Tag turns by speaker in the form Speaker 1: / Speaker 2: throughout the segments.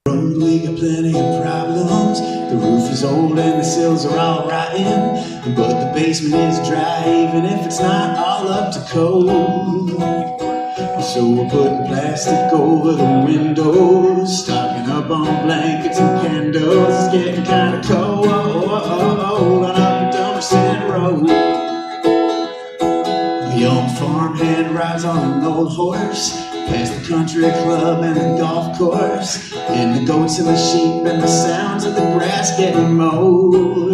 Speaker 1: Road, we got plenty of problems. The roof is old and the sills are all rotten, but the basement is dry even if it's not all up to code. So we're putting plastic over the windows, stocking up on blankets and candles. It's getting kind of cold on up Dummerston Road. A young farmhand rides on an old horse past the country club and the golf course, and the goats and the sheep and the sounds of the grass getting mowed.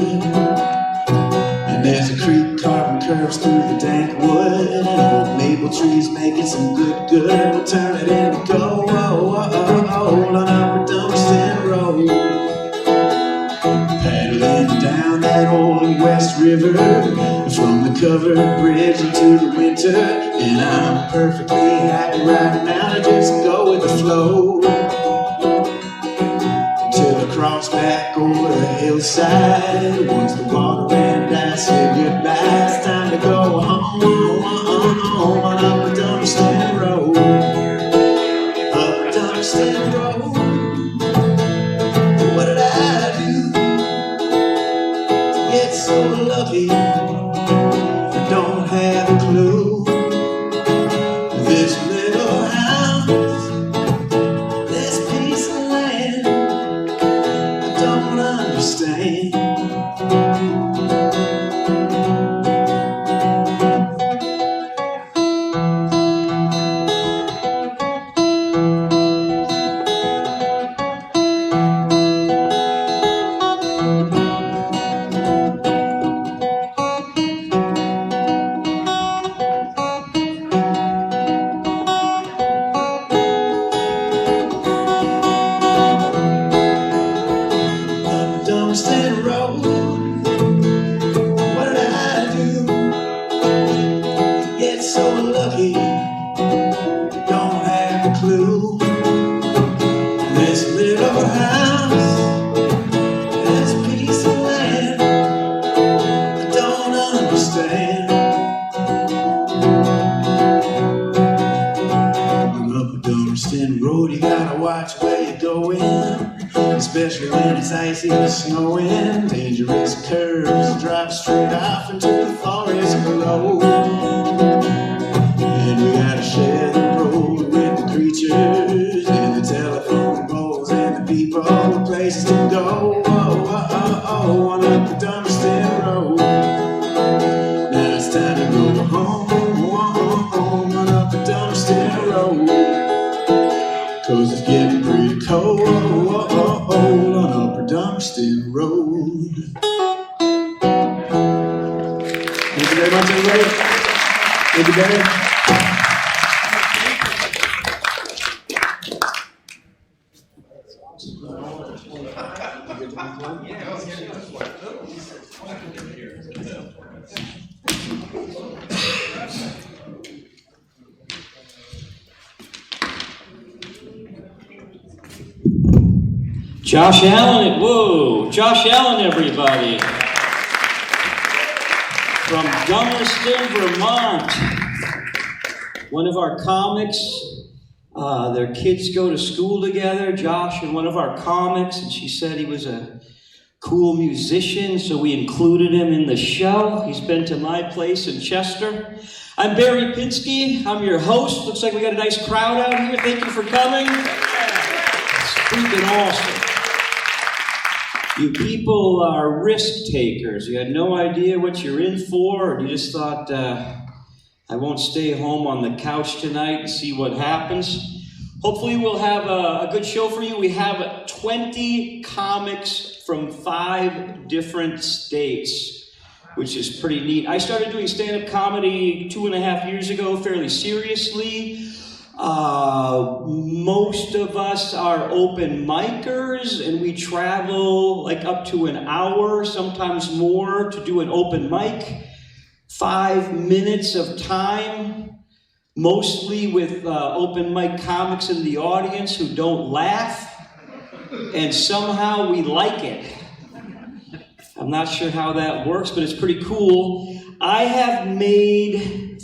Speaker 1: And there's a creek carving curves through the dank wood, and old maple trees making some good. We'll turn it into gold on up Dummerston Road. Paddling down that old West River, from the covered bridge into the winter, and I'm perfectly happy right now to just go with the flow. Till I cross back over the hillside, once the water ran down, I said goodbye. It's time to go home on up Dummerston Road. Up Dummerston Road. What did I do to get so lucky? I don't have a clue. This little house, this piece of land, I don't understand. Dummerston Road. What did I do to get so lucky? Don't have a clue. This little house, this piece of land, I don't understand. On up Dummerston Road, you gotta watch where you're going, especially when it's icy or snowing. Dangerous curves drop straight off into the forest below. And we gotta share the road with the creatures and the telephone poles and the people with places to go. On up the Dummerston Road. Now it's time to go home on up the Dummerston Road, 'cause it's getting pretty cold on Upper Dummerston Road. Thank you very much, everybody. Thank you, Barry.
Speaker 2: Josh Allen, whoa, Josh Allen, everybody. From Dummerston, Vermont. One of our comics, their kids go to school together, Josh and one of our comics, and she said he was a cool musician, so we included him in the show. He's been to my place in Chester. I'm Barre Pinske, I'm your host. Looks like we got a nice crowd out here. Thank you for coming. It's freaking awesome. You people are risk takers. You had no idea what you're in for, or you just thought, I won't stay home on the couch tonight and see what happens. Hopefully we'll have a good show for you. We have 20 comics from 5 different states, which is pretty neat. I started doing stand-up comedy 2.5 years ago, fairly seriously. Most of us are open micers, and we travel like up to an hour, sometimes more, to do an open mic. 5 minutes of time, mostly with open mic comics in the audience who don't laugh, and somehow we like it. I'm not sure how that works, but it's pretty cool. I have made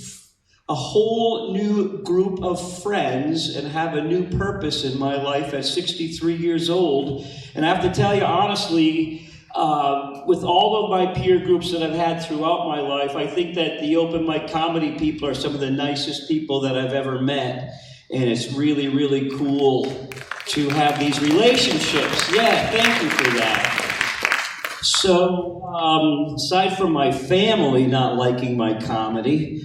Speaker 2: a whole new group of friends and have a new purpose in my life at 63 years old. And I have to tell you honestly, with all of my peer groups that I've had throughout my life, I think that the open mic comedy people are some of the nicest people that I've ever met. And it's really, really cool to have these relationships. Yeah, thank you for that. So, aside from my family not liking my comedy,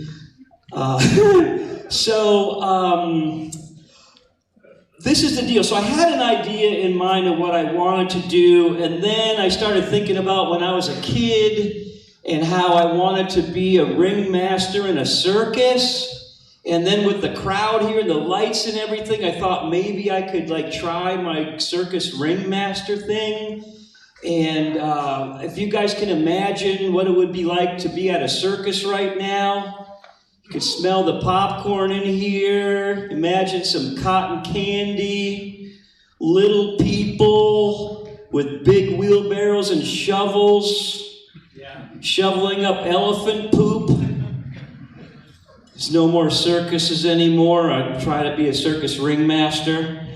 Speaker 2: this is the deal. So I had an idea in mind of what I wanted to do, and then I started thinking about when I was a kid and how I wanted to be a ringmaster in a circus. And then with the crowd here and the lights and everything, I thought maybe I could try my circus ringmaster thing. And if you guys can imagine what it would be like to be at a circus right now, you can smell the popcorn in here. Imagine some cotton candy, little people with big wheelbarrows and shovels, shoveling up elephant poop. There's no more circuses anymore. I try to be a circus ringmaster.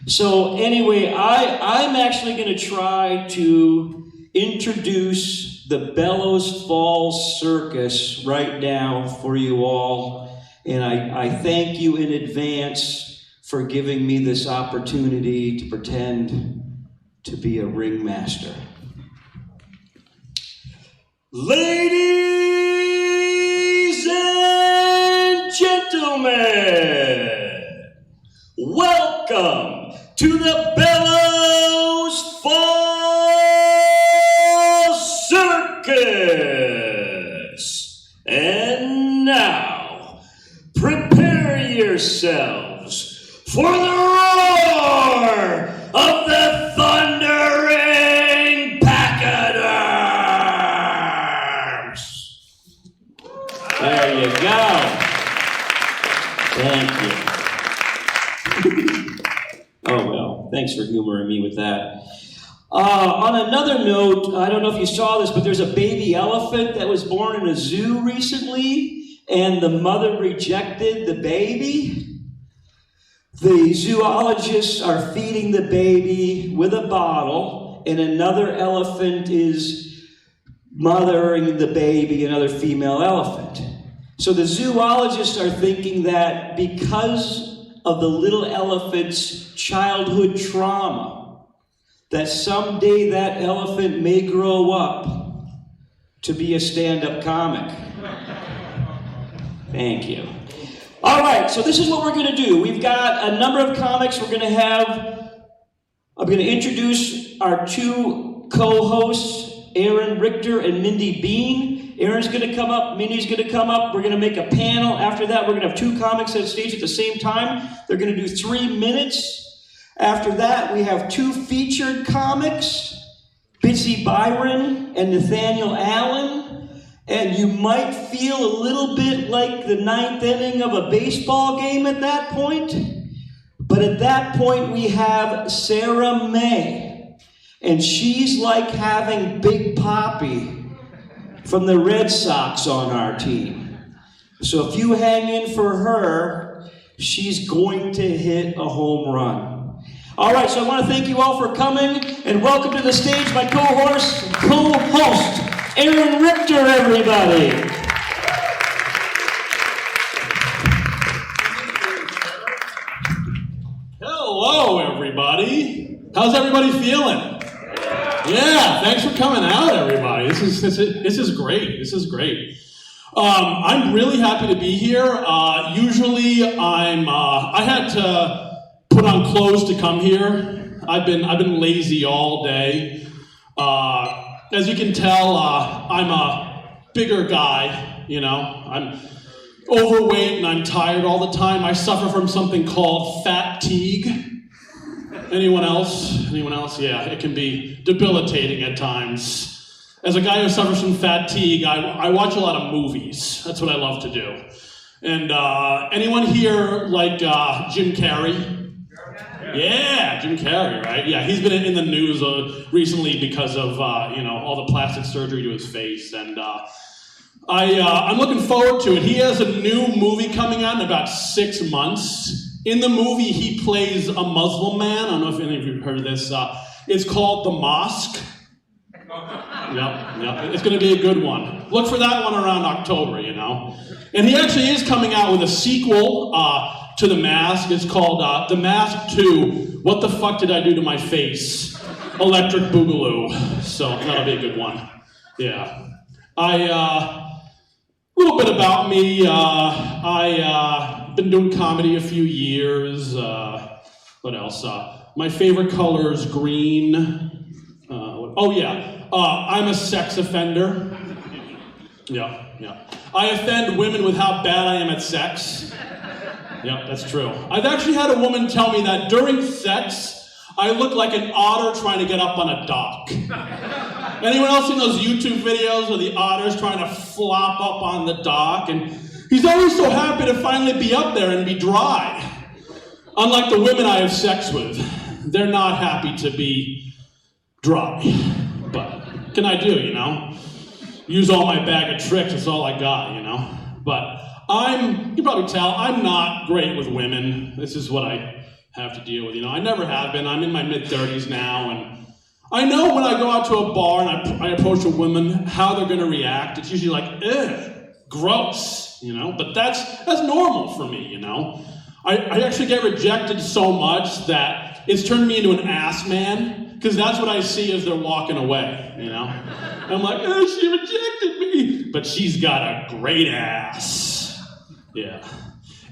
Speaker 2: So anyway, I'm actually going to try to introduce the Bellows Fall Circus right now for you all. And I thank you in advance for giving me this opportunity to pretend to be a ringmaster. Ladies and gentlemen, welcome to the Bellows Fall Circus. And now, prepare yourselves for the roar of the thundering pachyderms. There you go. Thank you. Oh, well, thanks for humoring me with that. On another note, I don't know if you saw this, but there's a baby elephant that was born in a zoo recently, and the mother rejected the baby. The zoologists are feeding the baby with a bottle, and another elephant is mothering the baby, another female elephant. So the zoologists are thinking that because of the little elephant's childhood trauma, that someday that elephant may grow up to be a stand-up comic. Thank you. All right, so this is what we're going to do. We've got a number of comics I'm going to introduce our two co-hosts, Aaron Richter and Mindy Bean. Aaron's going to come up, Mindy's going to come up. We're going to make a panel. After that, we're going to have two comics on stage at the same time. They're going to do 3 minutes. After that, we have two featured comics, Bitsy Biron and Nathaniel Allen. And you might feel a little bit like the 9th inning of a baseball game at that point. But at that point, we have Sarah May. And she's like having Big Papi from the Red Sox on our team. So if you hang in for her, she's going to hit a home run. All right, so I want to thank you all for coming, and welcome to the stage my co-host, Aaron Richter, everybody.
Speaker 3: Hello, everybody. How's everybody feeling? Yeah, thanks for coming out, everybody. This is great. This is great. I'm really happy to be here. Usually, I had to put on clothes to come here. I've been lazy all day. As you can tell, I'm a bigger guy. You know, I'm overweight and I'm tired all the time. I suffer from something called fatigue. Anyone else? Anyone else? Yeah, it can be debilitating at times. As a guy who suffers from fatigue, I watch a lot of movies. That's what I love to do. And anyone here like Jim Carrey? Yeah, Jim Carrey, right? Yeah, he's been in the news recently because of all the plastic surgery to his face. And I'm looking forward to it. He has a new movie coming out in about 6 months. In the movie, he plays a Muslim man. I don't know if any of you have heard of this. It's called The Mosque. Yep. It's going to be a good one. Look for that one around October, you know. And he actually is coming out with a sequel to The Mask. It's called The Mask 2, What the Fuck Did I Do to My Face? Electric Boogaloo. So that'll be a good one. Yeah. A little bit about me. I've been doing comedy a few years. What else? My favorite color is green. I'm a sex offender. Yeah. I offend women with how bad I am at sex. Yeah, that's true. I've actually had a woman tell me that during sex, I look like an otter trying to get up on a dock. Anyone else seen those YouTube videos of the otters trying to flop up on the dock? And he's always so happy to finally be up there and be dry. Unlike the women I have sex with, they're not happy to be dry. But what can I do, you know? Use all my bag of tricks, that's all I got, you know? But you can probably tell, I'm not great with women. This is what I have to deal with, you know? I never have been. I'm in my mid-30s now, and I know when I go out to a bar and I approach a woman, how they're gonna react. It's usually like, ugh, gross, you know? But that's normal for me, you know? I actually get rejected so much that it's turned me into an ass man, because that's what I see as they're walking away, you know? And I'm like, oh, she rejected me, but she's got a great ass. Yeah.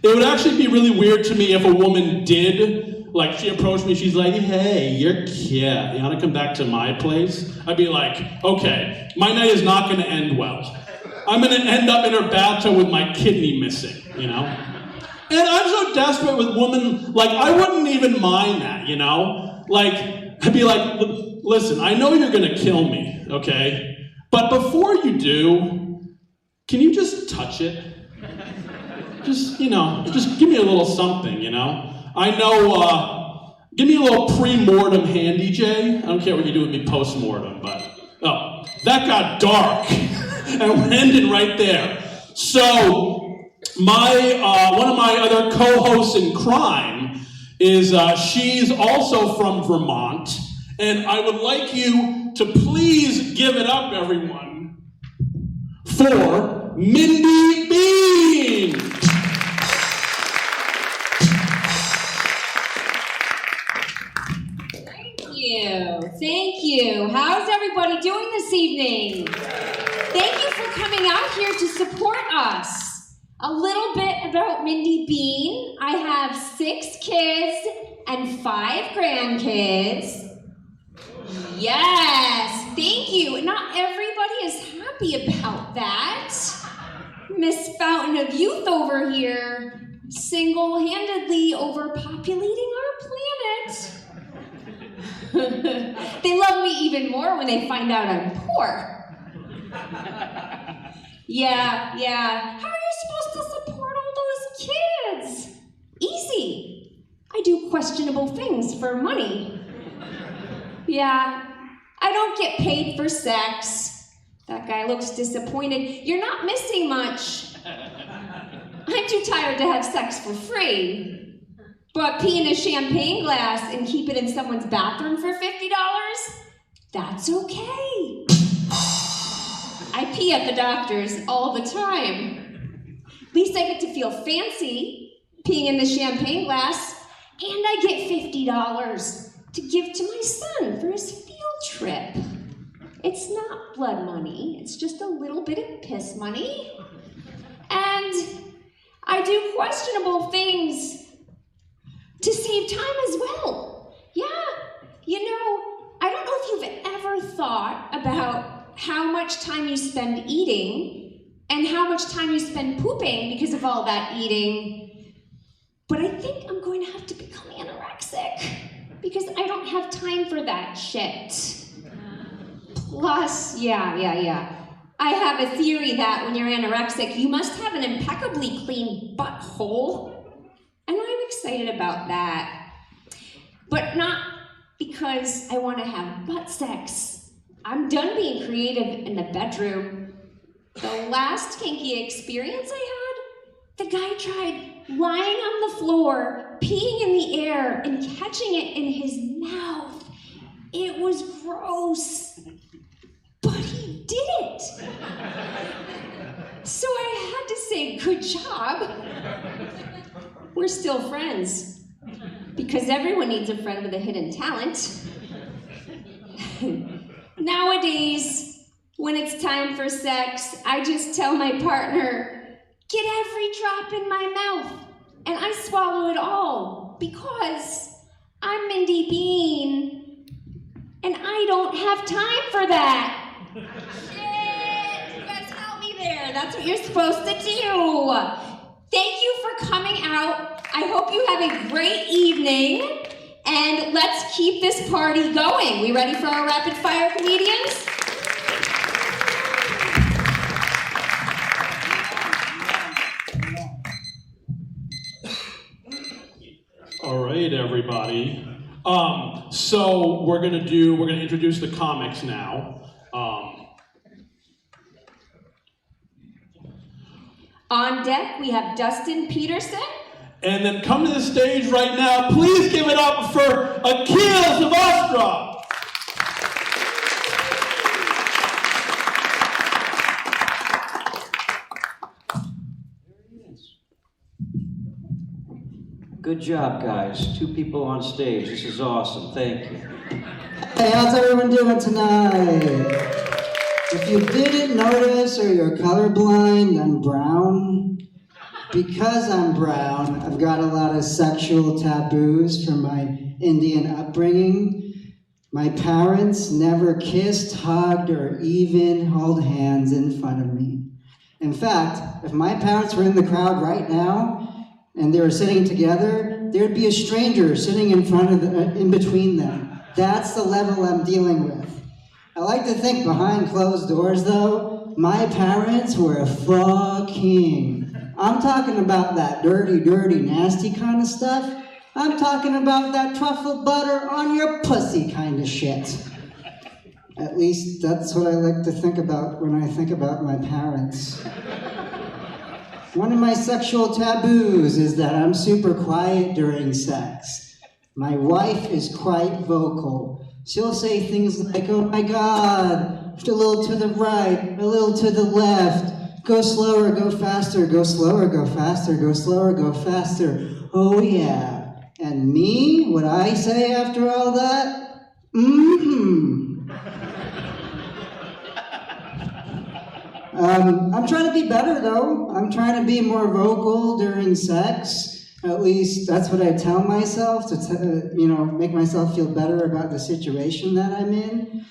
Speaker 3: It would actually be really weird to me if a woman did, like, she approached me, she's like, hey, you're cute. You want to come back to my place? I'd be like, okay, my night is not going to end well. I'm going to end up in her bathtub with my kidney missing, you know? And I'm so desperate with women, like, I wouldn't even mind that, you know? Like, I'd be like, listen, I know you're going to kill me, okay? But before you do, can you just touch it? Just, you know, just give me a little something, you know? I know, give me a little pre-mortem handy, Jay. I don't care what you do with me post-mortem, but, oh, that got dark. And we're ending right there. So, one of my other co-hosts in crime is, she's also from Vermont, and I would like you to please give it up, everyone, for Mindy Bean!
Speaker 4: Thank you. How's everybody doing this evening? Thank you for coming out here to support us. A little bit about Mindy Bean. I have 6 kids and 5 grandkids. Yes, thank you. Not everybody is happy about that. Miss Fountain of Youth over here, single-handedly overpopulating our planet. They love me even more when they find out I'm poor. Yeah. How are you supposed to support all those kids? Easy. I do questionable things for money. Yeah, I don't get paid for sex. That guy looks disappointed. You're not missing much. I'm too tired to have sex for free. But pee in a champagne glass and keep it in someone's bathroom for $50? That's okay. I pee at the doctor's all the time. At least I get to feel fancy peeing in the champagne glass, and I get $50 to give to my son for his field trip. It's not blood money, it's just a little bit of piss money. And I do questionable things to save time as well. Yeah, you know, I don't know if you've ever thought about how much time you spend eating and how much time you spend pooping because of all that eating. But I think I'm going to have to become anorexic because I don't have time for that shit. Plus, yeah. I have a theory that when you're anorexic, you must have an impeccably clean butthole. And I'm excited about that. But not because I want to have butt sex. I'm done being creative in the bedroom. The last kinky experience I had, the guy tried lying on the floor, peeing in the air, and catching it in his mouth. It was gross, but he did it. So I had to say, good job. We're still friends, because everyone needs a friend with a hidden talent. Nowadays, when it's time for sex, I just tell my partner, get every drop in my mouth, and I swallow it all, because I'm Mindy Bean, and I don't have time for that. Shit, you guys help me there. That's what you're supposed to do. Thank you for coming out. I hope you have a great evening, and let's keep this party going. We ready for our rapid fire comedians?
Speaker 3: All right, everybody. So we're gonna introduce the comics now.
Speaker 4: On deck, we have Dustin Peterson.
Speaker 3: And then come to the stage right now. Please give it up for Achilles of Ostra.
Speaker 2: Good job, guys. 2 people on stage. This is awesome. Thank you.
Speaker 5: Hey, how's everyone doing tonight? If you didn't notice or you're colorblind, I'm brown. Because I'm brown, I've got a lot of sexual taboos from my Indian upbringing. My parents never kissed, hugged, or even held hands in front of me. In fact, if my parents were in the crowd right now and they were sitting together, there'd be a stranger sitting in between them. That's the level I'm dealing with. I like to think behind closed doors, though, my parents were fucking. I'm talking about that dirty, nasty kind of stuff. I'm talking about that truffle butter on your pussy kind of shit. At least that's what I like to think about when I think about my parents. One of my sexual taboos is that I'm super quiet during sex. My wife is quite vocal. She'll say things like, oh my God, a little to the right, a little to the left, go slower, go faster, go slower, go faster, go slower, go faster. Oh yeah. And me, what I say after all that? I'm trying to be better though. I'm trying to be more vocal during sex. At least that's what I tell myself to make myself feel better about the situation that I'm in.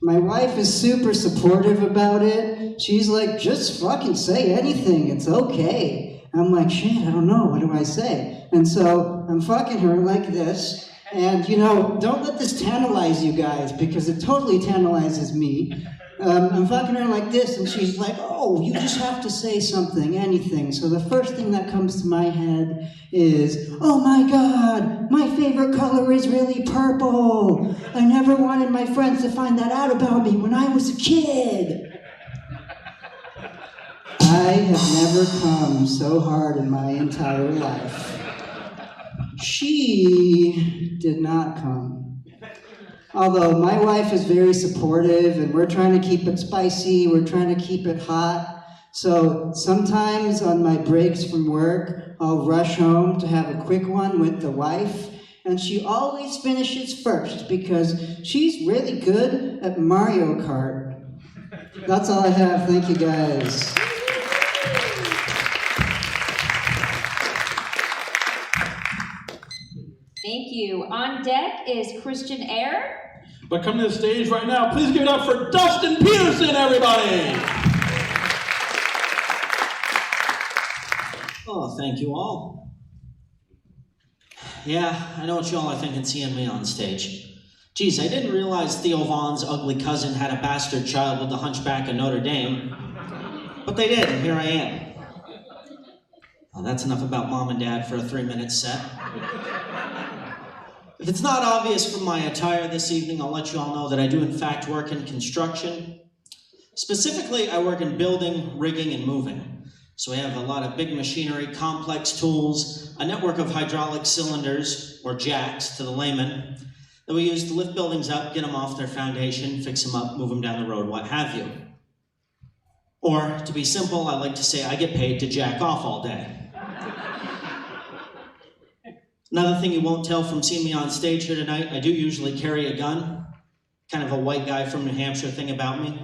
Speaker 5: My wife is super supportive about it. She's like, just fucking say anything, it's okay. I'm like, shit, I don't know, what do I say? And so I'm fucking her like this, and don't let this tantalize you guys, because it totally tantalizes me. I'm fucking her like this, and she's like, oh, you just have to say something, anything. So the first thing that comes to my head is, oh my God, my favorite color is really purple. I never wanted my friends to find that out about me when I was a kid. I have never come so hard in my entire life. She did not come. Although my wife is very supportive and we're trying to keep it spicy, we're trying to keep it hot. So sometimes on my breaks from work, I'll rush home to have a quick one with the wife. And she always finishes first because she's really good at Mario Kart. That's all I have. Thank you guys.
Speaker 4: Thank you. On deck is Christian Eyre.
Speaker 3: But come to the stage right now. Please give it up for Dustin Peterson, everybody.
Speaker 6: Oh, thank you all. Yeah, I know what y'all are thinking seeing me on stage. Geez, I didn't realize Theo Vaughn's ugly cousin had a bastard child with the Hunchback of Notre Dame. But they did, and here I am. Well, that's enough about Mom and Dad for a 3-minute set. If it's not obvious from my attire this evening, I'll let you all know that I do in fact work in construction. Specifically, I work in building, rigging, and moving. So we have a lot of big machinery, complex tools, a network of hydraulic cylinders, or jacks to the layman, that we use to lift buildings up, get them off their foundation, fix them up, move them down the road, what have you. Or, to be simple, I like to say I get paid to jack off all day. Another thing you won't tell from seeing me on stage here tonight, I do usually carry a gun. Kind of a white guy from New Hampshire thing about me.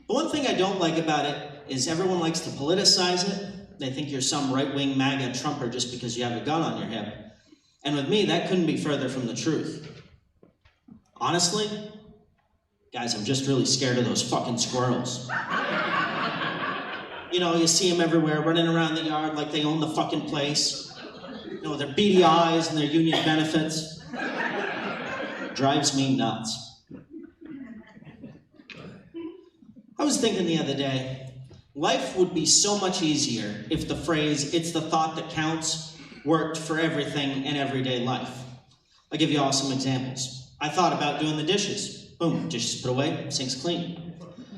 Speaker 6: But one thing I don't like about it is everyone likes to politicize it. They think you're some right-wing MAGA Trumper just because you have a gun on your hip. And with me, that couldn't be further from the truth. Honestly, guys, I'm just really scared of those fucking squirrels. You know, you see them everywhere, running around the yard like they own the fucking place. You know, their beady eyes and their union benefits. Drives me nuts. I was thinking the other day, life would be so much easier if the phrase, "it's the thought that counts," worked for everything in everyday life. I'll give you all some examples. I thought about doing the dishes. Boom, dishes put away, sink's clean.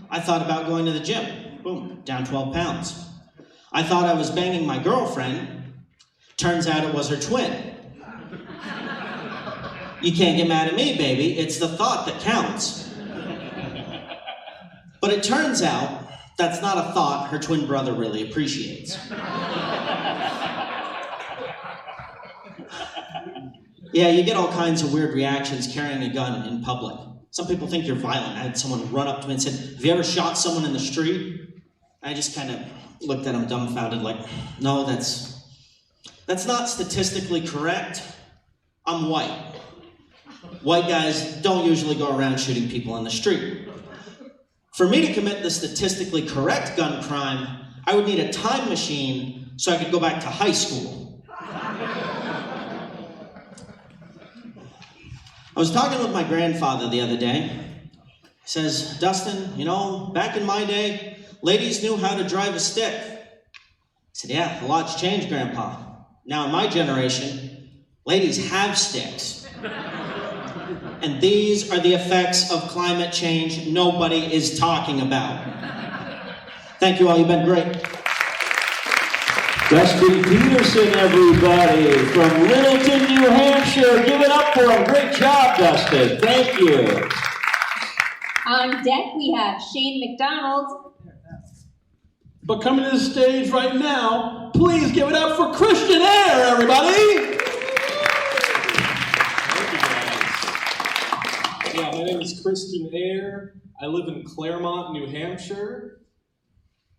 Speaker 6: I thought about going to the gym. Boom, down 12 pounds. I thought I was banging my girlfriend. Turns out it was her twin. You can't get mad at me, baby. It's the thought that counts. But it turns out that's not a thought her twin brother really appreciates. Yeah, you get all kinds of weird reactions carrying a gun in public. Some people think you're violent. I had someone run up to me and said, "Have you ever shot someone in the street?" I just kind of looked at him dumbfounded like, "No, that's not statistically correct. I'm white. White guys don't usually go around shooting people in the street." For me to commit the statistically correct gun crime, I would need a time machine so I could go back to high school. I was talking with my grandfather the other day. He says, "Dustin, you know, back in my day, ladies knew how to drive a stick." I said, "Yeah, a lot's changed, Grandpa. Now in my generation, ladies have sticks. And these are the effects of climate change nobody is talking about." Thank you all, you've been great.
Speaker 2: Dustin Peterson, everybody, from Littleton, New Hampshire. Give it up for him. Great job, Dustin. Thank you.
Speaker 4: On deck, we have Shane McDonald.
Speaker 3: But coming to the stage right now, please give it up for Christian Air, everybody!
Speaker 7: Yeah, my name is Christian Air. I live in Claremont, New Hampshire.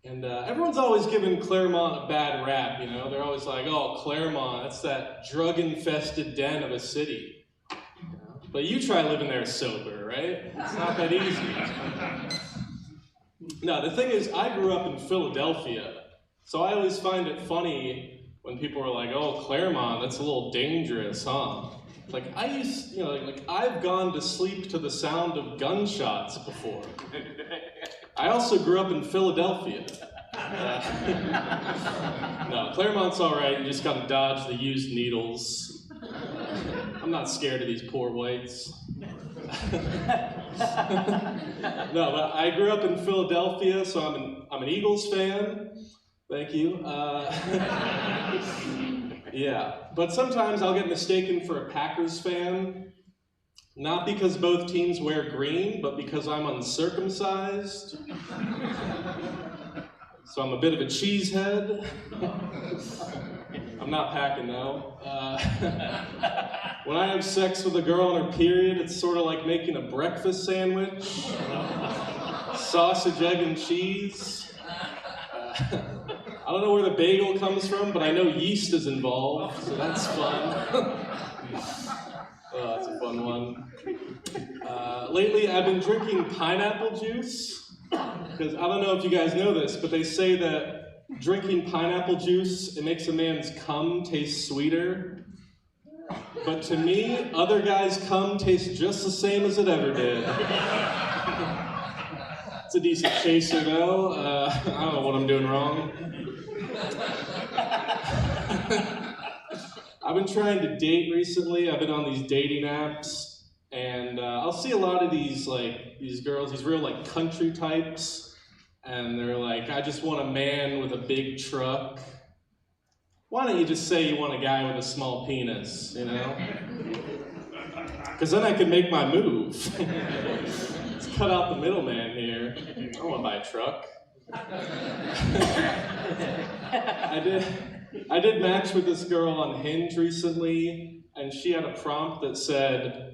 Speaker 7: And everyone's always given Claremont a bad rap, you know? They're always like, "Oh, Claremont, that's that drug-infested den of a city." But you try living there sober, right? It's not that easy. No, the thing is, I grew up in Philadelphia, so I always find it funny when people are like, "Oh, Claremont, that's a little dangerous, huh?" Like, I've gone to sleep to the sound of gunshots before. I also grew up in Philadelphia. No, Claremont's all right. You just gotta dodge the used needles. I'm not scared of these poor whites. No, but I grew up in Philadelphia, so I'm an Eagles fan. Thank you. Yeah, but sometimes I'll get mistaken for a Packers fan. Not because both teams wear green, but because I'm uncircumcised. So I'm a bit of a cheesehead. I'm not packing though. When I have sex with a girl on her period, it's sort of like making a breakfast sandwich. Sausage, egg, and cheese. I don't know where the bagel comes from, but I know yeast is involved, so that's fun. Oh, that's a fun one. Lately, I've been drinking pineapple juice, because I don't know if you guys know this, but they say that drinking pineapple juice, it makes a man's cum taste sweeter. But to me, other guys' cum tastes just the same as it ever did. It's a decent chaser, though. I don't know what I'm doing wrong. I've been trying to date recently. I've been on these dating apps, And I'll see a lot of these girls, these real like country types, and they're like, I just want a man with a big truck. Why don't you just say you want a guy with a small penis, you know? Because then I can make my move. Let's cut out the middleman here. I don't want to buy a truck. I did match with this girl on Hinge recently, and she had a prompt that said,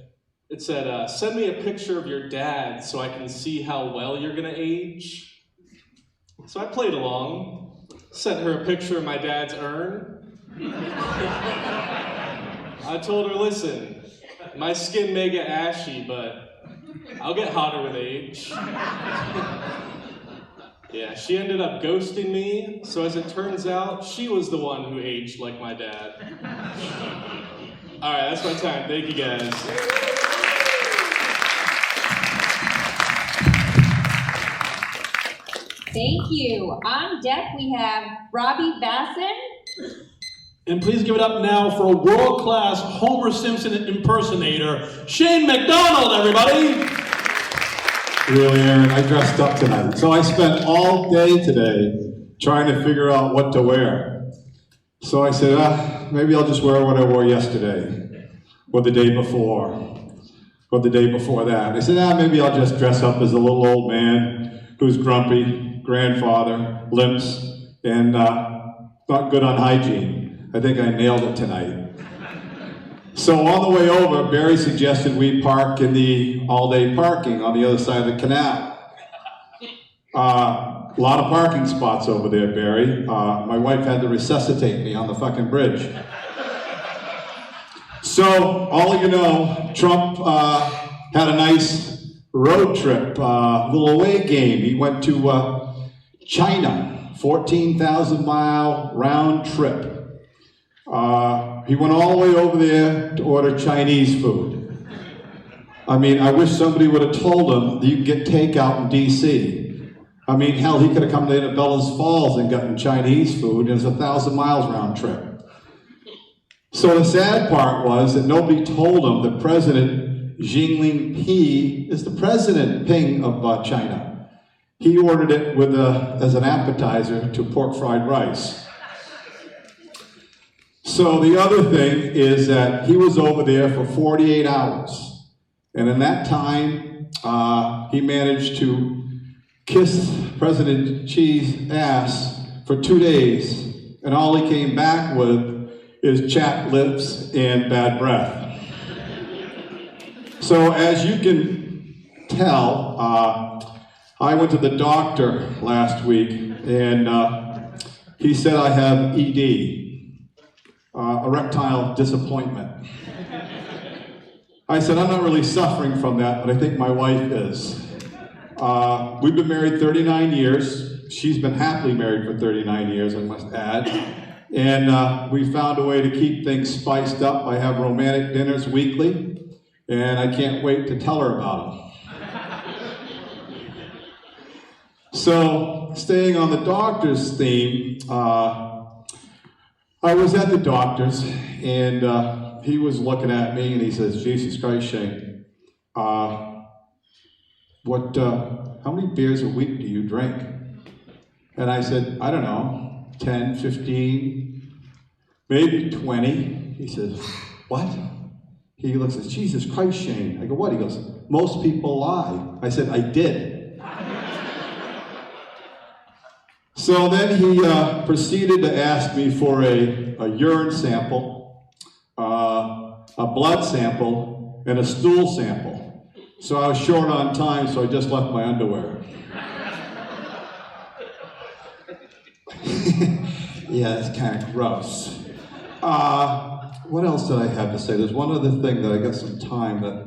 Speaker 7: send me a picture of your dad so I can see how well you're gonna age. So I played along, sent her a picture of my dad's urn. I told her, listen, my skin may get ashy, but I'll get hotter with age. Yeah, she ended up ghosting me, so as it turns out, she was the one who aged like my dad. All right, that's my time. Thank you, guys.
Speaker 4: Thank you. On deck, we have Robbie Basson.
Speaker 3: And please give it up now for a world-class Homer Simpson impersonator, Shane McDonald, everybody!
Speaker 8: Really, Aaron, I dressed up tonight. So I spent all day today trying to figure out what to wear. So I said, maybe I'll just wear what I wore yesterday, or the day before, or the day before that. I said, maybe I'll just dress up as a little old man who's grumpy, grandfather, limps, and not good on hygiene. I think I nailed it tonight. So on the way over, Barry suggested we park in the all-day parking on the other side of the canal. A lot of parking spots over there, Barry. My wife had to resuscitate me on the fucking bridge. So, all you know, Trump had a nice road trip, little away game. He went to China, 14,000-mile round trip. He went all the way over there to order Chinese food. I mean, I wish somebody would have told him that you can get takeout in D.C. I mean, hell, he could have come to Bellows Falls and gotten Chinese food, and it's 1,000 miles round trip. So the sad part was that nobody told him that President Xi Jinping is the President Ping of China. He ordered it with as an appetizer to pork fried rice. So the other thing is that he was over there for 48 hours. And in that time, he managed to kiss President Xi's ass for 2 days. And all he came back with is chapped lips and bad breath. So as you can tell, I went to the doctor last week, and he said I have ED. Erectile disappointment. I said, I'm not really suffering from that, but I think my wife is. We've been married 39 years. She's been happily married for 39 years, I must add. And we found a way to keep things spiced up. I have romantic dinners weekly, and I can't wait to tell her about them. So, staying on the doctor's theme, I was at the doctor's, and he was looking at me, and he says, Jesus Christ, Shane, how many beers a week do you drink? And I said, I don't know, 10, 15, maybe 20. He says, what? He looks at Jesus Christ, Shane. I go, what? He goes, most people lie. I said, I did. So then he proceeded to ask me for a urine sample, a blood sample, and a stool sample. So I was short on time, so I just left my underwear. Yeah, that's kind of gross. What else did I have to say? There's one other thing that I got some time that,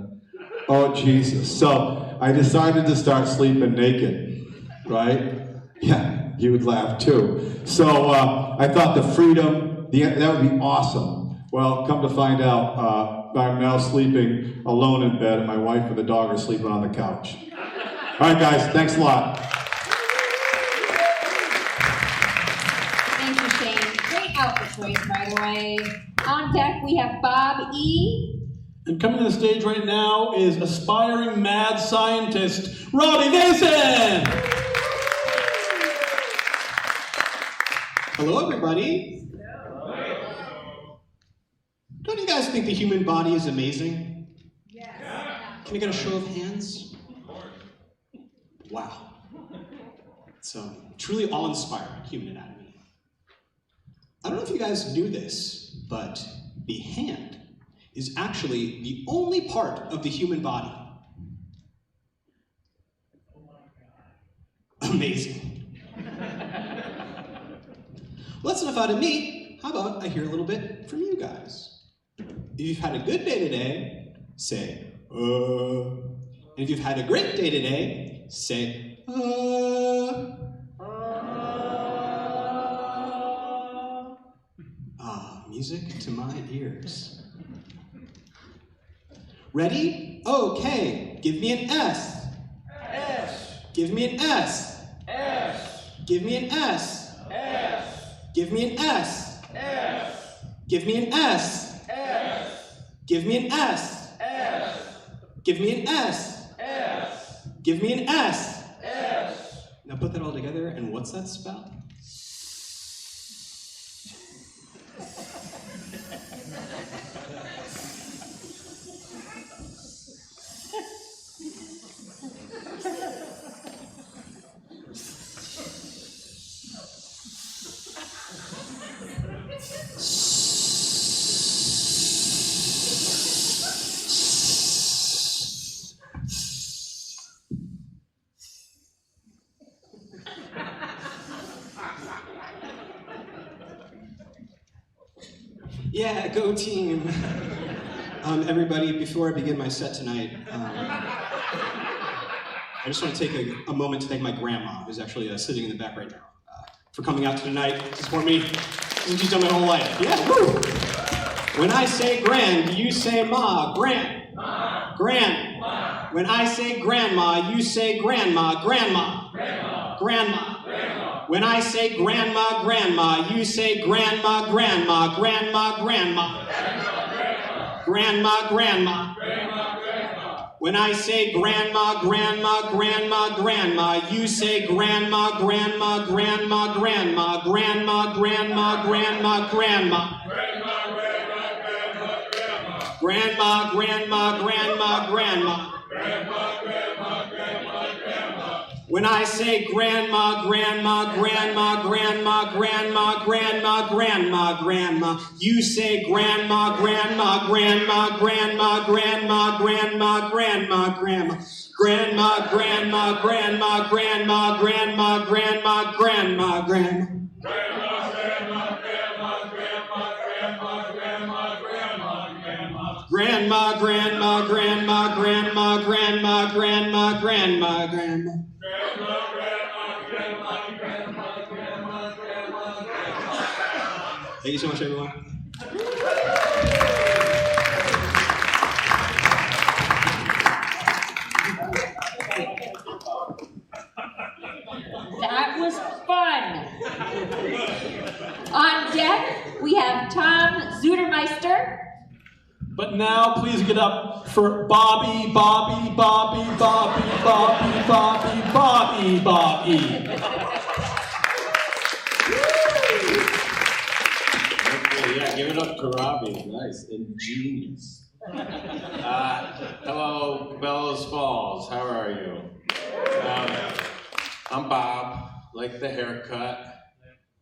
Speaker 8: oh Jesus. So I decided to start sleeping naked, right? Yeah. You would laugh too. So I thought the freedom, that would be awesome. Well, come to find out, I'm now sleeping alone in bed, and my wife and the dog are sleeping on the couch. All right, guys, thanks a lot.
Speaker 4: Thank you, Shane. Great outfit choice, by the way. On deck, we have Bob E.
Speaker 3: And coming to the stage right now is aspiring mad scientist, Robbie Mason!
Speaker 9: Hello, everybody. Don't you guys think the human body is amazing? Yes. Can we get a show of hands? Wow. It's truly awe-inspiring, human anatomy. I don't know if you guys knew this, but the hand is actually the only part of the human body. Amazing. Well, that's enough out of me. How about I hear a little bit from you guys? If you've had a good day today, say, And if you've had a great day today, say, music to my ears. Ready? Okay. Give me an S. S. Give me an S. S. Give me an S. S. Give me an S. S. Give me an S. S. Give me an S. S. Give me an S. S. Give me an S. S. Now put that all together, and what's that spell? Yeah, go team. Everybody, before I begin my set tonight, I just want to take a moment to thank my grandma, who's actually sitting in the back right now, for coming out tonight to support me. This is what she's done my whole life. Yeah, woo! When I say grand, you say ma. Grand. Ma. Grand. Ma. When I say grandma, you say grandma. Grandma. Grandma. Grandma. When I say grandma, grandma, you say grandma, grandma, grandma, grandma. Grandma, grandma. When I say grandma, grandma, grandma, grandma, you say grandma, grandma, grandma, grandma, grandma, grandma, grandma, grandma. Grandma, grandma, grandma, grandma. When I say grandma, grandma, grandma, grandma, grandma, grandma, grandma, grandma, you say grandma, grandma, grandma, grandma, grandma, grandma, grandma, grandma, grandma, grandma, grandma, grandma, grandma, grandma, grandma, grandma. Grandma, grandma, grandma, grandma, grandma, grandma, grandma, grandma. Thank you so much, everyone.
Speaker 10: That was fun. On deck, we have Tom Zudermeister.
Speaker 3: But now, please get up for Bobby, Bobby, Bobby, Bobby, Bobby, Bobby, Bobby, Bobby.
Speaker 11: Okay, yeah, give it up to Robbie. Nice, ingenious. Hello, Bellows Falls. How are you? I'm Bob. Like the haircut.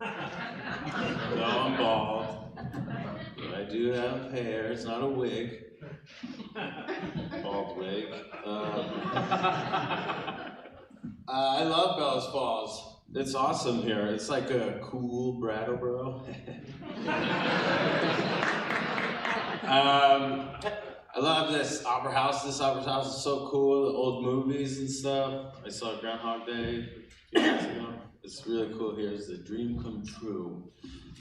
Speaker 11: No, I'm bald. I do have hair, it's not a wig. Bald wig. I love Bellows Falls. It's awesome here. It's like a cool Brattleboro. I love this opera house. This opera house is so cool. The old movies and stuff. I saw Groundhog Day a few years ago. It's really cool here. It's a dream come true.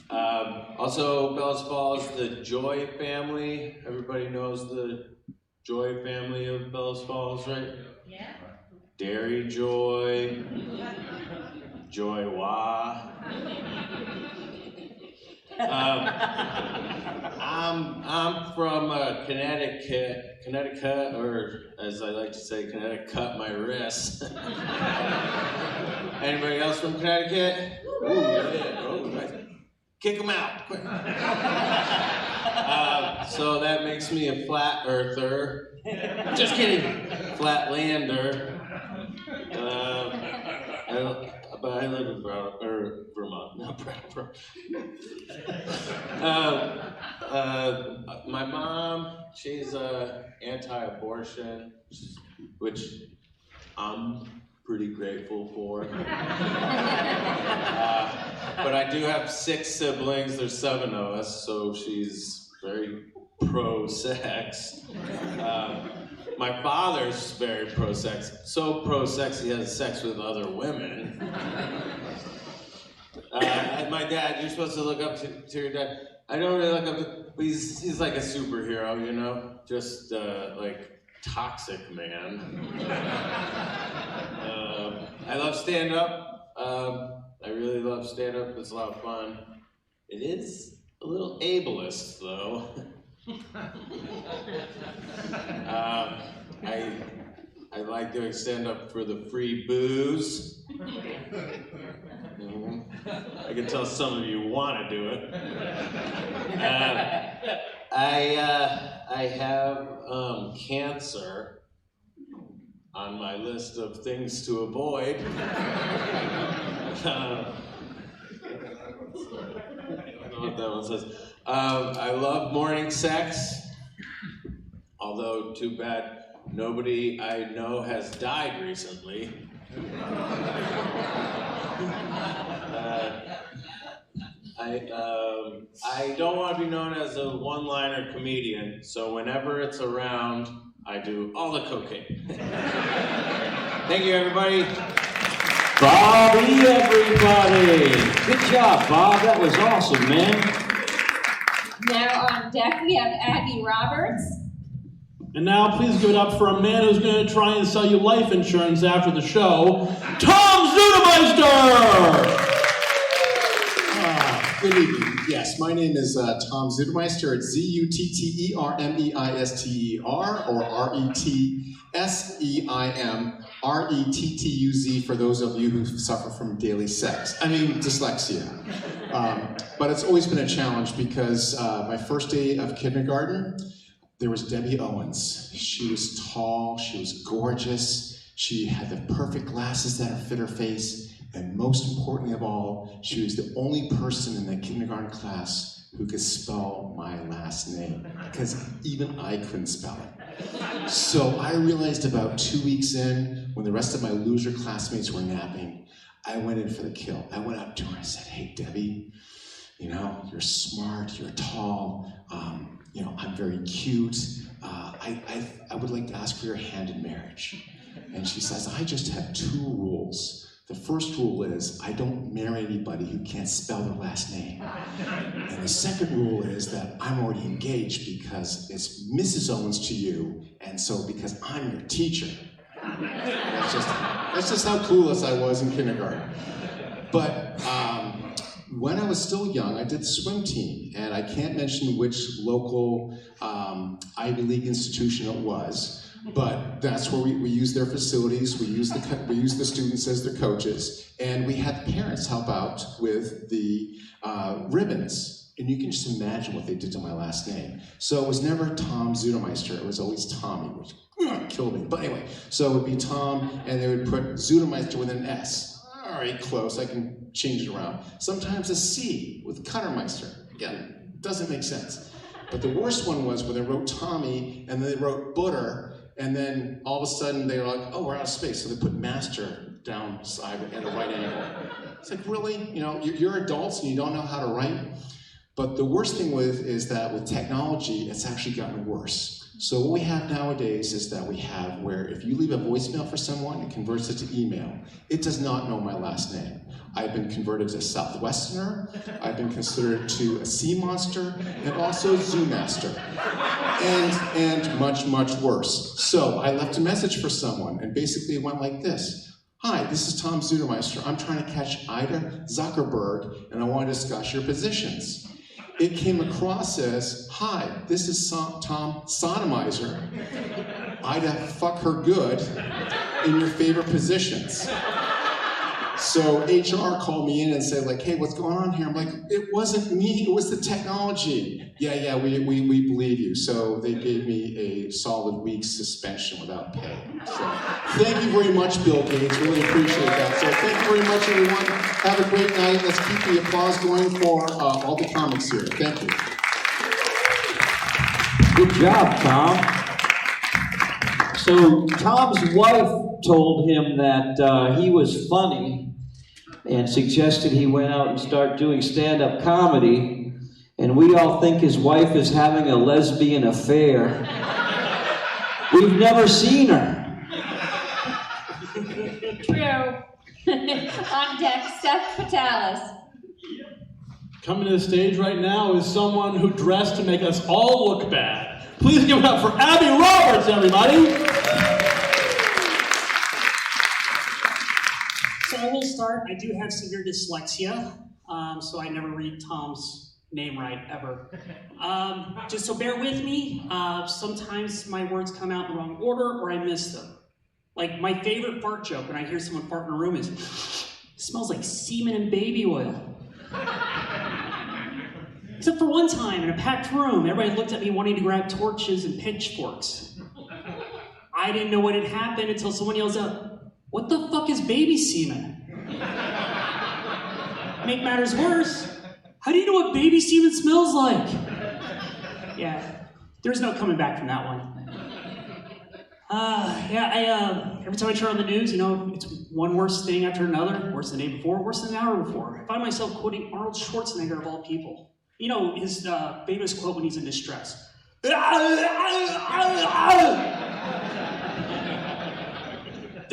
Speaker 11: Also, Bellows Falls, the Joy family. Everybody knows the Joy family of Bellows Falls, right? Yeah. Dairy Joy, Joy Wah. I'm from Connecticut, or as I like to say, Connecticut my wrist. Anybody else from Connecticut? Ooh, yeah. Oh, nice. Kick them out, quick. So that makes me a flat earther. Just kidding. Flatlander. But I live in Vermont, not Brown. My mom, she's anti-abortion, which I'm pretty grateful for. But I do have 6 siblings. There's 7 of us, so she's very pro-sex. My father's very pro-sex. So pro-sex he has sex with other women. My dad, you're supposed to look up to your dad. I don't really look up to, but he's like a superhero, you know? Just like toxic man. I love stand-up. I really love stand-up. It's a lot of fun. It is a little ableist, though. I like doing stand-up for the free booze. I can tell some of you want to do it. I have cancer on my list of things to avoid. I don't know what that one says. I love morning sex, although too bad nobody I know has died recently. I don't want to be known as a one-liner comedian, so whenever it's around, I do all the cocaine. Thank you, everybody.
Speaker 2: Bobby, everybody. Good job, Bob. That was awesome, man.
Speaker 10: Now on deck we have Abby Roberts.
Speaker 3: And now please give it up for a man who's going to try and sell you life insurance after the show, Tom Zudermeister!
Speaker 12: Good evening. Yes, my name is Tom Zudermeister. It's Zuttermeister, or RETSEIMRETTUZ for those of you who suffer from daily sex. I mean, dyslexia. But it's always been a challenge because my first day of kindergarten, there was Debbie Owens. She was tall, she was gorgeous, she had the perfect glasses that fit her face, and most importantly of all, she was the only person in the kindergarten class who could spell my last name, because even I couldn't spell it. So I realized about 2 weeks in, when the rest of my loser classmates were napping, I went in for the kill. I went up to her and I said, "Hey, Debbie, you know, you're smart, you're tall, you know, I'm very cute. I would like to ask for your hand in marriage." And she says, "I just have 2 rules. The first rule is I don't marry anybody who can't spell their last name. And the second rule is that I'm already engaged because it's Mrs. Owens to you, and so because I'm your teacher." That's just how clueless I was in kindergarten. But when I was still young, I did the swim team, and I can't mention which local Ivy League institution it was, but that's where we used their facilities, we used the students as their coaches, and we had the parents help out with the ribbons. And you can just imagine what they did to my last name. So it was never Tom Zudermeister, it was always Tommy, which killed me. But anyway, so it would be Tom, and they would put Zudermeister with an S. All right, close, I can change it around. Sometimes a C with Cuttermeister. Again, doesn't make sense. But the worst one was when they wrote Tommy, and then they wrote Butter, and then all of a sudden they were like, "Oh, we're out of space," so they put Master down side at a right angle. It's like, really? You know, you're adults and you don't know how to write? But the worst thing is that with technology, it's actually gotten worse. So what we have nowadays is that we have where if you leave a voicemail for someone, it converts it to email. It does not know my last name. I've been converted to Southwesterner, I've been considered to a sea monster, and also Zoo Master. And much, much worse. So I left a message for someone, and basically it went like this. "Hi, this is Tom Zudermeister. I'm trying to catch Ida Zuckerberg, and I want to discuss your positions. it came across as, hi, this is Tom Sodomizer. I'd fuck her good in your favorite positions. So HR called me in and said, like, hey, what's going on here? I'm like, it wasn't me, it was the technology. Yeah, we believe you. So they gave me a solid week's suspension without pay. So thank you very much, Bill Gates. Really appreciate that. So thank you very much, everyone. Have a great night. Let's keep the applause going for all the comics here. Thank you.
Speaker 2: Good job, Tom. So Tom's wife told him that he was funny and suggested he went out and start doing stand-up comedy, and we all think his wife is having a lesbian affair. We've never seen her.
Speaker 10: True. On deck, Steph Patalis.
Speaker 3: Coming to the stage right now is someone who dressed to make us all look bad. Please give it up for Abby Roberts, everybody.
Speaker 13: So I will start. I do have severe dyslexia, so I never read Tom's name right, ever. Just so bear with me. Sometimes my words come out in the wrong order or I miss them. Like my favorite fart joke when I hear someone fart in a room is, it smells like semen and baby oil. Except for one time in a packed room, everybody looked at me wanting to grab torches and pitchforks. I didn't know what had happened until someone yells out, "What the fuck is baby semen?" Make matters worse, how do you know what baby semen smells like? Yeah, there's no coming back from that one. Every time I turn on the news, it's one worse thing after another, worse than the day before, worse than the hour before. I find myself quoting Arnold Schwarzenegger of all people. You know, his famous quote when he's in distress. The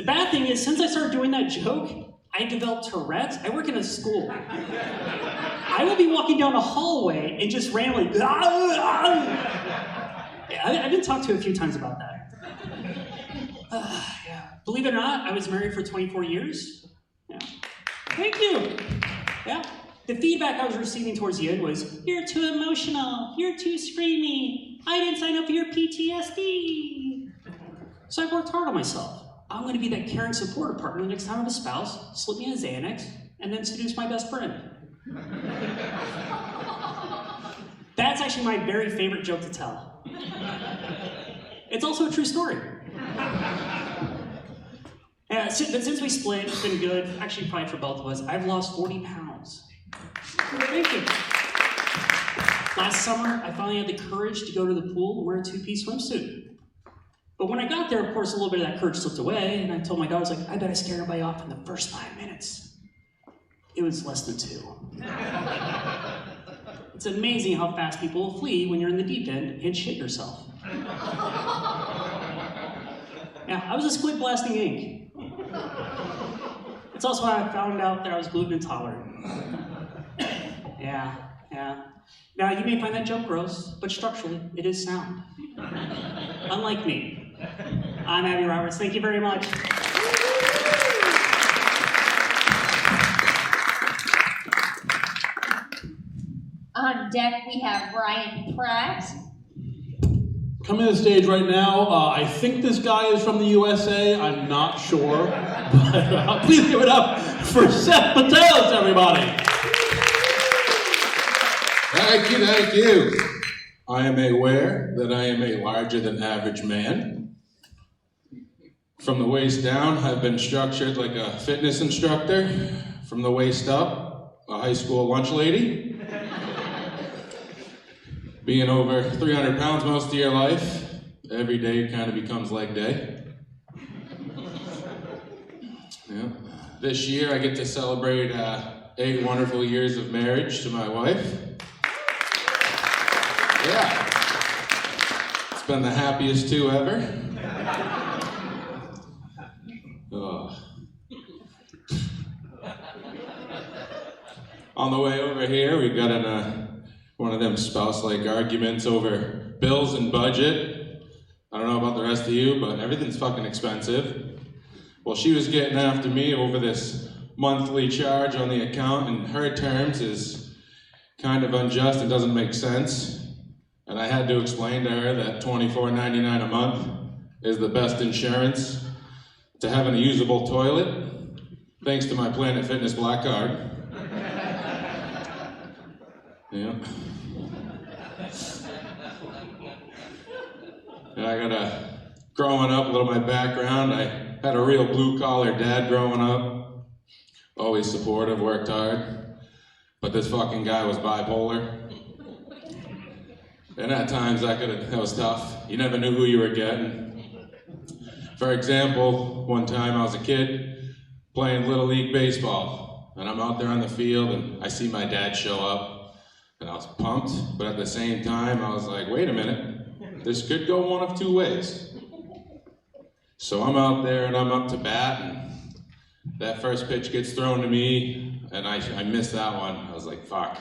Speaker 13: bad thing is, since I started doing that joke, I developed Tourette's. I work in a school. I will be walking down a hallway and just randomly, I've been talked to a few times about that. Believe it or not, I was married for 24 years. Yeah. Thank you. Yeah. The feedback I was receiving towards the end was, you're too emotional, you're too screamy, I didn't sign up for your PTSD. So I worked hard on myself. I'm going to be that caring supportive partner the next time I have a spouse, slip me a Xanax, and then seduce my best friend. That's actually my very favorite joke to tell. It's also a true story. But since we split, it's been good. Actually, probably for both of us. I've lost 40 pounds. Thank you. Last summer, I finally had the courage to go to the pool and wear a two-piece swimsuit. But when I got there, of course, a little bit of that courage slipped away, and I told my daughter, I was like, I bet I scared everybody off in the first 5 minutes. It was less than 2. It's amazing how fast people will flee when you're in the deep end and shit yourself. Yeah, I was a squid blasting ink. It's also how I found out that I was gluten intolerant. Yeah. Now, you may find that joke gross, but structurally, it is sound. Unlike me. I'm Abby Roberts. Thank you very much.
Speaker 10: On deck, we have Ryan Pratt.
Speaker 3: Coming to the stage right now, I think this guy is from the USA. I'm not sure. But please give it up for Seth Patelis, everybody.
Speaker 11: Thank you. I am aware that I am a larger than average man. From the waist down, I've been structured like a fitness instructor. From the waist up, a high school lunch lady. Being over 300 pounds most of your life, every day kind of becomes leg day. Yeah. This year I get to celebrate 8 wonderful years of marriage to my wife. Yeah. It's been the happiest 2 ever. Oh. On the way over here, we got in one of them spouse-like arguments over bills and budget. I don't know about the rest of you, but everything's fucking expensive. Well, she was getting after me over this monthly charge on the account, and her terms is
Speaker 14: kind of unjust and doesn't make sense. And I had to explain to her that $24.99 a month is the best insurance to having a usable toilet, thanks to my Planet Fitness Black Card. Yeah. And growing up, a little of my background, I had a real blue-collar dad growing up. Always supportive, worked hard. But this fucking guy was bipolar. And at times that was tough. You never knew who you were getting. For example, one time I was a kid playing Little League Baseball. And I'm out there on the field and I see my dad show up. And I was pumped, but at the same time I was like, wait a minute, this could go one of two ways. So I'm out there and I'm up to bat and that first pitch gets thrown to me and I missed that one. I was like, fuck.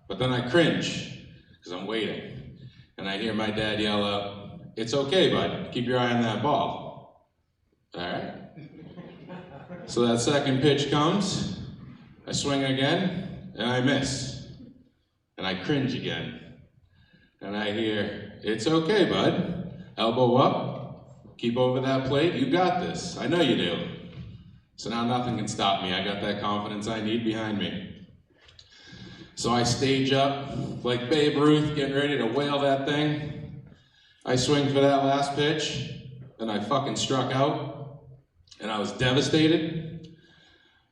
Speaker 14: But then I cringe because I'm waiting. And I hear my dad yell out, it's okay, bud, keep your eye on that ball. All right. So that second pitch comes, I swing again, and I miss. And I cringe again. And I hear, it's okay, bud, elbow up, keep over that plate, you got this, I know you do. So now nothing can stop me, I got that confidence I need behind me. So I stage up like Babe Ruth, getting ready to whale that thing. I swing for that last pitch, and I fucking struck out, and I was devastated,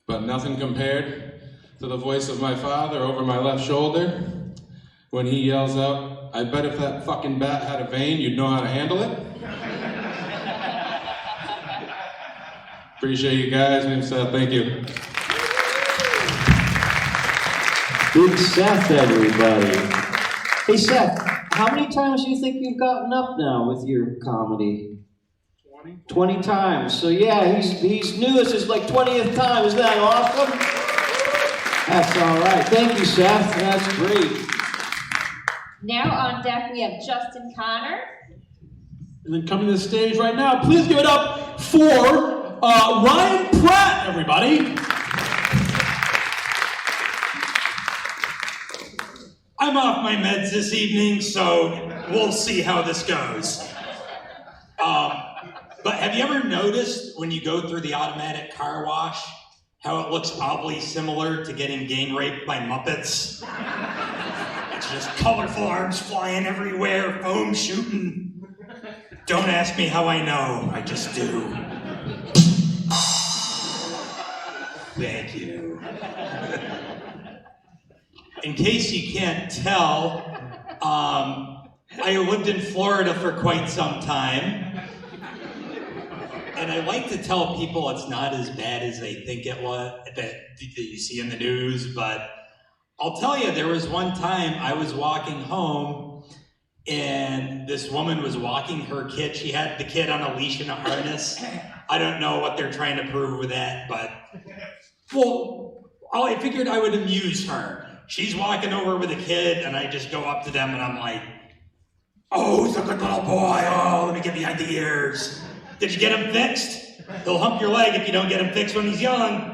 Speaker 14: but nothing compared to the voice of my father over my left shoulder when he yells out, I bet if that fucking bat had a vein, you'd know how to handle it. Appreciate you guys, name's Seth, thank you.
Speaker 2: Big Seth, everybody. Hey, Seth, how many times do you think you've gotten up now with your comedy? 20. 20 times. So yeah, he's new. This is like 20th time. Isn't that awesome? That's all right. Thank you, Seth. That's great.
Speaker 10: Now on deck we have Justin Connor.
Speaker 3: And then coming to the stage right now, please give it up for Ryan Pratt, everybody.
Speaker 15: I'm off my meds this evening, so we'll see how this goes. But have you ever noticed when you go through the automatic car wash, how it looks oddly similar to getting gang raped by Muppets? It's just colorful arms flying everywhere, foam shooting. Don't ask me how I know, I just do. Thank you. In case you can't tell, I lived in Florida for quite some time. And I like to tell people it's not as bad as they think it was, that you see in the news, but I'll tell you, there was one time I was walking home and this woman was walking her kid. She had the kid on a leash and a harness. I don't know what they're trying to prove with that, but, well, I figured I would amuse her. She's walking over with a kid, and I just go up to them, and I'm like, oh, he's a good little boy. Oh, let me get behind the ears. Did you get him fixed? He'll hump your leg if you don't get him fixed when he's young.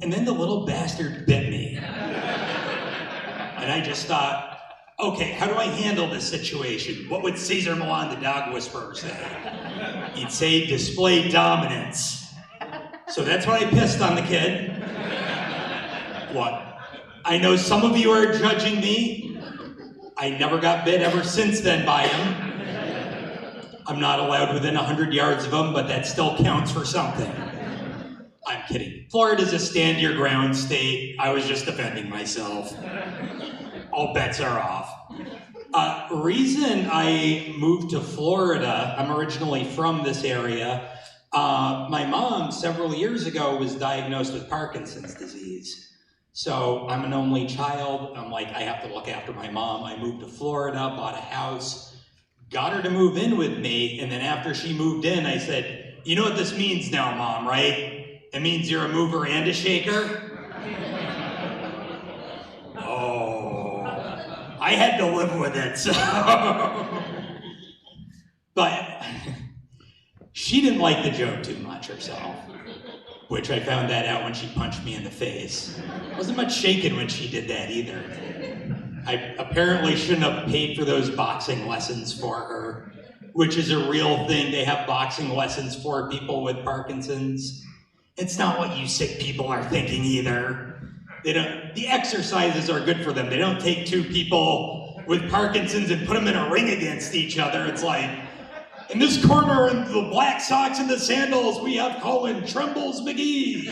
Speaker 15: And then the little bastard bit me. And I just thought, okay, how do I handle this situation? What would Caesar Milan, the dog whisperer, say? He'd say, display dominance. So that's why I pissed on the kid. What? I know some of you are judging me. I never got bit ever since then by him. I'm not allowed within 100 yards of him, but that still counts for something. I'm kidding. Florida's a stand your ground state. I was just defending myself. All bets are off. Reason I moved to Florida, I'm originally from this area. My mom, several years ago, was diagnosed with Parkinson's disease. So I'm an only child. I'm like, I have to look after my mom. I moved to Florida, bought a house, got her to move in with me. And then after she moved in, I said, you know what this means now, Mom, right? It means you're a mover and a shaker. Oh, I had to live with it, so. But she didn't like the joke too much herself. which I found that out when she punched me in the face. Wasn't much shaken when she did that either. I apparently shouldn't have paid for those boxing lessons for her, which is a real thing. They have boxing lessons for people with Parkinson's. It's not what you sick people are thinking either. The exercises are good for them. They don't take two people with Parkinson's and put them in a ring against each other. It's like, in this corner, in the black socks and the sandals, we have Colin Trembles McGee.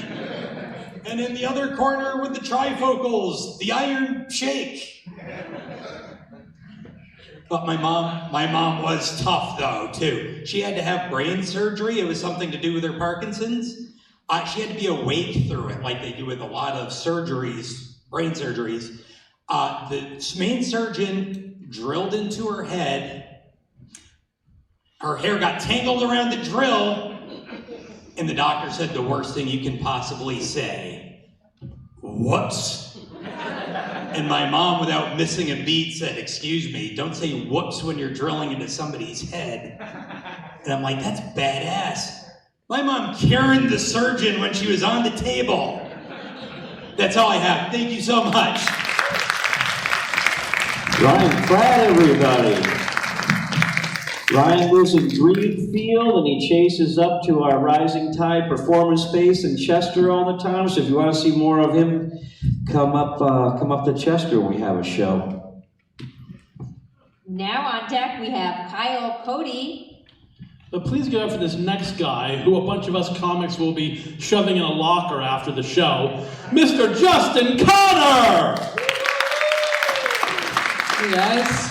Speaker 15: And in the other corner with the trifocals, the Iron Shake. But my mom was tough though, too. She had to have brain surgery. It was something to do with her Parkinson's. She had to be awake through it, like they do with a lot of surgeries, brain surgeries. The main surgeon drilled into her head. Her hair got tangled around the drill, and the doctor said the worst thing you can possibly say, whoops. And my mom, without missing a beat, said, excuse me, don't say whoops when you're drilling into somebody's head. And I'm like, that's badass. My mom Karen the surgeon when she was on the table. That's all I have. Thank you so much.
Speaker 2: Ryan Pratt, everybody. Ryan lives in Greenfield, and he chases up to our Rising Tide performance space in Chester all the time. So if you want to see more of him, come up to Chester when we have a show.
Speaker 10: Now on deck we have Kyle Cody.
Speaker 3: But please give up for this next guy, who a bunch of us comics will be shoving in a locker after the show, Mr. Justin Connor!
Speaker 16: Hey guys.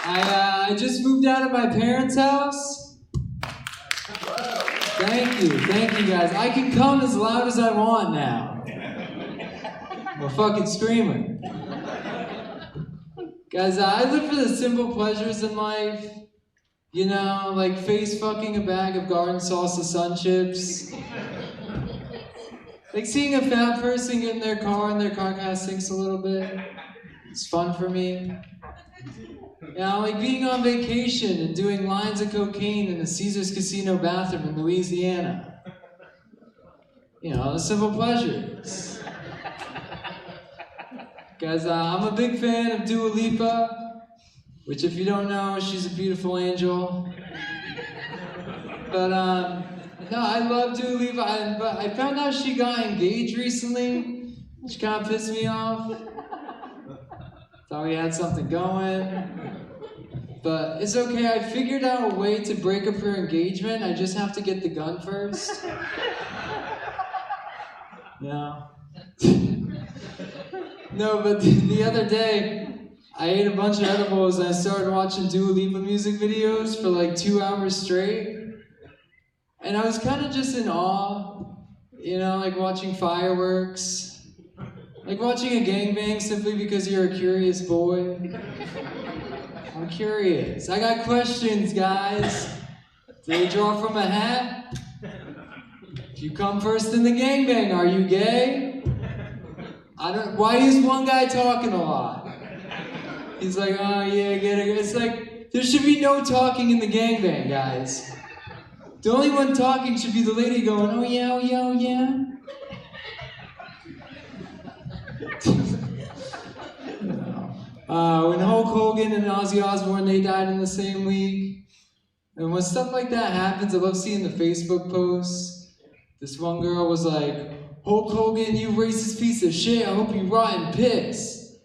Speaker 16: I just moved out of my parents' house. Thank you guys. I can come as loud as I want now. I'm a fucking screamer. Guys, I live for the simple pleasures in life. You know, like face fucking a bag of garden salsa sun chips. Like seeing a fat person get in their car and their car kind of sinks a little bit. It's fun for me. Yeah, like being on vacation and doing lines of cocaine in the Caesars Casino bathroom in Louisiana. You know, the simple pleasures. Guys, I'm a big fan of Dua Lipa, which if you don't know, she's a beautiful angel. But, no, I love Dua Lipa, but I found out she got engaged recently, which kind of pissed me off. Thought we had something going. But it's okay, I figured out a way to break up her engagement. I just have to get the gun first. Yeah. No, but the other day, I ate a bunch of edibles and I started watching Dua Lipa music videos for like 2 hours straight. And I was kind of just in awe, you know, like watching fireworks. Like watching a gangbang simply because you're a curious boy. I'm curious. I got questions, guys. Do they draw from a hat? If you come first in the gangbang, are you gay? Why is one guy talking a lot? He's like, oh yeah, get it. It's like, there should be no talking in the gangbang, guys. The only one talking should be the lady going, oh yeah, oh yeah, oh yeah. When Hulk Hogan and Ozzy Osbourne, they died in the same week. And when stuff like that happens, I love seeing the Facebook posts. This one girl was like, Hulk Hogan, you racist piece of shit, I hope you rot in piss.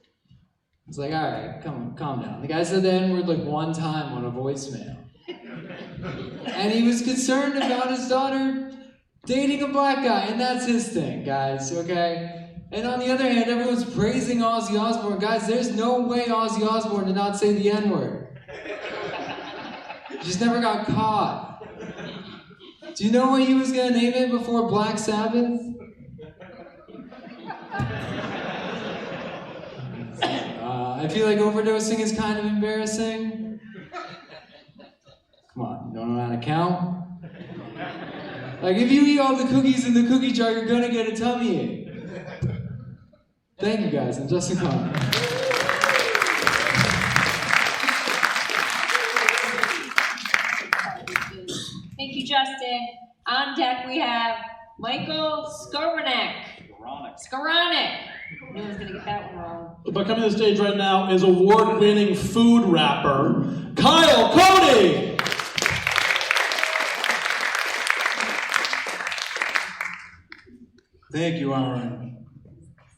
Speaker 16: It's like, all right, calm down. The guy said the N-word like one time on a voicemail. And he was concerned about his daughter dating a black guy, and that's his thing, guys, okay? And on the other hand, everyone's praising Ozzy Osbourne. Guys, there's no way Ozzy Osbourne did not say the N-word. He just never got caught. Do you know what he was going to name it before Black Sabbath? I feel like overdosing is kind of embarrassing. Come on, you don't know how to count? Like, if you eat all the cookies in the cookie jar, you're going to get a tummy ache. Thank you guys, I'm Justin Connor.
Speaker 10: Thank you, Justin. On deck we have Michael Skoronek. Skoronek. No one's gonna get that one wrong.
Speaker 3: But coming to the stage right now is award-winning food rapper, Kyle Cody!
Speaker 17: Thank you, Aaron.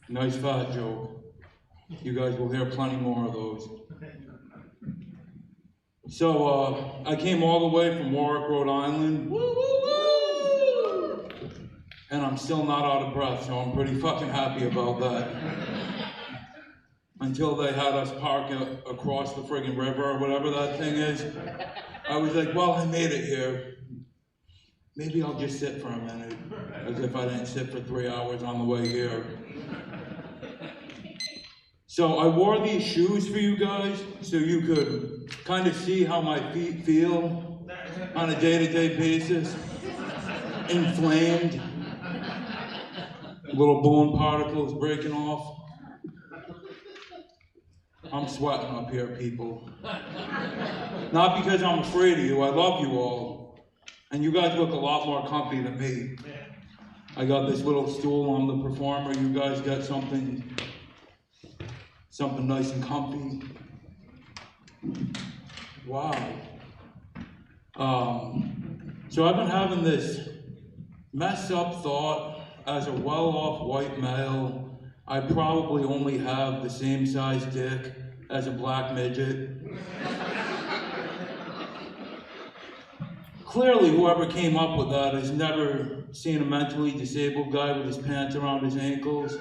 Speaker 17: Nice fat joke. You guys will hear plenty more of those. So, I came all the way from Warwick, Rhode Island. Woo, woo, woo! And I'm still not out of breath, so I'm pretty fucking happy about that. Until they had us park across the friggin' river or whatever that thing is. I was like, well, I made it here. Maybe I'll just sit for a minute, as if I didn't sit for 3 hours on the way here. So I wore these shoes for you guys, so you could kind of see how my feet feel on a day-to-day basis. Inflamed, little bone particles breaking off. I'm sweating up here, people. Not because I'm afraid of you, I love you all. And you guys look a lot more comfy than me. I got this little stool on the performer. You guys got something nice and comfy. Wow. So I've been having this messed up thought. As a well-off white male, I probably only have the same size dick as a black midget. Clearly, whoever came up with that has never seen a mentally disabled guy with his pants around his ankles,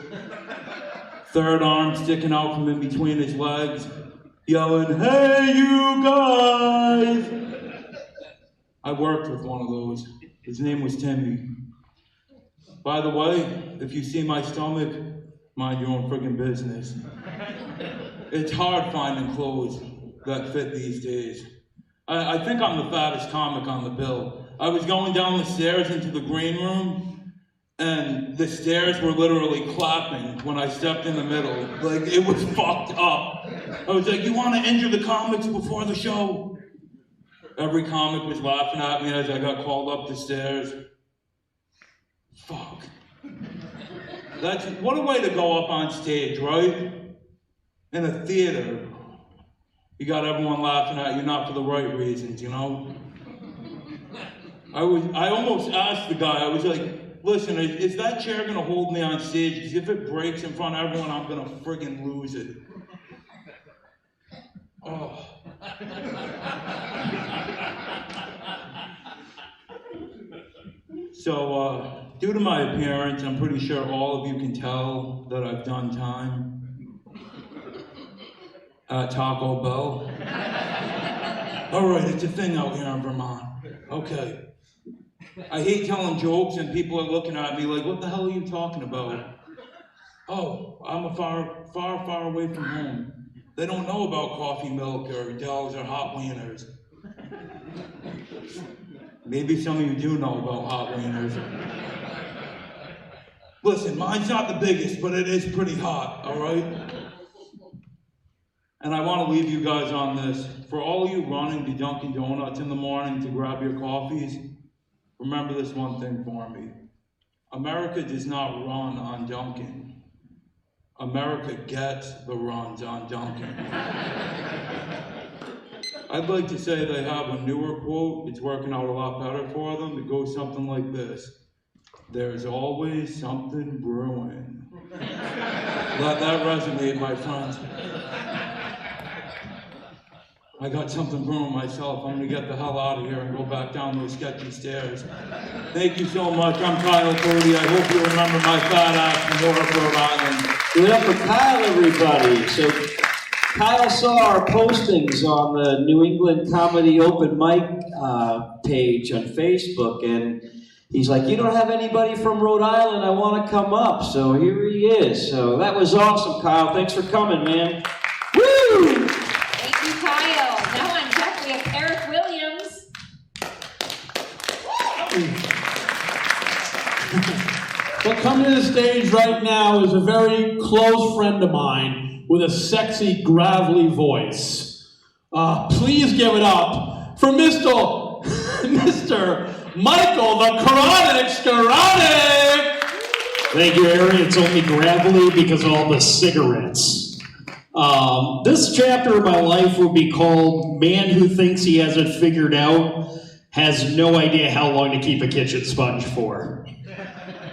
Speaker 17: third arm sticking out from in between his legs, yelling, "Hey, you guys!" I worked with one of those. His name was Timmy. By the way, if you see my stomach, mind your own friggin' business. It's hard finding clothes that fit these days. I think I'm the fattest comic on the bill. I was going down the stairs into the green room, and the stairs were literally clapping when I stepped in the middle. Like, it was fucked up. I was like, you want to injure the comics before the show? Every comic was laughing at me as I got called up the stairs. Fuck. What a way to go up on stage, right? In a theater. You got everyone laughing at you, not for the right reasons, you know? I almost asked the guy, I was like, listen, is that chair gonna hold me on stage? Because if it breaks in front of everyone, I'm gonna friggin' lose it. Oh. So, due to my appearance, I'm pretty sure all of you can tell that I've done time at Taco Bell. All right, it's a thing out here in Vermont. Okay. I hate telling jokes and people are looking at me like, what the hell are you talking about? Oh, I'm far away from home. They don't know about coffee milk or Dells or hot wieners. Maybe some of you do know about hot wieners. Listen, mine's not the biggest, but it is pretty hot, all right? And I want to leave you guys on this. For all of you running to Dunkin' Donuts in the morning to grab your coffees, remember this one thing for me. America does not run on Dunkin'. America gets the runs on Dunkin'. I'd like to say they have a newer quote. It's working out a lot better for them. It goes something like this. There's always something brewing. Let that resonate, my friends. I got something brewing myself. I'm gonna get the hell out of here and go back down those sketchy stairs. Thank you so much. I'm Kyle Cody. I hope you remember my fat ass from Warwick, Rhode Island.
Speaker 2: Give it up for Kyle, everybody. So Kyle saw our postings on the New England Comedy Open Mic page on Facebook, and he's like, you don't have anybody from Rhode Island, I want to come up. So here he is. So that was awesome, Kyle. Thanks for coming, man. Woo!
Speaker 10: Thank you, Kyle. Now on deck we have Eric Williams.
Speaker 3: But coming to the stage right now is a very close friend of mine with a sexy, gravelly voice. Please give it up for Mr. Michael, the chronic Skaronic!
Speaker 18: Thank you, Aaron. It's only gravelly because of all the cigarettes. This chapter of my life would be called Man Who Thinks He Has It Figured Out Has No Idea How Long to Keep a Kitchen Sponge For.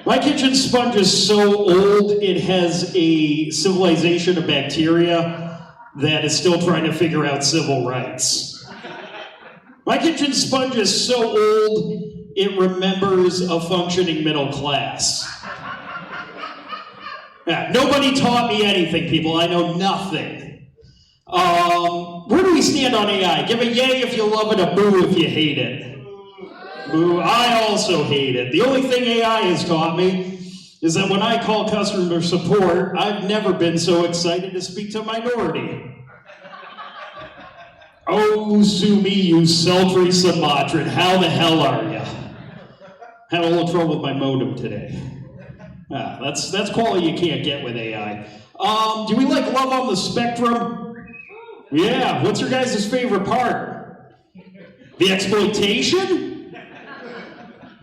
Speaker 18: My kitchen sponge is so old, it has a civilization of bacteria that is still trying to figure out civil rights. My kitchen sponge is so old, it remembers a functioning middle class. Yeah, nobody taught me anything, people. I know nothing. Where do we stand on AI? Give a yay if you love it, a boo if you hate it. Boo, I also hate it. The only thing AI has taught me is that when I call customer support, I've never been so excited to speak to a minority. Oh, sue me, you sultry Sumatran. How the hell are ya? Had a little trouble with my modem today. That's quality you can't get with AI. Do we like Love on the Spectrum? Yeah, what's your guys' favorite part? The exploitation?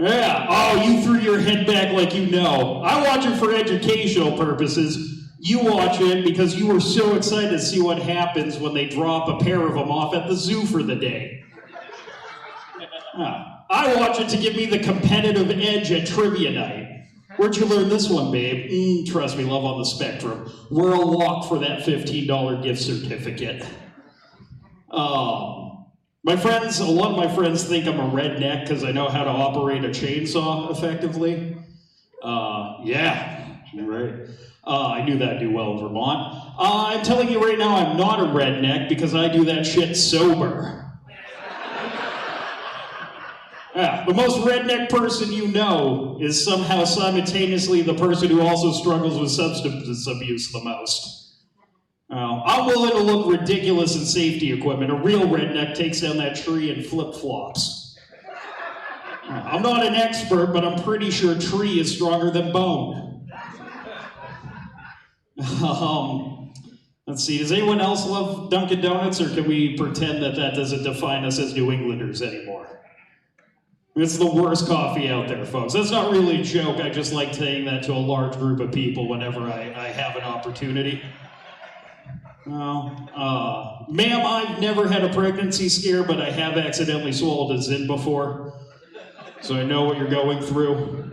Speaker 18: Yeah, oh, you threw your head back like you know. I watch it for educational purposes. You watch it because you were so excited to see what happens when they drop a pair of them off at the zoo for the day. I watch it to give me the competitive edge at trivia night. Where'd you learn this one, babe? Trust me, Love on the Spectrum. We're a lock for that $15 gift certificate. My friends, a lot of my friends think I'm a redneck because I know how to operate a chainsaw effectively. Yeah, right. I knew that'd do well in Vermont. I'm telling you right now, I'm not a redneck because I do that shit sober. Yeah, the most redneck person you know is somehow simultaneously the person who also struggles with substance abuse the most. I'm willing to look ridiculous in safety equipment. A real redneck takes down that tree in flip-flops. I'm not an expert, but I'm pretty sure tree is stronger than bone. Let's see, does anyone else love Dunkin' Donuts, or can we pretend that that doesn't define us as New Englanders anymore? It's the worst coffee out there, folks. That's not really a joke. I just like saying that to a large group of people whenever I have an opportunity. Ma'am, I've never had a pregnancy scare, but I have accidentally swallowed a Zyn before. So I know what you're going through.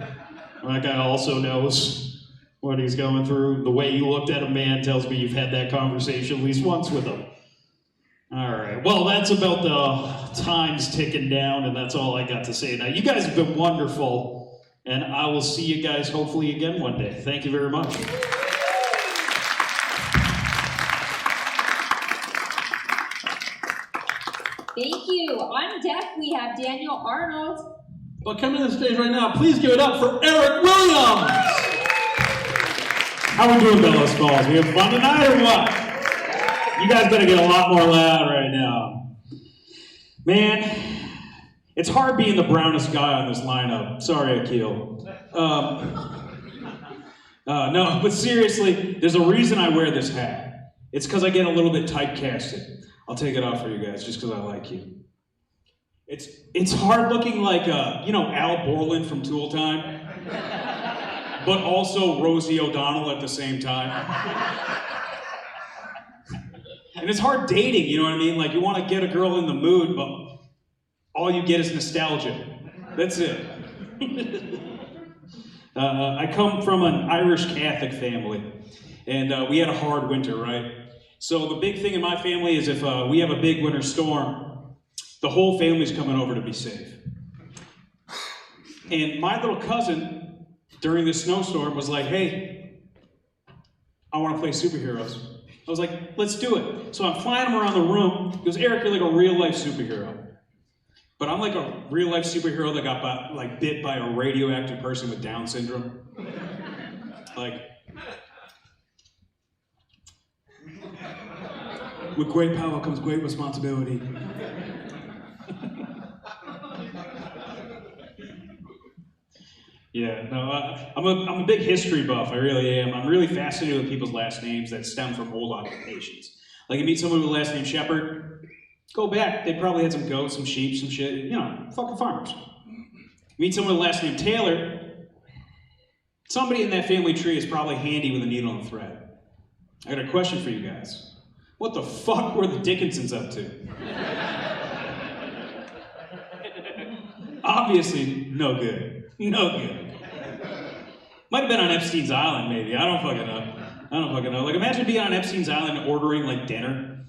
Speaker 18: That guy also knows what he's going through. The way you looked at a man tells me you've had that conversation at least once with him. All right, well, that's about the times ticking down, and that's all I got to say. Now, you guys have been wonderful, and I will see you guys hopefully again one day. Thank you very much.
Speaker 10: Thank you. On deck, we have Daniel Arnold.
Speaker 3: But coming to the stage right now, please give it up for Eric Williams.
Speaker 18: How we doing, Bellows Falls? We have fun tonight or what? You guys better get a lot more loud right now. Man, it's hard being the brownest guy on this lineup. Sorry, Akil. No, but seriously, there's a reason I wear this hat. It's because I get a little bit typecasted. I'll take it off for you guys just because I like you. It's hard looking like, Al Borland from Tool Time, but also Rosie O'Donnell at the same time. And it's hard dating, you know what I mean? Like, you want to get a girl in the mood, but all you get is nostalgia. That's it. I come from an Irish Catholic family, and we had a hard winter, right? So the big thing in my family is if we have a big winter storm, the whole family's coming over to be safe. And my little cousin, during this snowstorm, was like, hey, I want to play superheroes. I was like, let's do it. So I'm flying him around the room. He goes, Eric, you're like a real-life superhero. But I'm like a real-life superhero that got bit by a radioactive person with Down syndrome. Like, with great power comes great responsibility. Yeah, no, I'm a big history buff, I really am. I'm really fascinated with people's last names that stem from old occupations. Like, you meet someone with the last name Shepherd, go back, they probably had some goats, some sheep, some shit, fucking farmers. Meet someone with the last name Taylor. Somebody in that family tree is probably handy with a needle and thread. I got a question for you guys. What the fuck were the Dickinsons up to? Obviously, no good. No good. Might have been on Epstein's Island, maybe. I don't fucking know. Like, imagine being on Epstein's Island and ordering, like, dinner.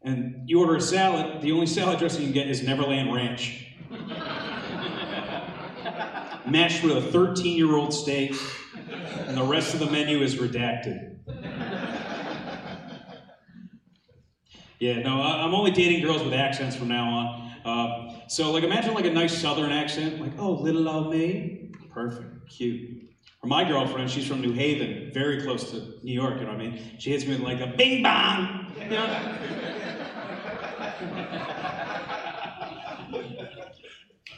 Speaker 18: And you order a salad, the only salad dressing you can get is Neverland Ranch. Mashed with a 13-year-old steak, and the rest of the menu is redacted. Yeah, no, I'm only dating girls with accents from now on. So, like, imagine, like, a nice southern accent, like, oh, little old me. Perfect, cute. Or my girlfriend, she's from New Haven, very close to New York, you know what I mean? She hits me with, like, a bing bong, you know?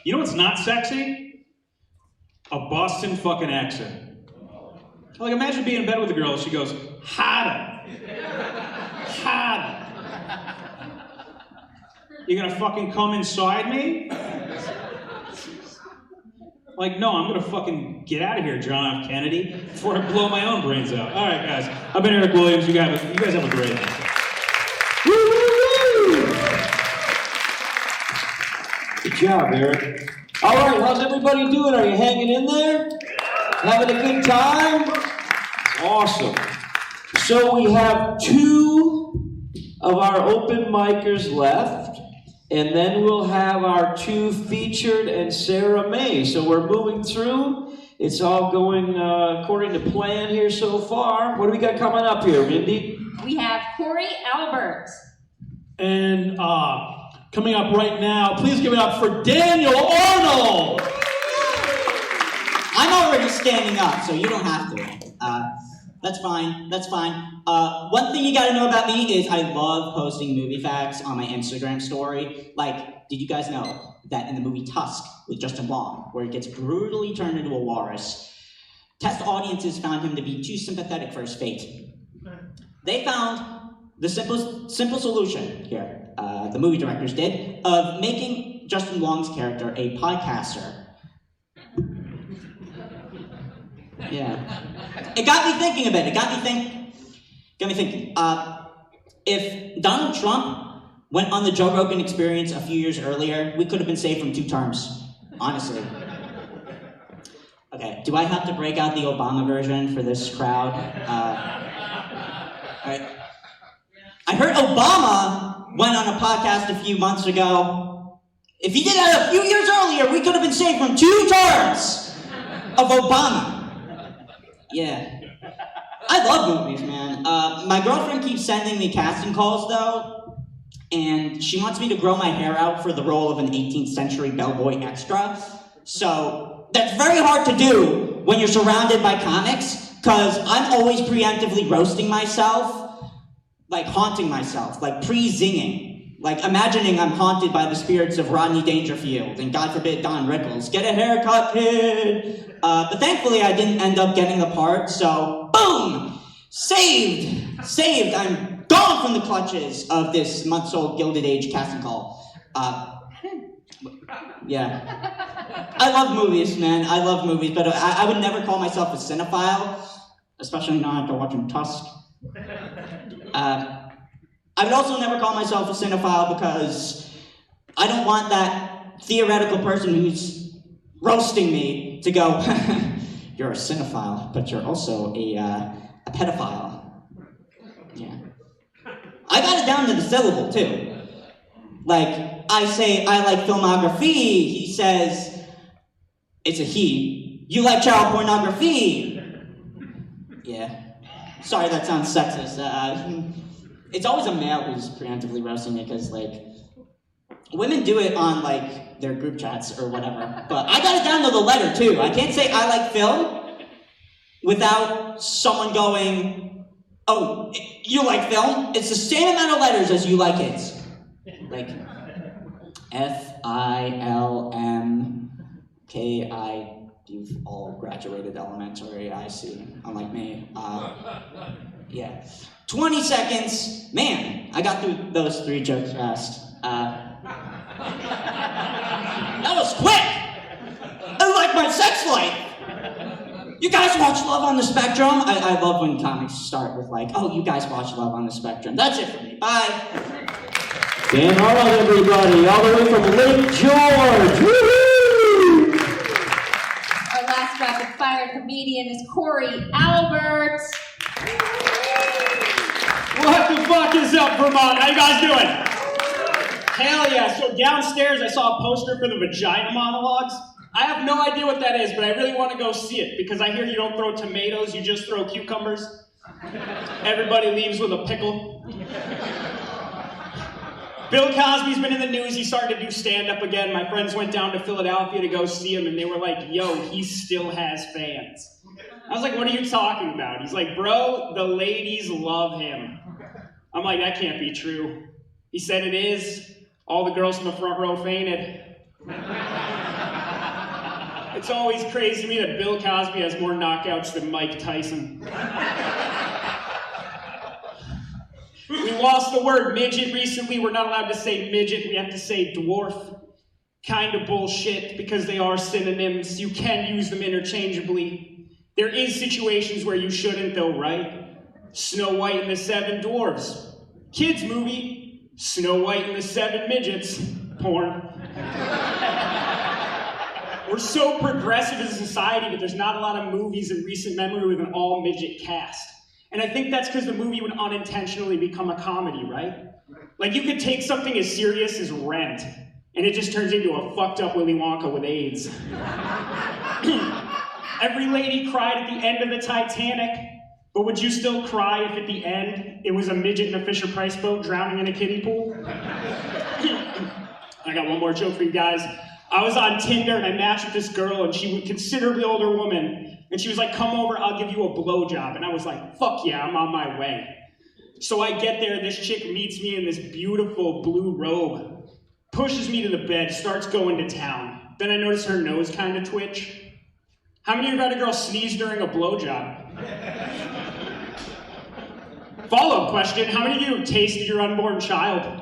Speaker 18: You know what's not sexy? A Boston fucking accent. Like, imagine being in bed with a girl and she goes, hotter. Hotter. You're gonna fucking come inside me? Like, no, I'm gonna fucking get out of here, John F. Kennedy, before I blow my own brains out. All right, guys. I've been Eric Williams. You guys have a great night.
Speaker 2: Woo! Good job, Eric. All right, how's everybody doing? Are you hanging in there? Having a good time? Awesome. So we have 2 of our open micers left, and then we'll have our 2 featured and Sarah May. So we're moving through. It's all going according to plan here so far. What do we got coming up here, Mindy?
Speaker 10: We have Corey Albert.
Speaker 3: And coming up right now, please give it up for Daniel Arnold!
Speaker 6: I'm already standing up, so you don't have to. That's fine. One thing you gotta know about me is I love posting movie facts on my Instagram story. Like, did you guys know that in the movie Tusk with Justin Long, where he gets brutally turned into a walrus, test audiences found him to be too sympathetic for his fate. They found the simple solution here, the movie directors did, of making Justin Long's character a podcaster. Yeah. It got me thinking a bit. It got me thinking. If Donald Trump went on the Joe Rogan Experience a few years earlier, we could have been saved from 2 terms. Honestly. Okay, do I have to break out the Obama version for this crowd? Alright. I heard Obama went on a podcast a few months ago. If he did that a few years earlier, we could have been saved from 2 terms of Obama. Yeah. I love movies, man. My girlfriend keeps sending me casting calls, though, and she wants me to grow my hair out for the role of an 18th century bellboy extra. So that's very hard to do when you're surrounded by comics, because I'm always preemptively roasting myself, like haunting myself, like pre-zinging. Like imagining I'm haunted by the spirits of Rodney Dangerfield and, God forbid, Don Rickles. Get a haircut, kid! But thankfully I didn't end up getting the part, so boom! Saved! I'm gone from the clutches of this months-old Gilded Age casting call. Yeah. I love movies, man. I love movies, but I would never call myself a cinephile, especially not after watching Tusk. I would also never call myself a cinephile because I don't want that theoretical person who's roasting me to go, you're a cinephile, but you're also a pedophile. Yeah. I got it down to the syllable, too. Like, I say I like filmography, he says it's a he. You like child pornography. Yeah. Sorry, that sounds sexist. It's always a male who's preemptively roasting me because, like, women do it on, like, their group chats or whatever. But I got it down to the letter, too. I can't say I like film without someone going, oh, you like film? It's the same amount of letters as you like kids. Like, F-I-L-M-K-I. You've all graduated elementary, I see, unlike me. Yeah. 20 seconds. Man, I got through those 3 jokes fast. That was quick!
Speaker 19: life. You guys watch Love on the Spectrum? I love when comics start with like, oh, you guys watch Love on the Spectrum. That's it for me. Bye.
Speaker 2: Dan Arnold, everybody, all the way from Lake George. Woo-hoo!
Speaker 4: Our last rapid fire comedian is Corey Albert.
Speaker 20: What the fuck is up, Vermont? How you guys doing? Hell yeah. So downstairs I saw a poster for the vagina monologues. I have no idea what that is, but I really want to go see it because I hear you don't throw tomatoes, you just throw cucumbers. Everybody leaves with a pickle. Bill Cosby's been in the news. He started to do stand-up again. My friends went down to Philadelphia to go see him, and they were like, yo, he still has fans. I was like, what are you talking about? He's like, bro, the ladies love him. I'm like, that can't be true. He said it is. All the girls in the front row fainted. It's always crazy to me that Bill Cosby has more knockouts than Mike Tyson. We lost the word midget recently. We're not allowed to say midget. We have to say dwarf. Kind of bullshit because they are synonyms. You can use them interchangeably. There is situations where you shouldn't though, right? Snow White and the Seven Dwarves. Kids movie. Snow White and the Seven Midgets. Porn. We're so progressive as a society, but there's not a lot of movies in recent memory with an all-midget cast. And I think that's because the movie would unintentionally become a comedy, right? Like, you could take something as serious as Rent, and it just turns into a fucked up Willy Wonka with AIDS. Every lady cried at the end of the Titanic, but would you still cry if at the end it was a midget in a Fisher-Price boat drowning in a kiddie pool? I got one more joke for you guys. I was on Tinder and I matched with this girl and she was a considerably older woman. And she was like, come over, I'll give you a blowjob. And I was like, fuck yeah, I'm on my way. So I get there, this chick meets me in this beautiful blue robe, pushes me to the bed, starts going to town. Then I notice her nose kind of twitch. How many of you had a girl sneeze during a blowjob? Follow-up question, how many of you tasted your unborn child?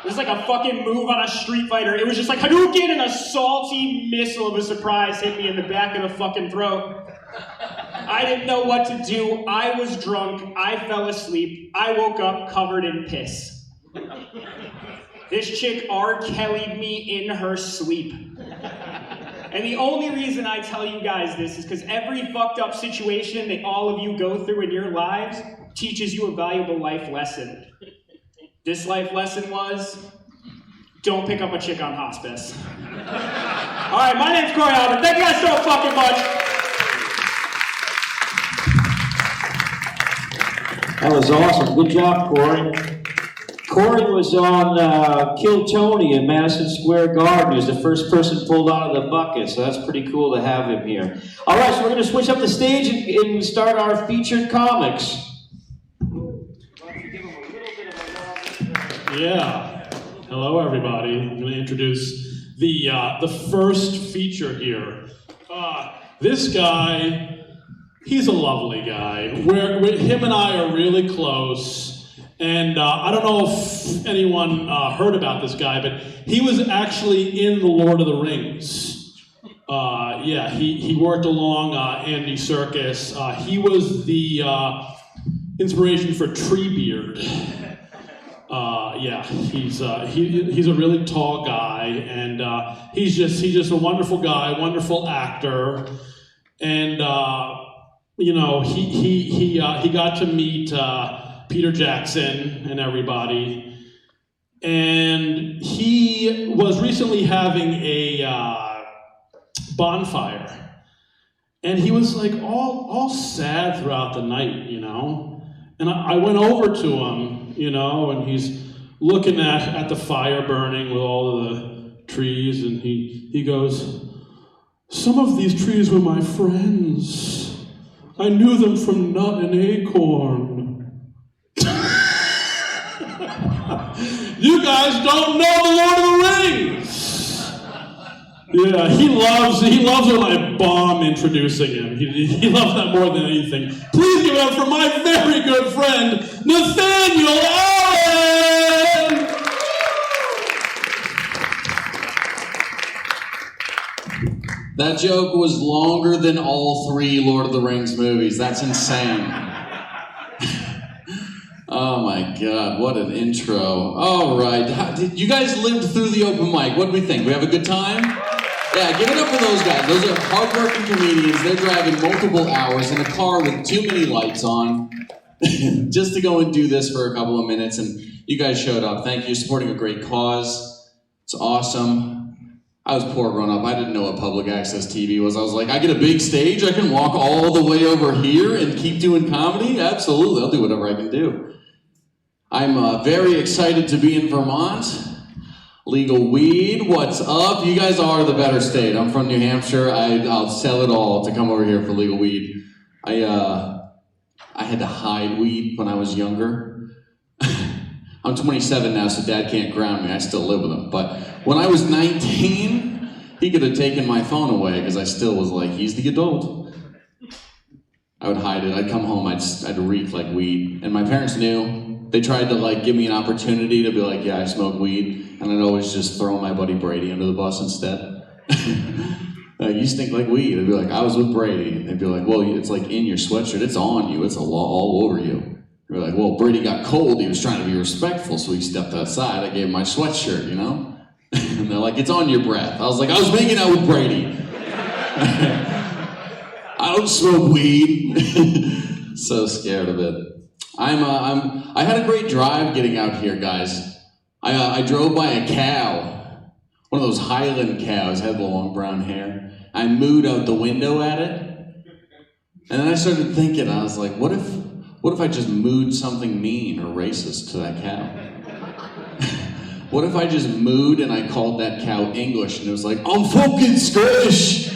Speaker 20: It was like a fucking move on a Street Fighter. It was just like Hadouken and a salty missile of a surprise hit me in the back of the fucking throat. I didn't know what to do. I was drunk. I fell asleep. I woke up covered in piss. This chick R. Kelly'd me in her sleep. And the only reason I tell you guys this is because every fucked up situation that all of you go through in your lives teaches you a valuable life lesson. This life lesson was, don't pick up a chick on hospice. All right, my name's Corey Albert. Thank you guys so fucking much.
Speaker 2: That was awesome. Good job, Corey. Corey was on Kill Tony in Madison Square Garden. He was the first person pulled out of the bucket, so that's pretty cool to have him here. All right, so we're going to switch up the stage and start our featured comics.
Speaker 3: Yeah. Hello, everybody. I'm going to introduce the first feature here. This guy, he's a lovely guy. Him and I are really close. And I don't know if anyone heard about this guy, but he was actually in The Lord of the Rings. Yeah, he worked along Andy Serkis. He was the inspiration for Treebeard. Yeah, he's a really tall guy, and he's just a wonderful guy, wonderful actor, and you know, he got to meet Peter Jackson and everybody, and he was recently having a bonfire, and he was like all sad throughout the night, you know, and I went over to him, you know, and he's looking at the fire burning with all of the trees, and he goes, some of these trees were my friends. I knew them from nut and acorn. You guys don't know The Lord of the Rings! Yeah, he loves when I bomb introducing him. He loves that more than anything. Please give it up for my very good friend, Nathaniel Allen!
Speaker 21: That joke was longer than all 3 Lord of the Rings movies. That's insane. Oh my God, what an intro. All right, you guys lived through the open mic. What do we think? We have a good time? Yeah, give it up for those guys. Those are hardworking comedians. They're driving multiple hours in a car with too many lights on just to go and do this for a couple of minutes. And you guys showed up. Thank you. Supporting a great cause. It's awesome. I was poor growing up. I didn't know what public access TV was. I was like, I get a big stage. I can walk all the way over here and keep doing comedy? Absolutely. I'll do whatever I can do. I'm very excited to be in Vermont. Legal weed, what's up? You guys are the better state. I'm from New Hampshire. I'll sell it all to come over here for legal weed. I had to hide weed when I was younger. I'm 27 now, so Dad can't ground me. I still live with him. But when I was 19, he could have taken my phone away because I still was like, he's the adult. I would hide it. I'd come home, I'd reek like weed. And my parents knew. They tried to like give me an opportunity to be like, yeah, I smoke weed. And I'd always just throw my buddy Brady under the bus instead. You stink like weed. I'd be like, I was with Brady. And they'd be like, well, it's like in your sweatshirt. It's on you. It's all over you. They'd be like, well, Brady got cold. He was trying to be respectful, so he stepped outside. I gave him my sweatshirt, you know? And they're like, it's on your breath. I was like, I was making out with Brady. I don't smoke weed. So scared of it. I had a great drive getting out here, guys. I drove by a cow, one of those Highland cows, had long brown hair. I mooed out the window at it, and then I started thinking, I was like, what if I just mooed something mean or racist to that cow? What if I just mooed and I called that cow English, and it was like, I'm fucking Scottish!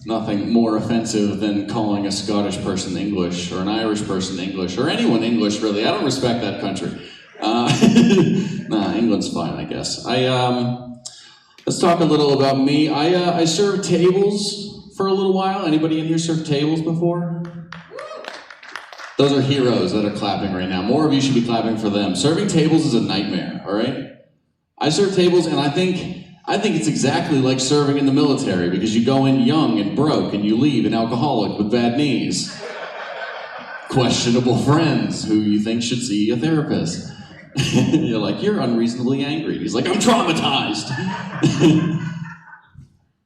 Speaker 21: Nothing more offensive than calling a Scottish person English, or an Irish person English, or anyone English, really. I don't respect that country. Nah, England's fine, I guess. Let's talk a little about me. I served tables for a little while. Anybody in here served tables before? Those are heroes that are clapping right now. More of you should be clapping for them. Serving tables is a nightmare, all right? I serve tables, and I think it's exactly like serving in the military, because you go in young and broke and you leave an alcoholic with bad knees. Questionable friends who you think should see a therapist. You're like, you're unreasonably angry. He's like, I'm traumatized.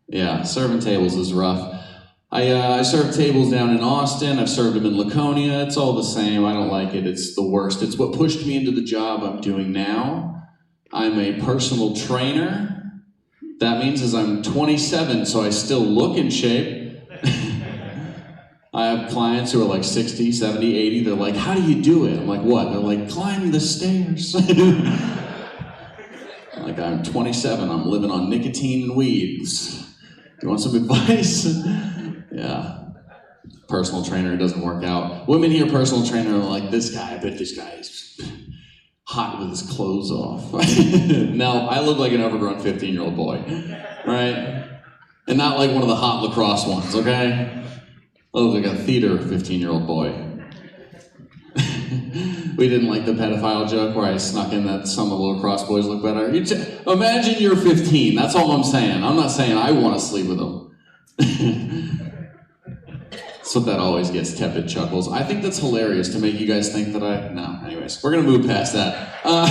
Speaker 21: Yeah, serving tables is rough. I served tables down in Austin. I've served them in Laconia. It's all the same. I don't like it. It's the worst. It's what pushed me into the job I'm doing now. I'm a personal trainer. That means is I'm 27, so I still look in shape. I have clients who are like 60, 70, 80. They're like, how do you do it? I'm like, what? They're like, climb the stairs. Like, I'm 27. I'm living on nicotine and weeds. Do you want some advice? Yeah. Personal trainer, it doesn't work out. Women hear personal trainer are like, this guy, I bet this guy is hot with his clothes off. No, I look like an overgrown 15-year-old boy, right? And not like one of the hot lacrosse ones, okay? I look like a theater 15-year-old boy. We didn't like the pedophile joke where I snuck in that some of the lacrosse boys look better. Imagine you're 15, that's all I'm saying. I'm not saying I want to sleep with them. That's what that always gets, tepid chuckles. I think that's hilarious to make you guys think that no, anyways, we're gonna move past that. I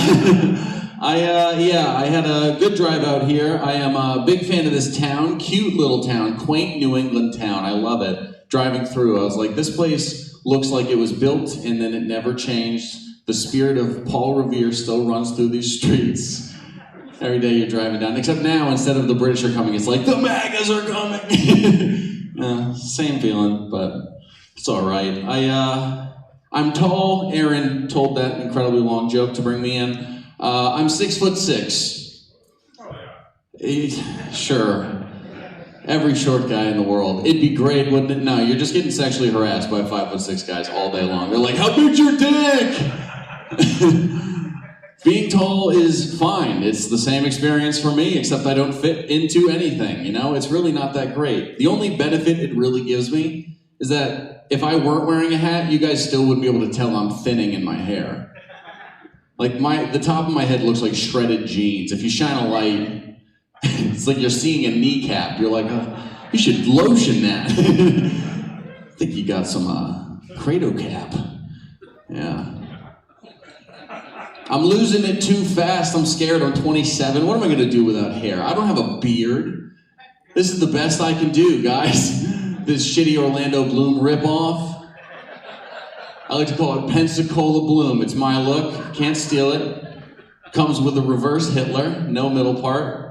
Speaker 21: had a good drive out here. I am a big fan of this town, cute little town, quaint New England town. I love it. Driving through, I was like, this place looks like it was built and then it never changed. The spirit of Paul Revere still runs through these streets. Every day you're driving down, except now, instead of the British are coming, it's like, the MAGAs are coming. Same feeling, but it's all right. I'm tall. Aaron told that incredibly long joke to bring me in. I'm 6'6". Sure. Every short guy in the world. It'd be great, wouldn't it? No, you're just getting sexually harassed by 5'6" guys all day long. They're like, how big's your dick? Being tall is fine. It's the same experience for me, except I don't fit into anything, you know? It's really not that great. The only benefit it really gives me is that if I weren't wearing a hat, you guys still wouldn't be able to tell I'm thinning in my hair. Like, the top of my head looks like shredded jeans. If you shine a light, It's like you're seeing a kneecap. You're like, you should lotion that. I think you got some Credo cap. Yeah. I'm losing it too fast. I'm scared. I'm 27. What am I going to do without hair? I don't have a beard. This is the best I can do, guys. This shitty Orlando Bloom ripoff. I like to call it Pensacola Bloom. It's my look. Can't steal it. Comes with a reverse Hitler. No middle part.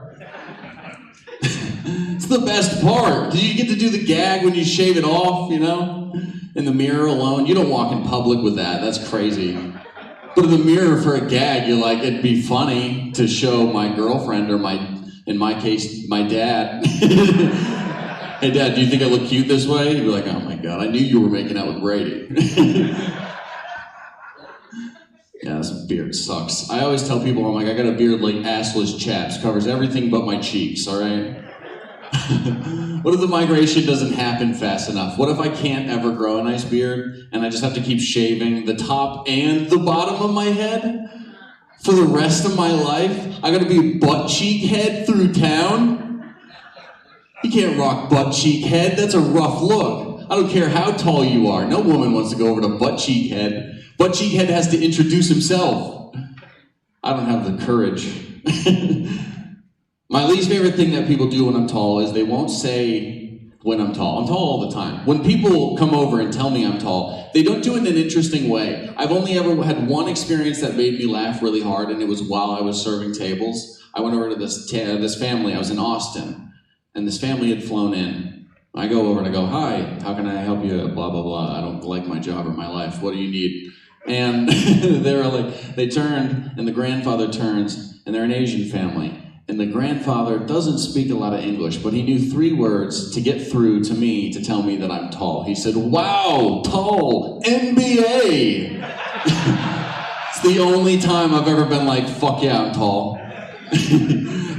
Speaker 21: It's the best part. Did you get to do the gag when you shave it off, you know? In the mirror alone. You don't walk in public with that. That's crazy. But in the mirror for a gag, you're like, it'd be funny to show my girlfriend or in my case, my dad. Hey, Dad, do you think I look cute this way? He'd be like, oh my God, I knew you were making out with Brady. Yeah, this beard sucks. I always tell people, I'm like, I got a beard like assless chaps, covers everything but my cheeks, all right? What if the migration doesn't happen fast enough? What if I can't ever grow a nice beard and I just have to keep shaving the top and the bottom of my head for the rest of my life? I gotta be butt cheek head through town? You can't rock butt cheek head, that's a rough look. I don't care how tall you are. No woman wants to go over to butt cheek head. Butt cheek head has to introduce himself. I don't have the courage. My least favorite thing that people do when I'm tall is they won't say when I'm tall. I'm tall all the time. When people come over and tell me I'm tall, they don't do it in an interesting way. I've only ever had one experience that made me laugh really hard, and it was while I was serving tables. I went over to this family. I was in Austin, and this family had flown in. I go over and I go, hi, how can I help you? Blah, blah, blah. I don't like my job or my life. What do you need? And they were like, they turned, and the grandfather turns, and they're an Asian family. And the grandfather doesn't speak a lot of English, but he knew 3 words to get through to me to tell me that I'm tall. He said, wow, tall, NBA. It's the only time I've ever been like, fuck yeah, I'm tall.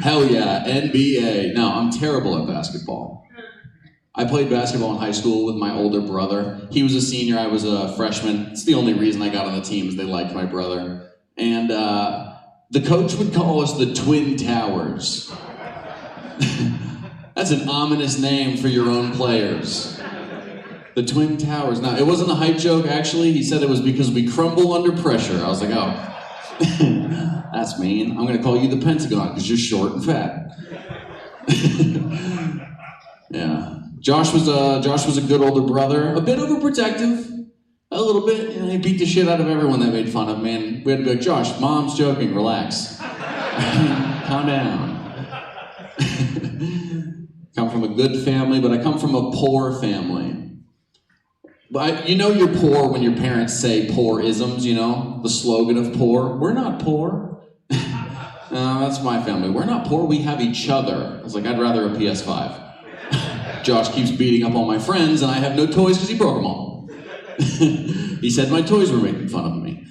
Speaker 21: Hell yeah, NBA. No, I'm terrible at basketball. I played basketball in high school with my older brother. He was a senior, I was a freshman. It's the only reason I got on the team is they liked my brother. And the coach would call us the Twin Towers. That's an ominous name for your own players. The Twin Towers. Now, it wasn't a hype joke, actually. He said it was because we crumble under pressure. I was like, oh, that's mean. I'm going to call you the Pentagon because you're short and fat. Yeah. Josh was a good older brother. A bit overprotective. A little bit, you know, he beat the shit out of everyone that made fun of me, and we had to be like, Josh, Mom's joking, relax. Calm down. Come from a good family, but I come from a poor family. But you know you're poor when your parents say poor-isms, you know? The slogan of poor. We're not poor. No, that's my family. We're not poor, we have each other. I was like, I'd rather a PS5. Josh keeps beating up all my friends, and I have no toys because he broke them all. He said my toys were making fun of me.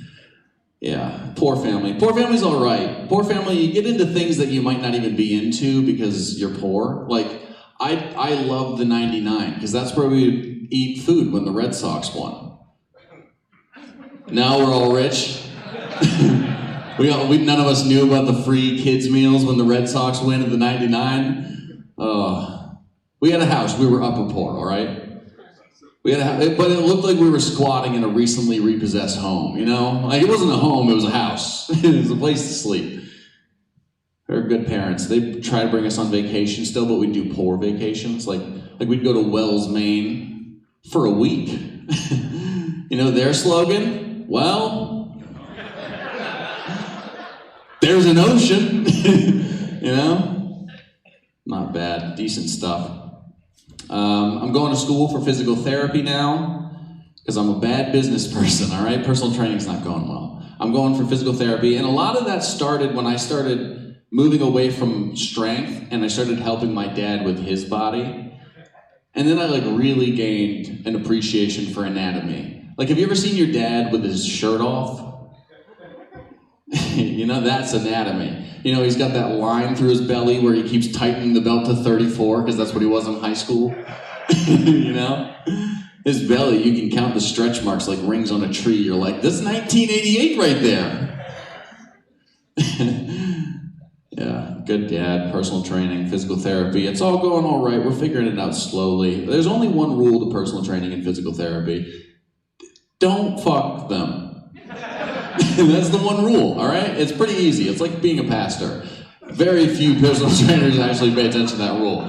Speaker 21: Yeah, poor family. Poor family's all right. Poor family, you get into things that you might not even be into because you're poor. Like, I love the 99 because that's where we would eat food when the Red Sox won. Now we're all rich. None of us knew about the free kids meals when the Red Sox win at the 99. We had a house. We were upper poor, all right? But it looked like we were squatting in a recently repossessed home, you know? Like, it wasn't a home, it was a house. It was a place to sleep. They were good parents. They try to bring us on vacation still, but we'd do poor vacations. Like we'd go to Wells, Maine for a week. You know their slogan? Well, there's an ocean. You know? Not bad. Decent stuff. I'm going to school for physical therapy now because I'm a bad business person, all right? Personal training's not going well. I'm going for physical therapy, and a lot of that started when I started moving away from strength and I started helping my dad with his body. And then I really gained an appreciation for anatomy. Like, have you ever seen your dad with his shirt off? You know, that's anatomy. You know, he's got that line through his belly where he keeps tightening the belt to 34 because that's what he was in high school. You know? His belly, you can count the stretch marks like rings on a tree. You're like, this is 1988 right there. Yeah. good dad, personal training, physical therapy. It's all going all right. We're figuring it out slowly. There's only one rule to personal training and physical therapy. Don't fuck them. That's the one rule, all right? It's pretty easy. It's like being a pastor. Very few personal trainers actually pay attention to that rule.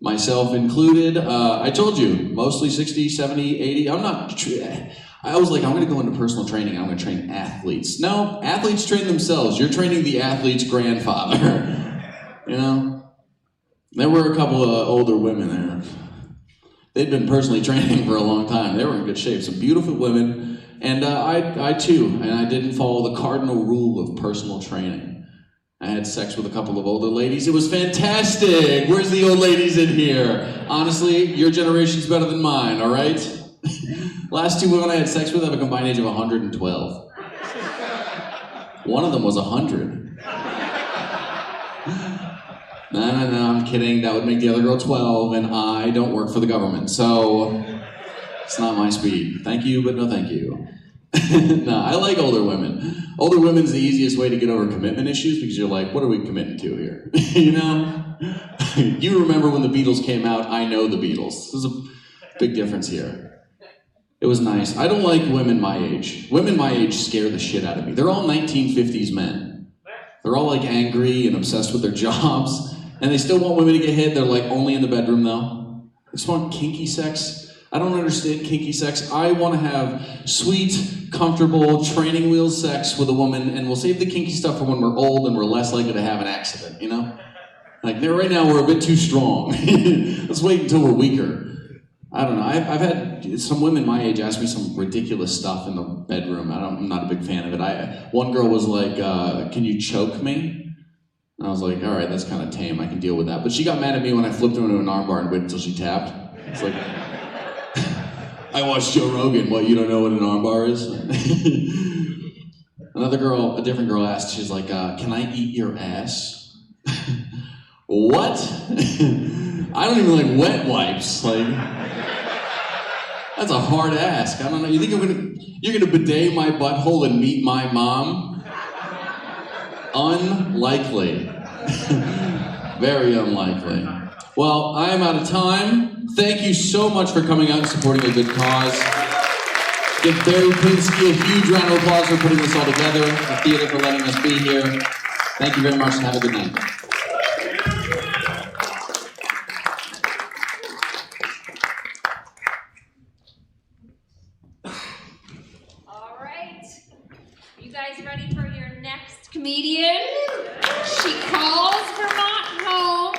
Speaker 21: Myself included. I told you, mostly 60, 70, 80. I was like, I'm going to go into personal training and I'm going to train athletes. No, athletes train themselves. You're training the athlete's grandfather. You know? There were a couple of older women there. They'd been personally training for a long time. They were in good shape. Some beautiful women. And I too, and I didn't follow the cardinal rule of personal training. I had sex with a couple of older ladies. It was fantastic. Where's the old ladies in here? Honestly, your generation's better than mine, all right? Last two women I had sex with have a combined age of 112. One of them was 100. No, I'm kidding. That would make the other girl 12, and I don't work for the government, so it's not my speed. Thank you, but no thank you. No, I like older women. Older women's the easiest way to get over commitment issues because you're like, what are we committing to here? You know? You remember when the Beatles came out, I know the Beatles. There's a big difference here. It was nice. I don't like women my age. Women my age scare the shit out of me. They're all 1950s men. They're all like angry and obsessed with their jobs, and they still want women to get hit. They're like only in the bedroom though. They just want kinky sex. I don't understand kinky sex. I want to have sweet, comfortable, training wheels sex with a woman, and we'll save the kinky stuff for when we're old and we're less likely to have an accident, you know? Like, right now we're a bit too strong. Let's wait until we're weaker. I don't know. I've had some women my age ask me some ridiculous stuff in the bedroom. I'm not a big fan of it. One girl was like, can you choke me? And I was like, all right, that's kind of tame. I can deal with that. But she got mad at me when I flipped her into an armbar and waited until she tapped. It's like... I watched Joe Rogan. What, you don't know what an armbar is? A different girl asked, she's like, can I eat your ass? What? I don't even like wet wipes. Like, that's a hard ask. I don't know. You think you're gonna bidet my butthole and meet my mom? Unlikely. Very unlikely. Well, I am out of time. Thank you so much for coming out and supporting a good cause. Give Barre Pinske a huge round of applause for putting this all together, the theater for letting us be here. Thank you very much and have a good night.
Speaker 4: All right. You guys ready for your next comedian? She calls Vermont home.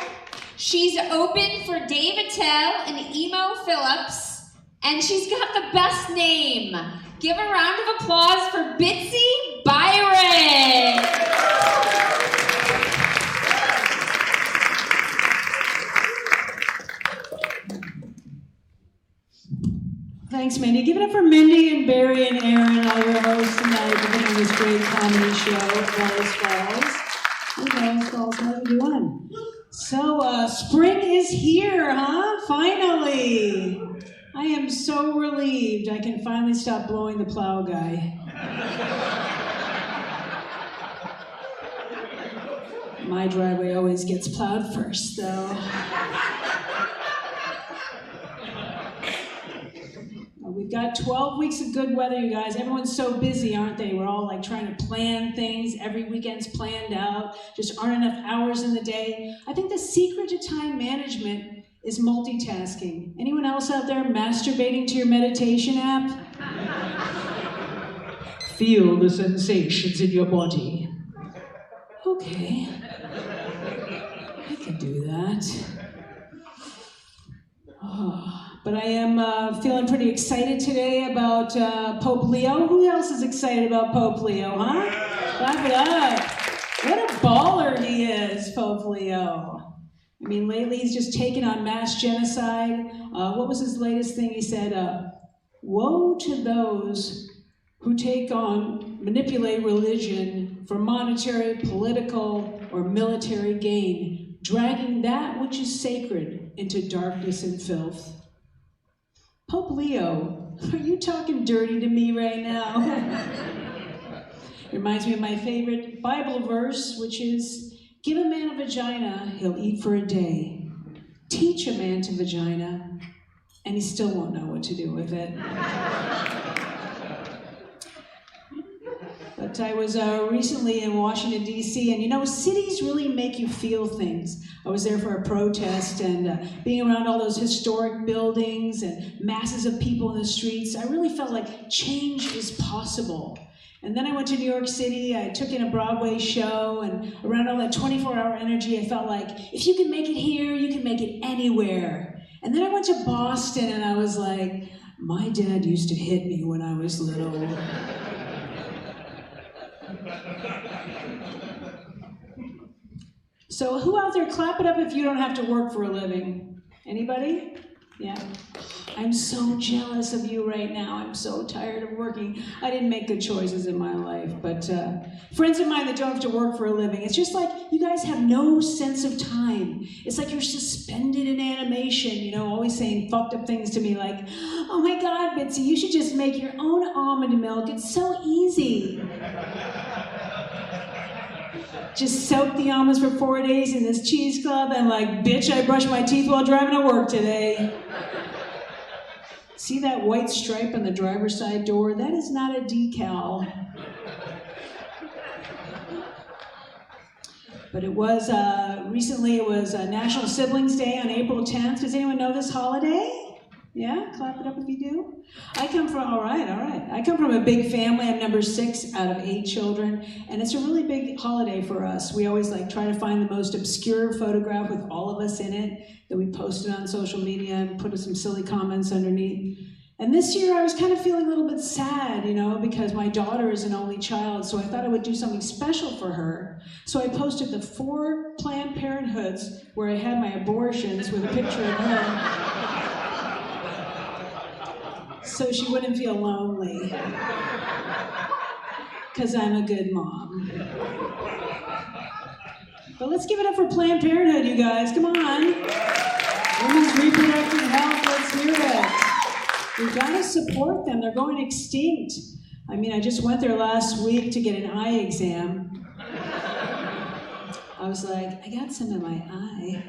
Speaker 4: She's open for Dave Attell and Emo Phillips, and she's got the best name. Give a round of applause for Bitsy Biron.
Speaker 1: Thanks, Mindy. Give it up for Mindy and Barry and Aaron, all your hosts tonight, for this great comedy show, Bellows Falls. Bellows Falls, how are you doing? So, spring is here, huh? Finally! I am so relieved I can finally stop blowing the plow guy. My driveway always gets plowed first, though. We've got 12 weeks of good weather, you guys. Everyone's so busy, aren't they? We're all like trying to plan things. Every weekend's planned out. Just aren't enough hours in the day. I think the secret to time management is multitasking. Anyone else out there masturbating to your meditation app? Feel the sensations in your body. Okay. I can do that. Oh. But I am feeling pretty excited today about Pope Leo. Who else is excited about Pope Leo, huh? Clap it up. What a baller he is, Pope Leo. I mean, lately he's just taken on mass genocide. What was his latest thing? He said, woe to those who manipulate religion for monetary, political, or military gain, dragging that which is sacred into darkness and filth. Pope Leo, are you talking dirty to me right now? It reminds me of my favorite Bible verse, which is, Give a man a vagina, he'll eat for a day. Teach a man to vagina, and he still won't know what to do with it. But I was recently in Washington, D.C., and you know, cities really make you feel things. I was there for a protest, and being around all those historic buildings and masses of people in the streets, I really felt like change is possible. And then I went to New York City, I took in a Broadway show, and around all that 24-hour energy, I felt like, if you can make it here, you can make it anywhere. And then I went to Boston, and I was like, my dad used to hit me when I was little. So who out there, clap it up if you don't have to work for a living? Anybody? Yeah. I'm so jealous of you right now. I'm so tired of working. I didn't make good choices in my life, but friends of mine that don't have to work for a living, it's just like you guys have no sense of time. It's like you're suspended in animation, you know, always saying fucked up things to me like, oh my God, Bitsy, you should just make your own almond milk. It's so easy. Just soak the almonds for 4 days in this cheese club and like, bitch, I brushed my teeth while driving to work today. See that white stripe on the driver's side door? That is not a decal. But it was, recently it was National Siblings Day on April 10th. Does anyone know this holiday? Yeah, clap it up if you do. I come from, all right. I come from a big family. I'm number 6 out of 8 children, and it's a really big holiday for us. We always like try to find the most obscure photograph with all of us in it that we posted on social media and put some silly comments underneath. And this year I was kind of feeling a little bit sad, you know, because my daughter is an only child, so I thought I would do something special for her. So I posted the 4 Planned Parenthoods where I had my abortions with a picture of her. So she wouldn't feel lonely, because I'm a good mom. But let's give it up for Planned Parenthood, you guys, come on. Women's reproductive health, let's hear it. We've got to support them, they're going extinct. I mean, I just went there last week to get an eye exam. I was like, I got some in my eye.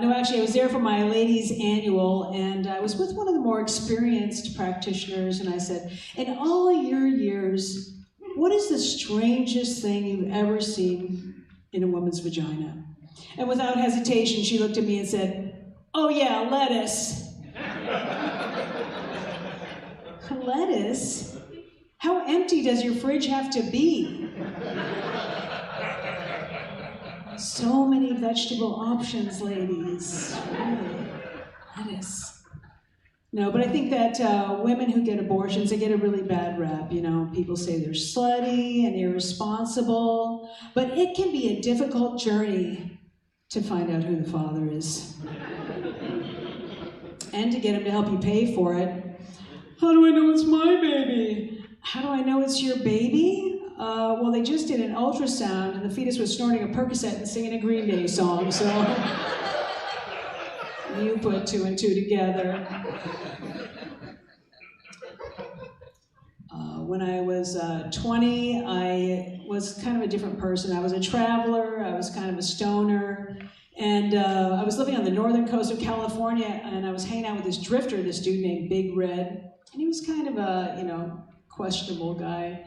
Speaker 1: No, actually, I was there for my ladies' annual, and I was with one of the more experienced practitioners, and I said, in all your years, what is the strangest thing you've ever seen in a woman's vagina? And without hesitation, she looked at me and said, oh yeah, lettuce. Lettuce? How empty does your fridge have to be? So many vegetable options, ladies. Really. Lettuce. No, but I think that women who get abortions, they get a really bad rap, you know. People say they're slutty and irresponsible, but it can be a difficult journey to find out who the father is. And to get him to help you pay for it. How do I know it's my baby? How do I know it's your baby? Well, they just did an ultrasound, and the fetus was snorting a Percocet and singing a Green Day song, so you put 2 and 2 together. When I was 20, I was kind of a different person. I was a traveler, I was kind of a stoner, and I was living on the northern coast of California, and I was hanging out with this drifter, this dude named Big Red, and he was kind of a, you know, questionable guy.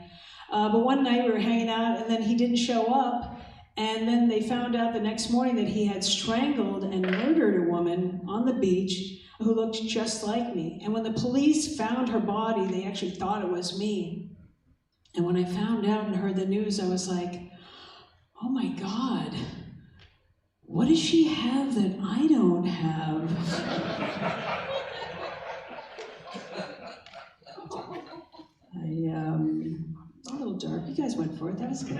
Speaker 1: But one night we were hanging out, and then he didn't show up, and then they found out the next morning that he had strangled and murdered a woman on the beach who looked just like me. And when the police found her body, they actually thought it was me. And when I found out and heard the news, I was like, oh my God, what does she have that I don't have? A little dark. You guys went for it. That was good.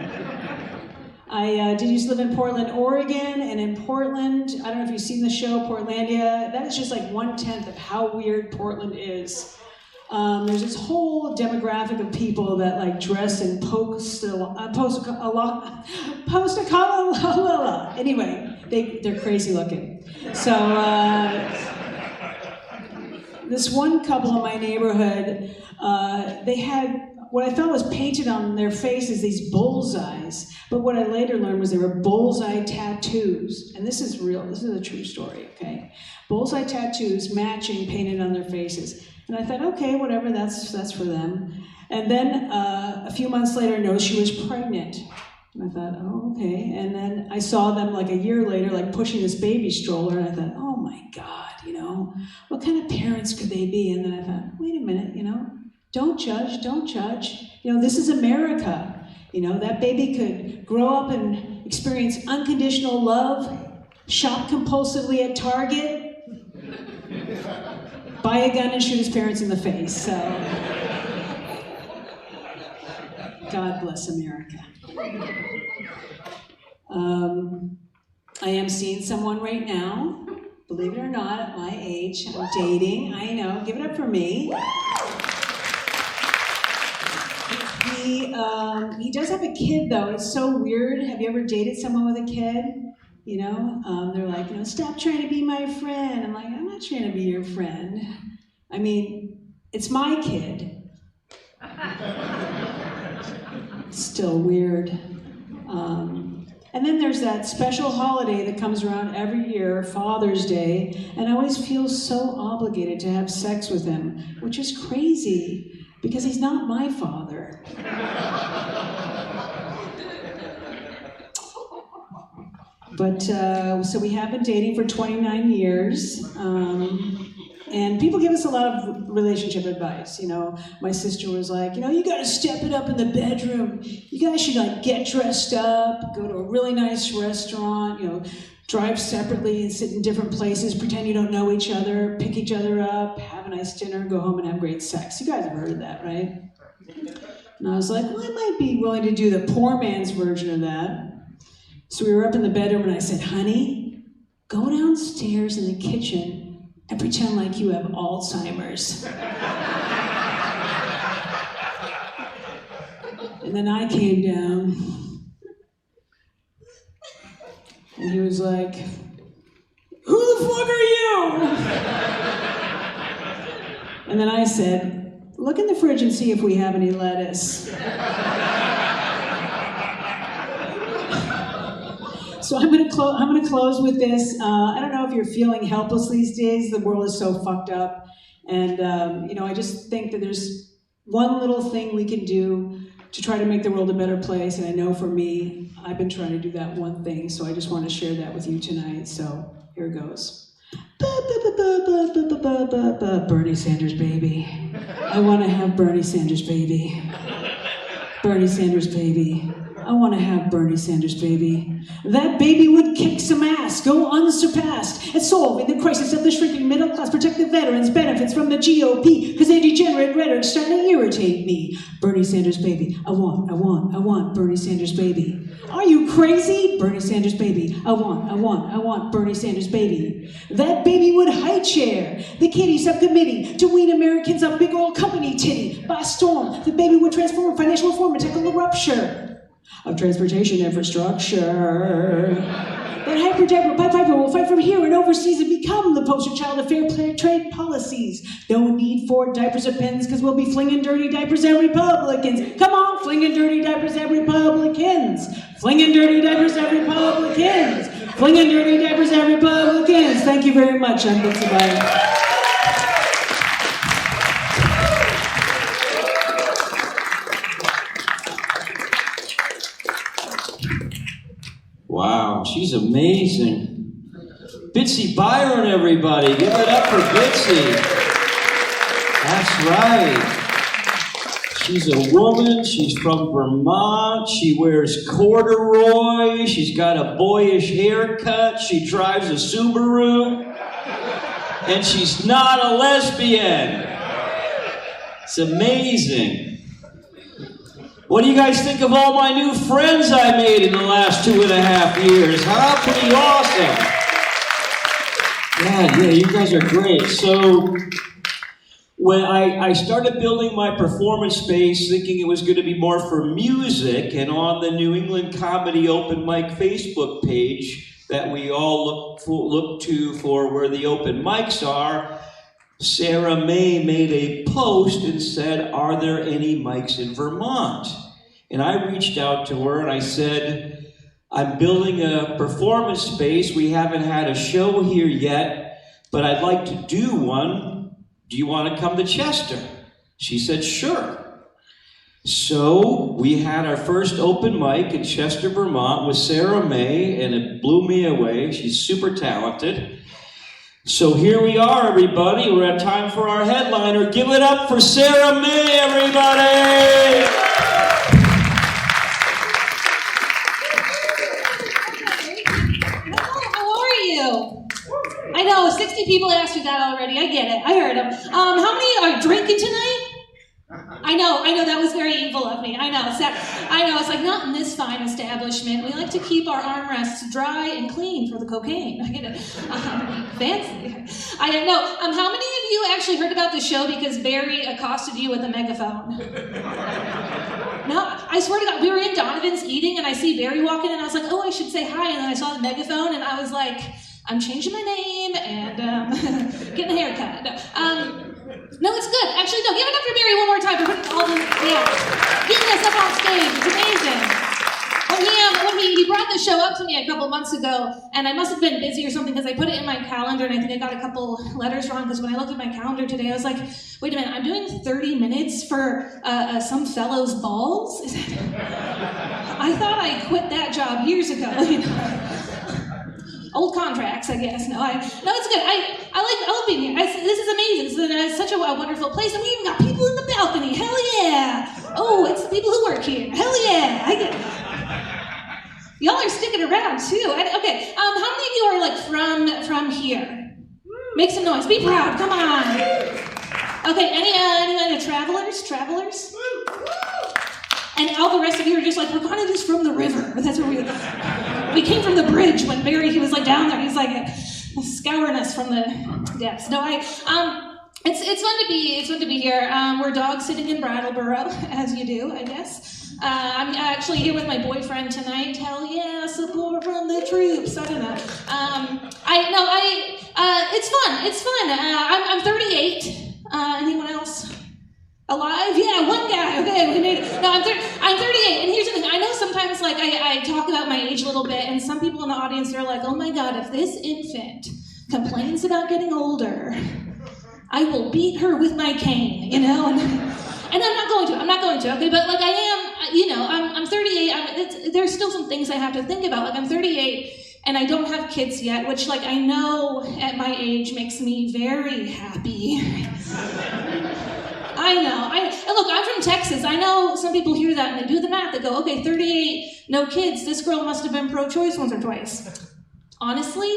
Speaker 1: I did used to live in Portland, Oregon, and in Portland, I don't know if you've seen the show Portlandia, that is just like 1/10 of how weird Portland is. There's this whole demographic of people that like dress in post-apocalyptic. Anyway, they're crazy looking. So this one couple in my neighborhood, they had what I thought was painted on their faces, these bullseyes, but what I later learned was they were bullseye tattoos. And this is real, this is a true story, okay? Bullseye tattoos matching painted on their faces. And I thought, okay, whatever, that's for them. And then a few months later, I noticed she was pregnant. And I thought, oh, okay. And then I saw them like a year later, like pushing this baby stroller, and I thought, oh my God, you know, what kind of parents could they be? And then I thought, wait a minute, you know, don't judge, don't judge. You know, this is America. You know, that baby could grow up and experience unconditional love, shop compulsively at Target, buy a gun and shoot his parents in the face. So, God bless America. I am seeing someone right now, believe it or not, at my age. I'm dating, I know, give it up for me. He does have a kid though, it's so weird. Have you ever dated someone with a kid? You know, they're like, you know, stop trying to be my friend. I'm like, I'm not trying to be your friend. I mean, it's my kid. It's still weird. And then there's that special holiday that comes around every year, Father's Day, and I always feel so obligated to have sex with him, which is crazy, because he's not my father. But, so we have been dating for 29 years, and people give us a lot of relationship advice. You know, my sister was like, you know, you gotta step it up in the bedroom. You guys should like get dressed up, go to a really nice restaurant, you know, drive separately and sit in different places, pretend you don't know each other, pick each other up, have a nice dinner, go home and have great sex. You guys have heard of that, right? And I was like, well, I might be willing to do the poor man's version of that. So we were up in the bedroom and I said, honey, go downstairs in the kitchen and pretend like you have Alzheimer's. And then I came down, and he was like, who the fuck are you? And then I said, look in the fridge and see if we have any lettuce. So I'm gonna close with this. I don't know if you're feeling helpless these days. The world is so fucked up. And you know, I just think that there's one little thing we can do to try to make the world a better place. And I know for me, I've been trying to do that one thing. So I just want to share that with you tonight. So here it goes. Bernie Sanders, baby. I want to have Bernie Sanders, baby. Bernie Sanders, baby. I want to have Bernie Sanders, baby. That baby would kick some ass, go unsurpassed, and solving the crisis of the shrinking middle class, protect the veterans' benefits from the GOP, because their degenerate rhetoric's starting to irritate me. Bernie Sanders, baby. I want Bernie Sanders, baby. Are you crazy? Bernie Sanders, baby. I want Bernie Sanders, baby. That baby would high chair the kitty subcommittee to wean Americans on big oil company titty. By storm, the baby would transform financial reform and tackle the rupture of transportation infrastructure. That hyper-diaper Pied Piper will fight from here and overseas and become the poster child of fair trade policies. No need for diapers or pens, because we'll be flinging dirty diapers at Republicans. Come on, flinging dirty diapers at Republicans. Flinging dirty diapers at Republicans. Flinging dirty diapers at Republicans. Thank you very much. I'm Bitsy Biron.
Speaker 2: Wow, she's amazing. Bitsy Biron, everybody. Give it up for Bitsy. That's right. She's a woman. She's from Vermont. She wears corduroy. She's got a boyish haircut. She drives a Subaru. And she's not a lesbian. It's amazing. What do you guys think of all my new friends I made in the last 2.5 years? Huh? Pretty awesome. Yeah, you guys are great. So, when I started building my performance space, thinking it was going to be more for music, and on the New England Comedy Open Mic Facebook page that we all look to for where the open mics are, Sarah May made a post and said, "Are there any mics in Vermont?" And I reached out to her and I said, "I'm building a performance space. We haven't had a show here yet, but I'd like to do one. Do you want to come to Chester?" She said, "Sure." So we had our first open mic in Chester, Vermont with Sarah May, and it blew me away. She's super talented. So here we are, everybody. We're at time for our headliner. Give it up for Sarah May, everybody!
Speaker 5: How are you? I know, 60 people asked you that already. I get it. I heard them. How many are drinking tonight? I know, that was very evil of me. I know, it's like, not in this fine establishment. We like to keep our armrests dry and clean for the cocaine. I get it. Fancy. I don't know. How many of you actually heard about the show because Barry accosted you with a megaphone? No, I swear to God, we were in Donovan's eating and I see Barry walking in and I was like, oh, I should say hi. And then I saw the megaphone and I was like, I'm changing my name and getting a haircut. No, it's good. Actually, no, give it up for Barry one more time for putting all the, getting us up on stage. It's amazing. When he brought the show up to me a couple months ago, and I must have been busy or something because I put it in my calendar and I think I got a couple letters wrong because when I looked at my calendar today, I was like, wait a minute, I'm doing 30 minutes for some fellow's balls? I thought I quit that job years ago, Old contracts, I guess. No, it's good. I love being here. This is amazing. It's such a wonderful place, and we even got people in the balcony. Hell yeah! Oh, it's the people who work here. Hell yeah! I get it. Y'all are sticking around too. Okay. How many of you are like from here? Make some noise. Be proud. Come on. Okay. Any travelers? And all the rest of you are just like, we're kind of just from the river. That's where we came from the bridge when Barry, he was like down there. He's like scouring us from the depths. No, it's fun to be here. We're dog sitting in Brattleboro, as you do, I guess. I'm actually here with my boyfriend tonight. Hell yeah, support from the troops. I don't know. It's fun. I'm 38. Anyone else? Alive? Yeah, one guy. Okay, we made it. No, I'm 38, and here's the thing. I know sometimes, like, I talk about my age a little bit, and some people in the audience are like, oh my God, if this infant complains about getting older, I will beat her with my cane, And I'm not going to, okay? But, like, I am, I'm 38. There's still some things I have to think about. Like, I'm 38, and I don't have kids yet, which, like, I know at my age makes me very happy. I know. Look, I'm from Texas. I know some people hear that and they do the math. They go, okay, 38, no kids. This girl must have been pro-choice once or twice. Honestly,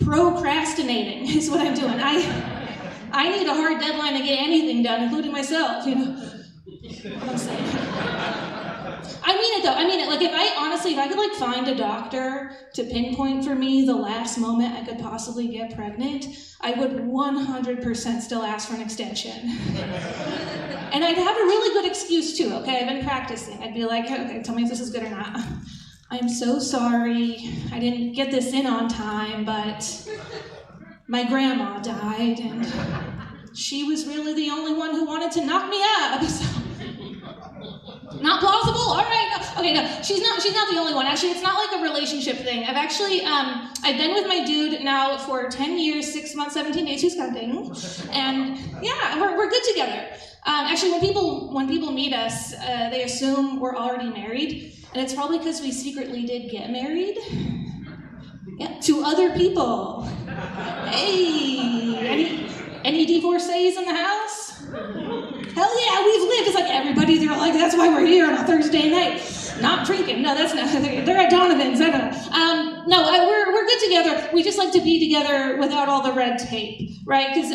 Speaker 5: procrastinating is what I'm doing. I need a hard deadline to get anything done, including myself, What I'm saying. I mean it though. Like if I could like find a doctor to pinpoint for me the last moment I could possibly get pregnant, I would 100% still ask for an extension. And I'd have a really good excuse too, okay? I've been practicing. I'd be like, okay, tell me if this is good or not. I'm so sorry. I didn't get this in on time, but my grandma died and she was really the only one who wanted to knock me up, so. Not plausible? All right. No. Okay, no. She's not the only one. Actually, it's not like a relationship thing. I've been with my dude now for 10 years, 6 months, 17 days. Who's counting? And yeah, we're good together. Actually, when people meet us, they assume we're already married, and it's probably because we secretly did get married. Yeah, to other people. Hey, any divorcees in the house? Hell yeah, we've lived. It's like everybody, they're like, that's why we're here on a Thursday night. Not drinking. No, that's not. They're at Donovan's. I don't know. We're good together. We just like to be together without all the red tape, right? Because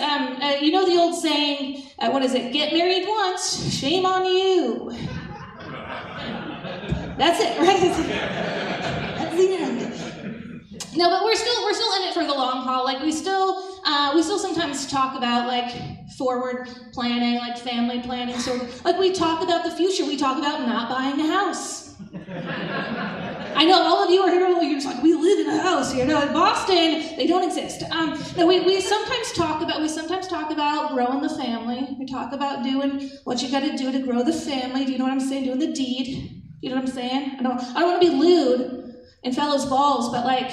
Speaker 5: you know the old saying, what is it? Get married once, shame on you. That's it, right? That's the end. No, but we're still in it for the long haul. Like we still sometimes talk about like forward planning, like family planning. So like we talk about the future. We talk about not buying a house. I know all of you are here. You're just like, we live in a house. In Boston, they don't don't exist. No, we sometimes talk about growing the family. We talk about doing what you got to do to grow the family. Do you know what I'm saying? Doing the deed. You know what I'm saying? I don't want to be lewd in fellows' balls, but like,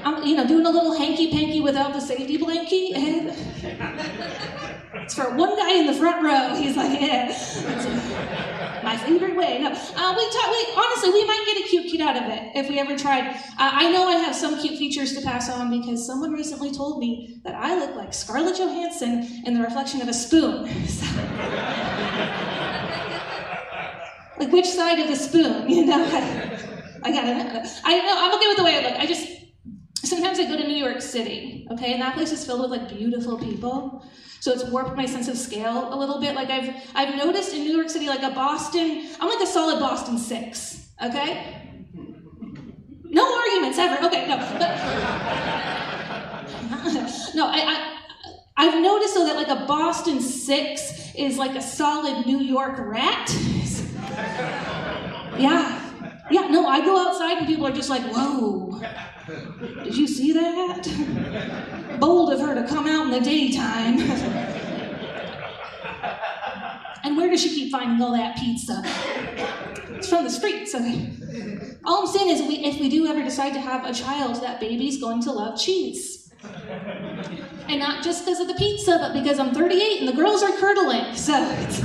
Speaker 5: I'm doing a little hanky-panky without the safety blankie. It's for one guy in the front row. He's like, yeah. My favorite way. No, honestly, we might get a cute kid out of it if we ever tried. I know I have some cute features to pass on because someone recently told me that I look like Scarlett Johansson in the reflection of a spoon. So, like, which side of the spoon? I gotta know. I'm okay with the way I look. Sometimes I go to New York City, okay, and that place is filled with like beautiful people. So it's warped my sense of scale a little bit. Like I've noticed in New York City, like I'm like a solid Boston 6, okay? No arguments ever. Okay, no, but no, I've noticed though that like a Boston 6 is like a solid New York rat. Yeah, no, I go outside and people are just like, whoa, did you see that? Bold of her to come out in the daytime. And where does she keep finding all that pizza? It's from the streets, okay? All I'm saying is if we do ever decide to have a child, that baby's going to love cheese. And not just because of the pizza, but because I'm 38 and the girls are curdling, so it's...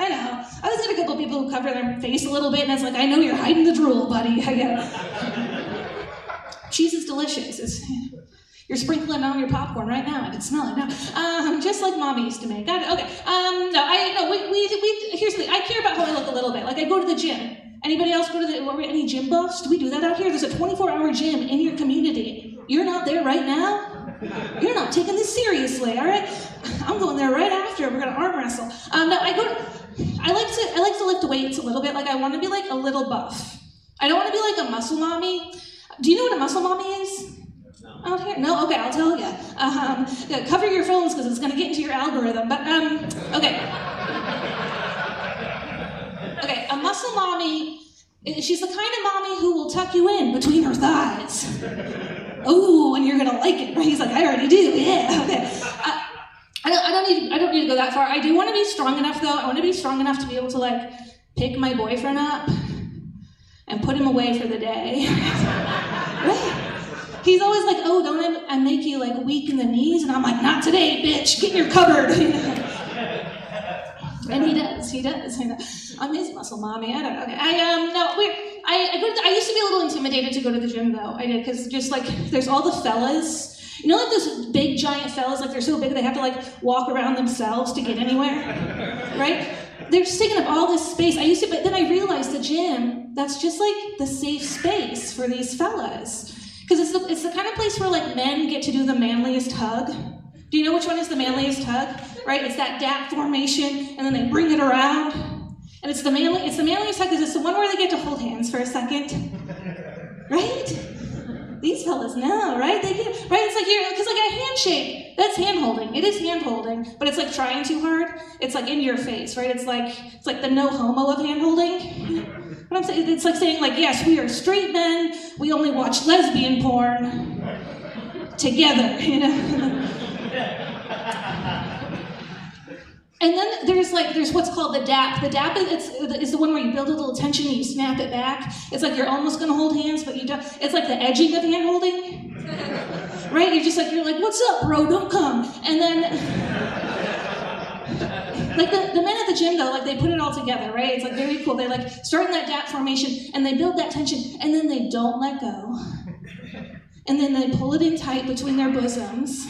Speaker 5: I know. I always get a couple people who cover their face a little bit, and it's like, I know you're hiding the drool, buddy. Cheese is delicious. You're sprinkling it on your popcorn right now. I can smell it now. Just like Mommy used to make. Okay. Here's the thing. I care about how I look a little bit. Like I go to the gym. Anybody else go to any gym buffs? Do we do that out here? There's a 24-hour gym in your community. You're not there right now? You're not taking this seriously, all right? I'm going there right after. We're gonna arm wrestle. I like to lift weights a little bit. Like I want to be like a little buff. I don't want to be like a muscle mommy. Do you know what a muscle mommy is? Out here? No? Okay, I'll tell you. Yeah, cover your phones because it's gonna get into your algorithm. But okay. Okay, a muscle mommy. She's the kind of mommy who will tuck you in between her thighs. Oh, and you're gonna like it, right? He's like, I already do. Yeah. Okay. I don't need to go that far. I do want to be strong enough, though. I want to be strong enough to be able to like pick my boyfriend up and put him away for the day. Right? He's always like, oh, don't I make you like weak in the knees? And I'm like, not today, bitch. Get in your cupboard. And he does. I'm his muscle mommy. I don't know. Okay. I used to be a little intimidated to go to the gym though. I did because just like there's all the fellas. You know, like those big giant fellas, like they're so big they have to like walk around themselves to get anywhere, right? They're just taking up all this space. But then I realized the gym, that's just like the safe space for these fellas. Because it's the kind of place where like men get to do the manliest hug. Do you know which one is the manliest hug? Right? It's that dap formation, and then they bring it around. And it's the manliest hug because it's the one where they get to hold hands for a second. Right? These fellas know, right? They get, right? It's like because like a handshake, that's hand holding. It is hand holding, but it's like trying too hard. It's like in your face, right? It's like the no homo of hand holding. What I'm saying, it's like saying like, yes, we are straight men. We only watch lesbian porn together, you know. And then there's what's called the dap. The dap is the one where you build a little tension and you snap it back. It's like you're almost gonna hold hands, but you don't. It's like the edging of hand holding, right? You're like, what's up, bro? Don't come. And then, like the men at the gym though, like they put it all together, right? It's like very cool. They like start in that dap formation and they build that tension and then they don't let go. And then they pull it in tight between their bosoms.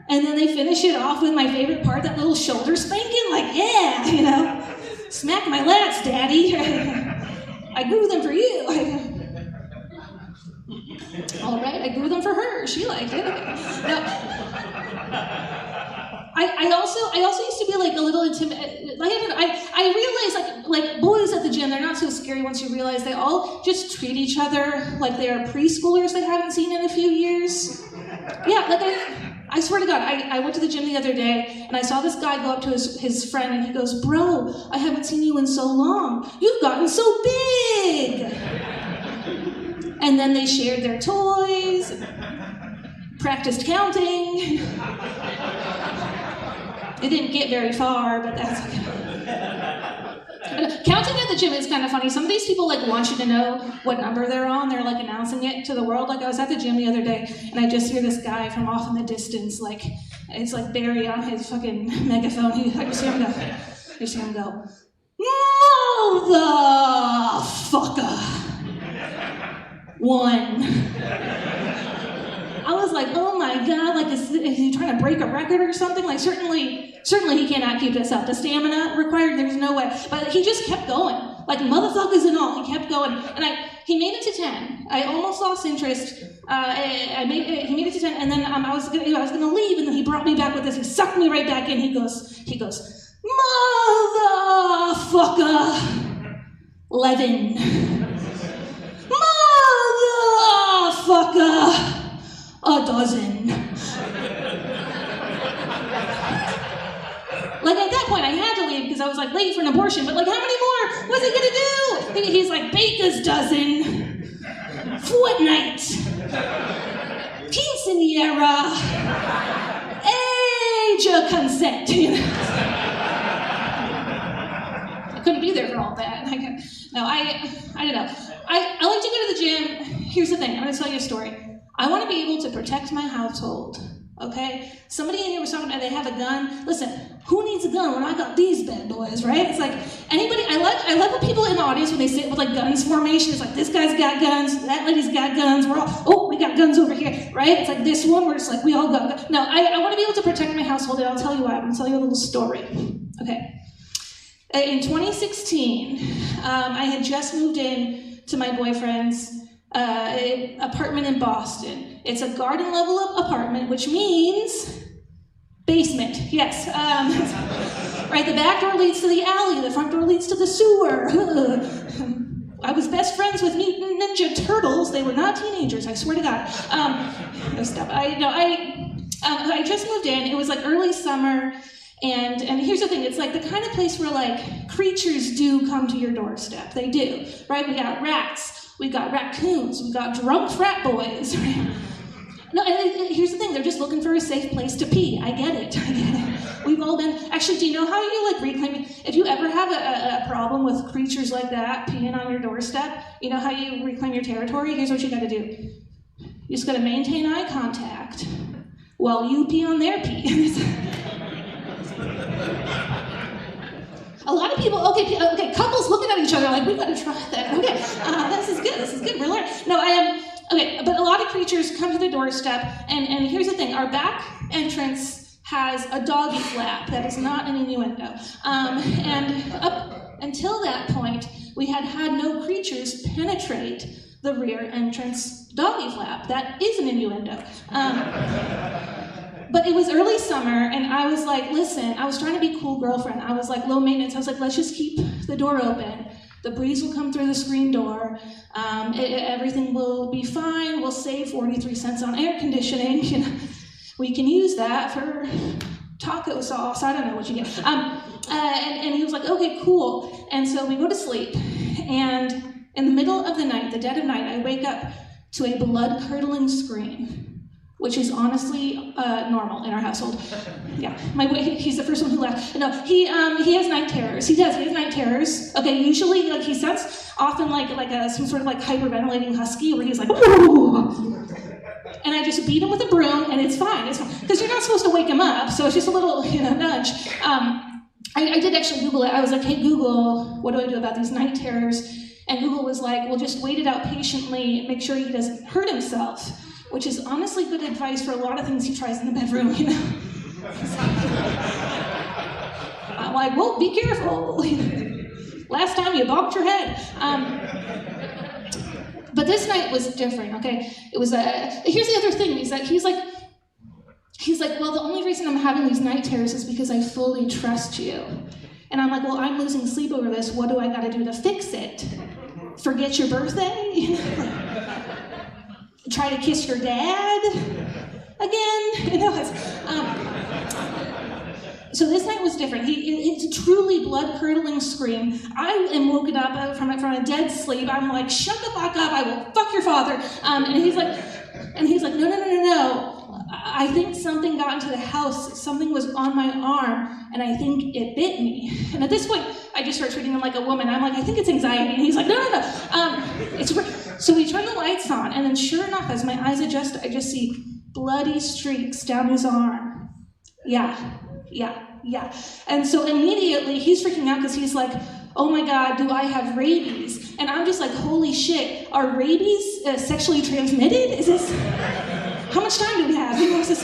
Speaker 5: And then they finish it off with my favorite part, that little shoulder spanking, like, yeah, you know, smack my lats, daddy. I grew them for you. All right, I grew them for her. She liked it. Now, I also used to be like a little intimidated. I realized like boys at the gym, they're not so scary once you realize they all just treat each other like they are preschoolers they haven't seen in a few years. Yeah, like I swear to God, I went to the gym the other day and I saw this guy go up to his friend and he goes, bro, I haven't seen you in so long. You've gotten so big. And then they shared their toys, practiced counting. It didn't get very far, but that's okay. Counting at the gym is kind of funny. Some of these people like want you to know what number they're on. They're like announcing it to the world. Like I was at the gym the other day, and I just hear this guy from off in the distance, like it's like Barry on his fucking megaphone. I just hear him go. Just hear him go. Motherfucker. 1. I was like, oh my God, like is he trying to break a record or something? Like certainly he cannot keep this up. The stamina required, there's no way. But he just kept going. Like motherfuckers and all, he kept going. And he made it to 10. I almost lost interest. He made it to 10, and then I was gonna leave, and then he brought me back with this. He sucked me right back in. He goes, motherfucker. 11. Motherfucker. 12. Like at that point I had to leave because I was like late for an abortion, but like how many more was he gonna do? He's like baker's dozen, fortnight, quinceanera, age of consent. I couldn't be there for all that. I don't know. I like to go to the gym. Here's the thing, I'm gonna tell you a story. I want to be able to protect my household, okay? Somebody in here was talking about they have a gun. Listen, who needs a gun when I got these bad boys, right? It's like anybody. I love when people in the audience when they sit with like guns formation. It's like this guy's got guns, that lady's got guns. We're all we got guns over here, right? It's like this one where it's like we all got guns. No, I want to be able to protect my household, and I'll tell you why. I'm gonna tell you a little story, okay? In 2016, I had just moved in to my boyfriend's apartment in Boston. It's a garden level apartment, which means basement. Yes. Right, the back door leads to the alley, the front door leads to the sewer. I was best friends with Mutant Ninja Turtles. They were not teenagers, I swear to God. No stuff. I just moved in. It was like early summer. And here's the thing, it's like the kind of place where like creatures do come to your doorstep. They do, right? We got rats, we got raccoons, we got drunk frat boys, right? No, and here's the thing, they're just looking for a safe place to pee. I get it. We've all been, actually, do you know how you like reclaim, if you ever have a problem with creatures like that peeing on your doorstep, you know how you reclaim your territory? Here's what you gotta do. You just gotta maintain eye contact while you pee on their pee. A lot of people, okay, couples looking at each other like, we gotta try that. Okay, this is good, we're learning. No, okay, but a lot of creatures come to the doorstep, and here's the thing, our back entrance has a doggy flap. That is not an innuendo. And up until that point, we had no creatures penetrate the rear entrance doggy flap. That is an innuendo. But it was early summer, and I was like, listen, I was trying to be cool girlfriend. I was like, low maintenance. I was like, let's just keep the door open. The breeze will come through the screen door. Everything will be fine. We'll save 43 cents on air conditioning. We can use that for taco sauce. I don't know what you get. And he was like, okay, cool. And so we go to sleep. And in the middle of the night, the dead of night, I wake up to a blood-curdling scream, which is honestly normal in our household. Yeah, he's the first one who left. No, he has night terrors. He has night terrors. Okay, usually like he sounds often like some sort of like hyperventilating husky where he's like, ooh. And I just beat him with a broom, and it's fine. It's fine because you're not supposed to wake him up, so it's just a little nudge. I did actually Google it. I was like, hey Google, what do I do about these night terrors? And Google was like, well, just wait it out patiently, make sure he doesn't hurt himself. Which is honestly good advice for a lot of things he tries in the bedroom, I'm like, well, be careful. Last time you bonked your head. But this night was different, okay? It was, here's the other thing, he's like, well, the only reason I'm having these night terrors is because I fully trust you. And I'm like, well, I'm losing sleep over this. What do I gotta do to fix it? Forget your birthday? Try to kiss your dad again? So this night was different. It's a truly blood-curdling scream. I am woken up from a dead sleep. I'm like, shut the fuck up, I will fuck your father. And he's like, no. I think something got into the house. Something was on my arm, and I think it bit me. And at this point, I just start treating him like a woman. I'm like, I think it's anxiety. And he's like, no. So we turn the lights on, and then sure enough, as my eyes adjust, I just see bloody streaks down his arm. Yeah. And so immediately, he's freaking out because he's like, oh my God, do I have rabies? And I'm just like, holy shit, are rabies sexually transmitted? Is this... How much time do we have? Who knows this?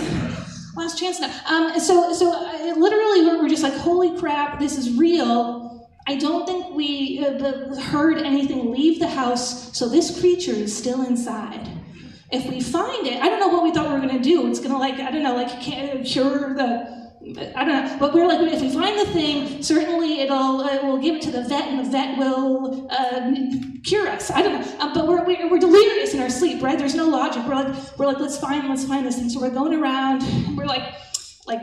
Speaker 5: Last chance now. So literally, we're just like, holy crap, this is real. I don't think we heard anything leave the house, so this creature is still inside. If we find it, I don't know what we thought we were going to do. It's going to, cure the... I don't know, but we're like, if we find the thing, certainly we'll give it to the vet, and the vet will cure us. I don't know, but we're delirious in our sleep, right? There's no logic. We're like, let's find this thing. So we're going around, and we're like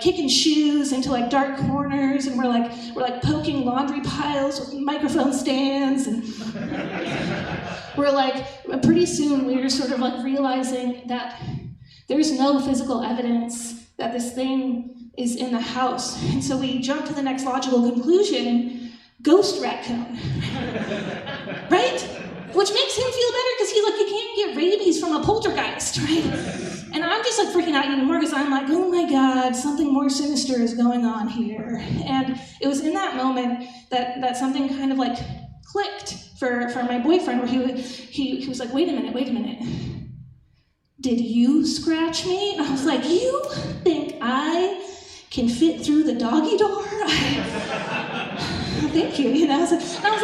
Speaker 5: kicking shoes into like dark corners, and we're like poking laundry piles with microphone stands, and we're like, pretty soon we're sort of like realizing that there's no physical evidence that this thing is in the house. And so we jump to the next logical conclusion, ghost raccoon. Right? Which makes him feel better because he's like, you can't get rabies from a poltergeist, right? And I'm just like freaking out even more because I'm like, oh my God, something more sinister is going on here. And it was in that moment that something kind of like clicked for my boyfriend, where he was like, wait a minute. Did you scratch me? And I was like, you think I can fit through the doggy door? Thank you, And I was like,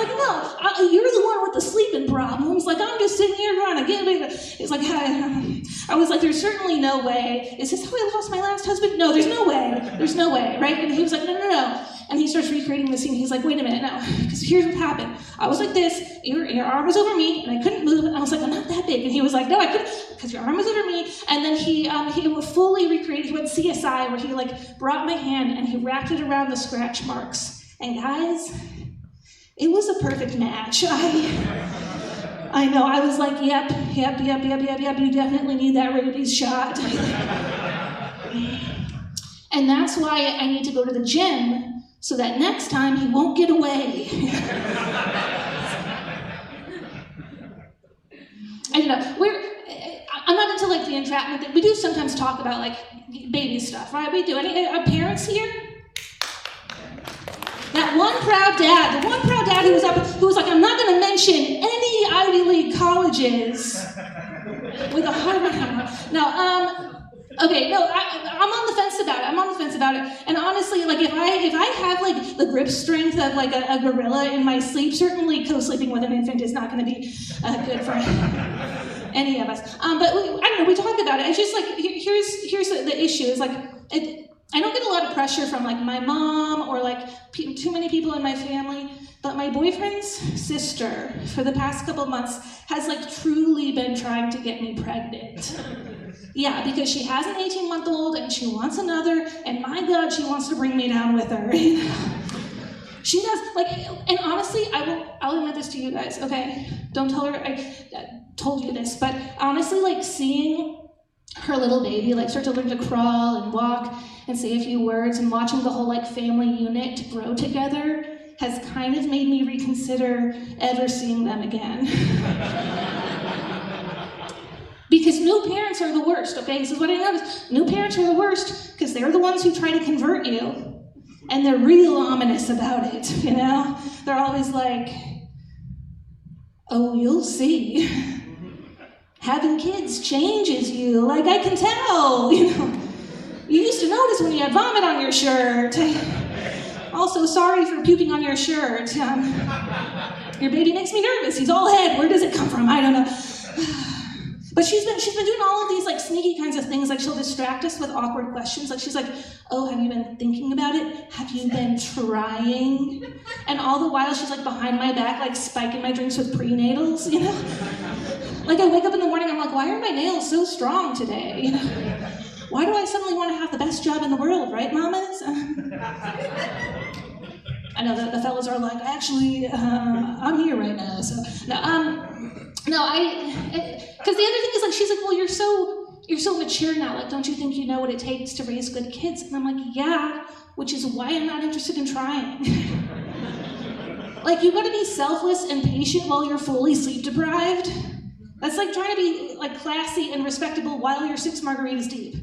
Speaker 5: no, you're the one with the sleeping problems. Like, I'm just sitting here trying to get me. It's like, I was like, there's certainly no way. Is this how I lost my last husband? No, there's no way, right? And he was like, no. And he starts recreating the scene. He's like, wait a minute, no, because here's what happened. I was like this, your arm was over me, and I couldn't move, and I was like, I'm not that big. And he was like, no, I couldn't, because your arm was over me. And then he fully recreated, he went CSI, where he like brought my hand, and he wrapped it around the scratch marks. And guys, it was a perfect match. I know, I was like, yep, you definitely need that rabies shot. And that's why I need to go to the gym, so that next time he won't get away. I don't know, I'm not into like the entrapment thing. We do sometimes talk about like baby stuff, right? We do. Any parents here? That one proud dad, who was like, I'm not going to mention any Ivy League colleges with a Harvard hammer. No, okay, no, I'm on the fence about it. And honestly, like if I have like the grip strength of like a gorilla in my sleep, certainly co-sleeping with an infant is not going to be good for any of us. But I don't know, we talk about it. It's just like, here's the issue. Is like, I don't get a lot of pressure from like my mom or like too many people in my family, but my boyfriend's sister for the past couple months has like truly been trying to get me pregnant. Yeah, because she has an 18-month-old and she wants another, and my God, she wants to bring me down with her. She does, like, and honestly, I'll admit this to you guys, okay? Don't tell her I told you this, but honestly, like seeing her little baby like start to learn to crawl and walk and say a few words, and watching the whole like family unit grow together has kind of made me reconsider ever seeing them again. Because new parents are the worst, okay? This is what I noticed. New parents are the worst because they're the ones who try to convert you, and they're real ominous about it, you know? They're always like, oh, you'll see. Having kids changes you, like I can tell, you know. You used to notice when you had vomit on your shirt. Also, sorry for puking on your shirt. Your baby makes me nervous. He's all head. Where does it come from? I don't know. But she's been doing all of these like sneaky kinds of things. Like she'll distract us with awkward questions. Like she's like, oh, have you been thinking about it? Have you been trying? And all the while she's like behind my back, like spiking my drinks with prenatals, you know? Like I wake up in the morning, I'm like, why are my nails so strong today? You know? why do I suddenly want to have the best job in the world, right, mamas? I know the fellas are like, actually, I'm here right now, so, because the other thing is, like, she's like, well, you're so mature now, like, don't you think you know what it takes to raise good kids? And I'm like, yeah, which is why I'm not interested in trying. Like, you gotta be selfless and patient while you're fully sleep deprived. That's like trying to be, like, classy and respectable while you're 6 margaritas deep.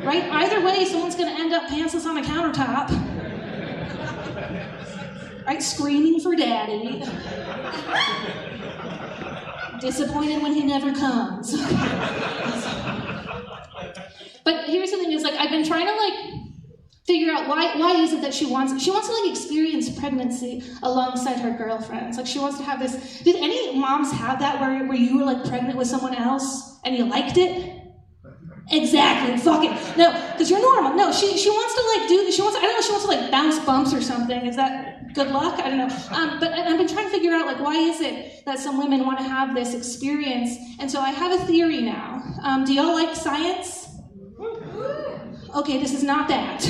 Speaker 5: Right? Either way, someone's gonna end up pantsless on a countertop. Right? Screaming for daddy. Disappointed when he never comes. But here's the thing, is, like, I've been trying to, like, figure out why is it that she wants to, like, experience pregnancy alongside her girlfriends. Like, she wants to have this. Did any moms have that where you were, like, pregnant with someone else and you liked it? Exactly, fuck it. No, because you're normal. No, she wants to, like, do, she wants to, like, bounce bumps or something. Is that good luck? I don't know. But I've been trying to figure out, like, why is it that some women want to have this experience? And so I have a theory now. Do y'all like science? Okay, this is not that.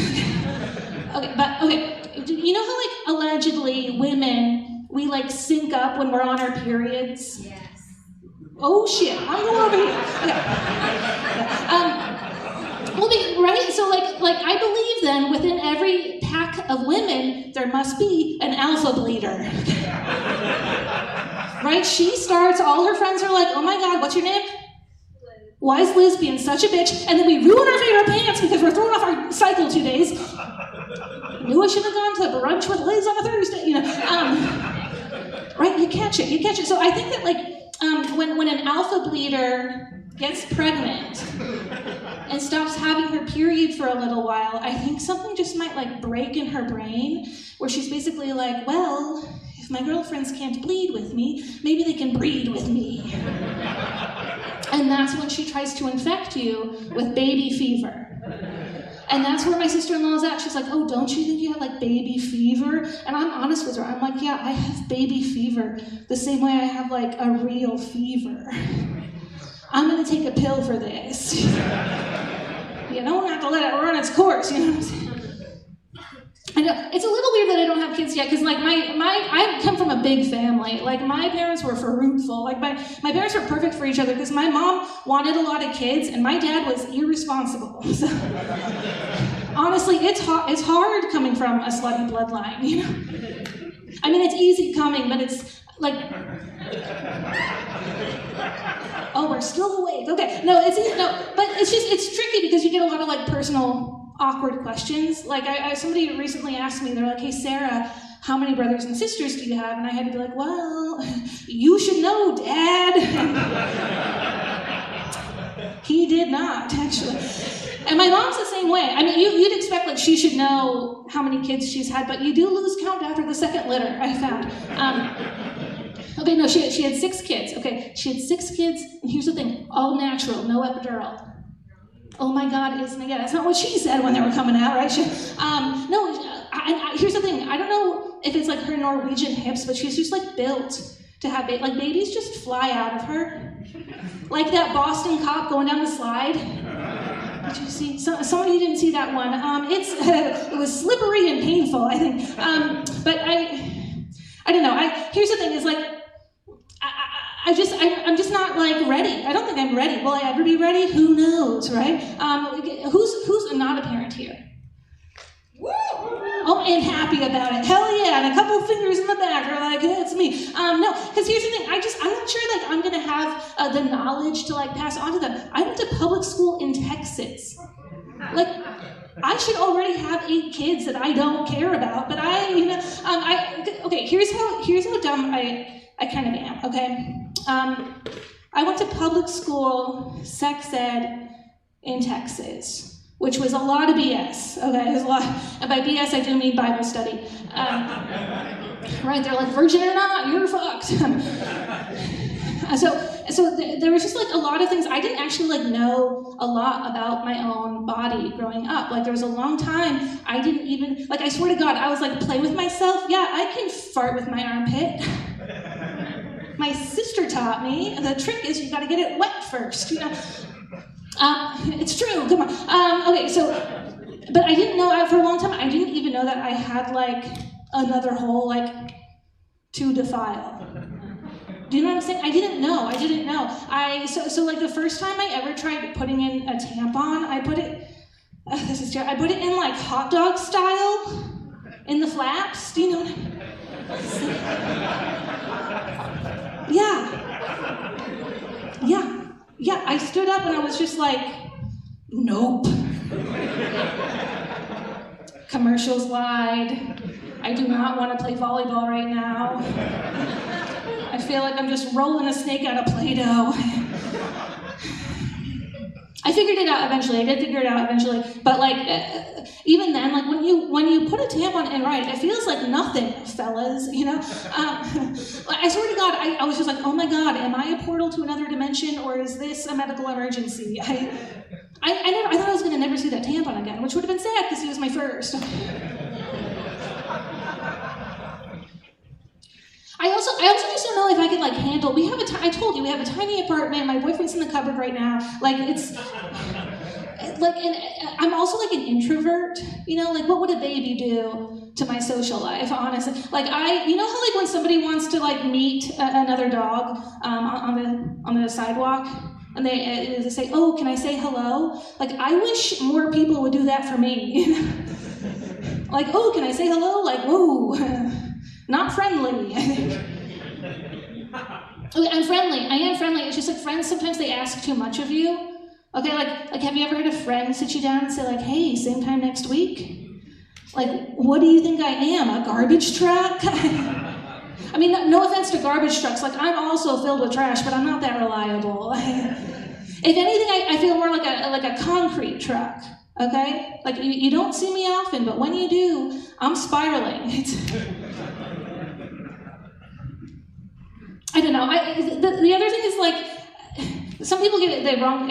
Speaker 5: Okay, you know how, like, allegedly women, we, like, sync up when we're on our periods? Yes. Oh shit, I'm going over here. Okay. Right? So, like I believe then within every pack of women, there must be an alpha bleeder. Right? She starts, all her friends are like, oh my God, what's your name? Why is Liz being such a bitch? And then we ruin our favorite pants because we're throwing off our cycle 2 days. Knew I should have gone to brunch with Liz on a Thursday, you know. Right? You catch it. So I think that, like, when an alpha bleeder gets pregnant and stops having her period for a little while, I think something just might, like, break in her brain, where she's basically like, well, if my girlfriends can't bleed with me, maybe they can breed with me. And that's when she tries to infect you with baby fever. And that's where my sister-in-law's at. She's like, oh, don't you think you have, like, baby fever? And I'm honest with her. I'm like, yeah, I have baby fever the same way I have, like, a real fever. I'm gonna take a pill for this. You don't have to let it run its course, you know what I'm saying? I know, it's a little weird that I don't have kids yet, because, like, I come from a big family. Like, my parents were fruitful. Like, my parents were perfect for each other, because my mom wanted a lot of kids, and my dad was irresponsible. So, honestly, it's hard coming from a slutty bloodline, you know? I mean, it's easy coming, but it's, like... Oh, we're still awake. Okay, no, but it's tricky, because you get a lot of, like, personal... awkward questions. Like, somebody recently asked me, they're like, hey, Sarah, how many brothers and sisters do you have? And I had to be like, well, you should know, Dad. He did not, actually. And my mom's the same way. I mean, you'd expect, like, she should know how many kids she's had, but you do lose count after the second litter, I found. Okay, no, she had 6 kids. Okay, she had 6 kids, and here's the thing, all natural, no epidural. Oh my God, that's not what she said when they were coming out, right? Here's the thing, I don't know if it's, like, her Norwegian hips, but she's just, like, built to have babies. Like, babies just fly out of her. Like that Boston cop going down the slide. Did you see? Some of you didn't see that one. It was slippery and painful, I think. But I don't know. Here's the thing, is, like, I'm just not, like, ready. I don't think I'm ready. Will I ever be ready? Who knows, right? Who's not a parent here? Oh, and happy about it. Hell yeah, and a couple fingers in the back are like, yeah, it's me. No, because here's the thing, I'm not sure, like, I'm gonna have the knowledge to, like, pass on to them. I went to public school in Texas. Like, I should already have 8 kids that I don't care about, but okay, here's how dumb I kind of am, okay? I went to public school, sex ed in Texas, which was a lot of BS, okay? It was a lot, and by BS I do mean Bible study. Right, they're like, virgin or not, you're fucked. So there was just, like, a lot of things. I didn't actually, like, know a lot about my own body growing up. Like, there was a long time I didn't even, like, I swear to God, I was like, play with myself. Yeah, I can fart with my armpit. My sister taught me, the trick is you gotta get it wet first, you know? It's true, come on. Okay, so, but I didn't know, for a long time, I didn't even know that I had, like, another hole, like, to defile. Do you know what I'm saying? I didn't know. So like, the first time I ever tried putting in a tampon, I put it in, like, hot dog style, in the flaps. Do you know what I mean? Yeah, I stood up and I was just like, nope. Commercials lied. I do not want to play volleyball right now. I feel like I'm just rolling a snake out of Play-Doh. I figured it out eventually. I did figure it out eventually. But like, even then, like when you put a tampon in, right, it feels like nothing, fellas. You know. I swear to God, I was just like, oh my God, am I a portal to another dimension, or is this a medical emergency? I thought I was gonna never see that tampon again, which would have been sad because he was my first. I also just don't know if I could like handle. I told you we have a tiny apartment. My boyfriend's in the cupboard right now. Like it's like, and I'm also like an introvert. You know, like what would a baby do to my social life? Honestly, like you know how like when somebody wants to like meet another dog on the sidewalk, and they say, "Oh, can I say hello?" Like I wish more people would do that for me. Like, "Oh, can I say hello?" Like, whoa. Not friendly, I think. Okay, I'm friendly. I am friendly. It's just like friends, sometimes they ask too much of you. Okay, like have you ever had a friend sit you down and say like, hey, same time next week? Like, what do you think I am, a garbage truck? I mean, no offense to garbage trucks. Like, I'm also filled with trash, but I'm not that reliable. If anything, I feel more like a concrete truck. Okay? Like, you don't see me often, but when you do, I'm spiraling. I don't know. The other thing is like, some people get it wrong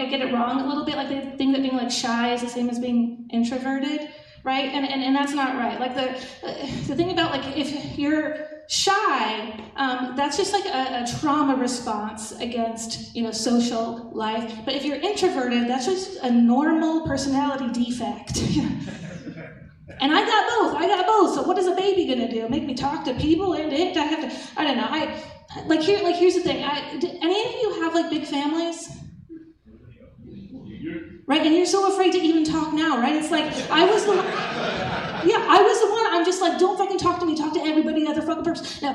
Speaker 5: a little bit. Like they think that being like shy is the same as being introverted, right? And that's not right. Like the thing about like if you're shy, that's just like a trauma response against social life. But if you're introverted, that's just a normal personality defect. And I got both. So what is a baby gonna do? Make me talk to people? And I have to. I don't know. Here's the thing. Do any of you have like big families? Right? And you're so afraid to even talk now, right? It's like I was the one. I'm just like, don't fucking talk to me. Talk to everybody, other fucking person. No.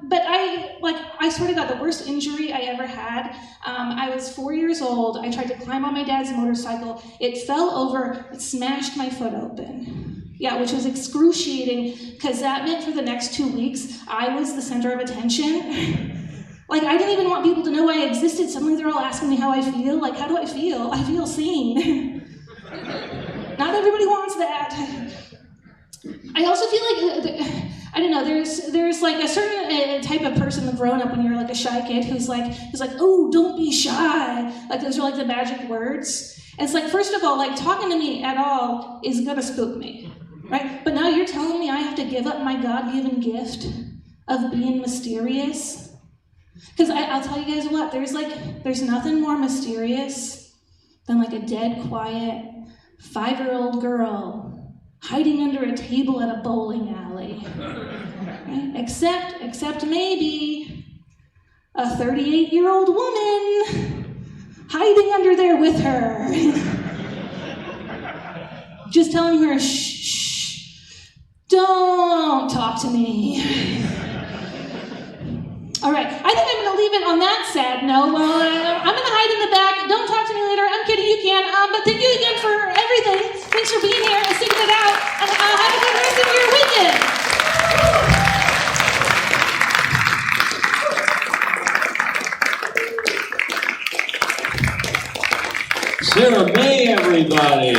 Speaker 5: But I swear to God, the worst injury I ever had. I was 4 years old. I tried to climb on my dad's motorcycle. It fell over. It smashed my foot open. Yeah, which was excruciating because that meant for the next 2 weeks, I was the center of attention. Like, I didn't even want people to know I existed. Suddenly they're all asking me how I feel. Like, how do I feel? I feel seen. Not everybody wants that. I also feel like, I don't know, there's like a certain type of person growing up when you're like a shy kid who's like, oh, don't be shy. Like, those are like the magic words. And it's like, first of all, like, talking to me at all is gonna spook me. Right? But now you're telling me I have to give up my God-given gift of being mysterious? Because I'll tell you guys what, there's nothing more mysterious than like a dead quiet 5-year-old girl hiding under a table at a bowling alley. Right? Except maybe a 38-year-old woman hiding under there with her. Just telling her, shh. Don't talk to me. All right, I think I'm going to leave it on that sad note. Well, I'm going to hide in the back. Don't talk to me later. I'm kidding, you can. But thank you again for everything. Thanks for being here and sticking it out. And have a good rest of your weekend.
Speaker 2: Sarah May, everybody.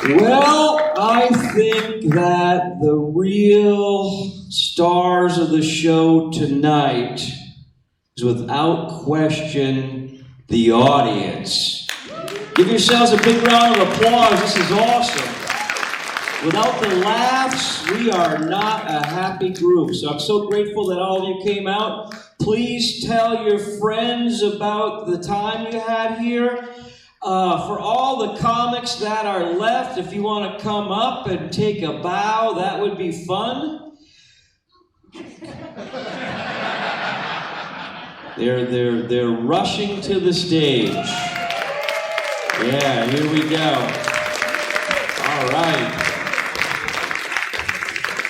Speaker 2: Well, I think that the real stars of the show tonight is without question the audience. Give yourselves a big round of applause. This is awesome. Without the laughs, we are not a happy group. So I'm so grateful that all of you came out. Please tell your friends about the time you had here. For all the comics that are left, if you want to come up and take a bow, that would be fun. They're rushing to the stage. Yeah, here we go. All right.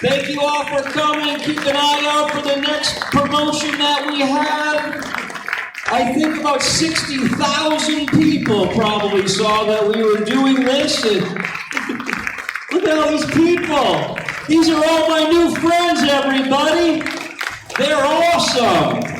Speaker 2: Thank you all for coming. Keep an eye out for the next promotion that we have. I think about 60,000 people probably saw that we were doing this. And look at all these people. These are all my new friends, everybody. They're awesome.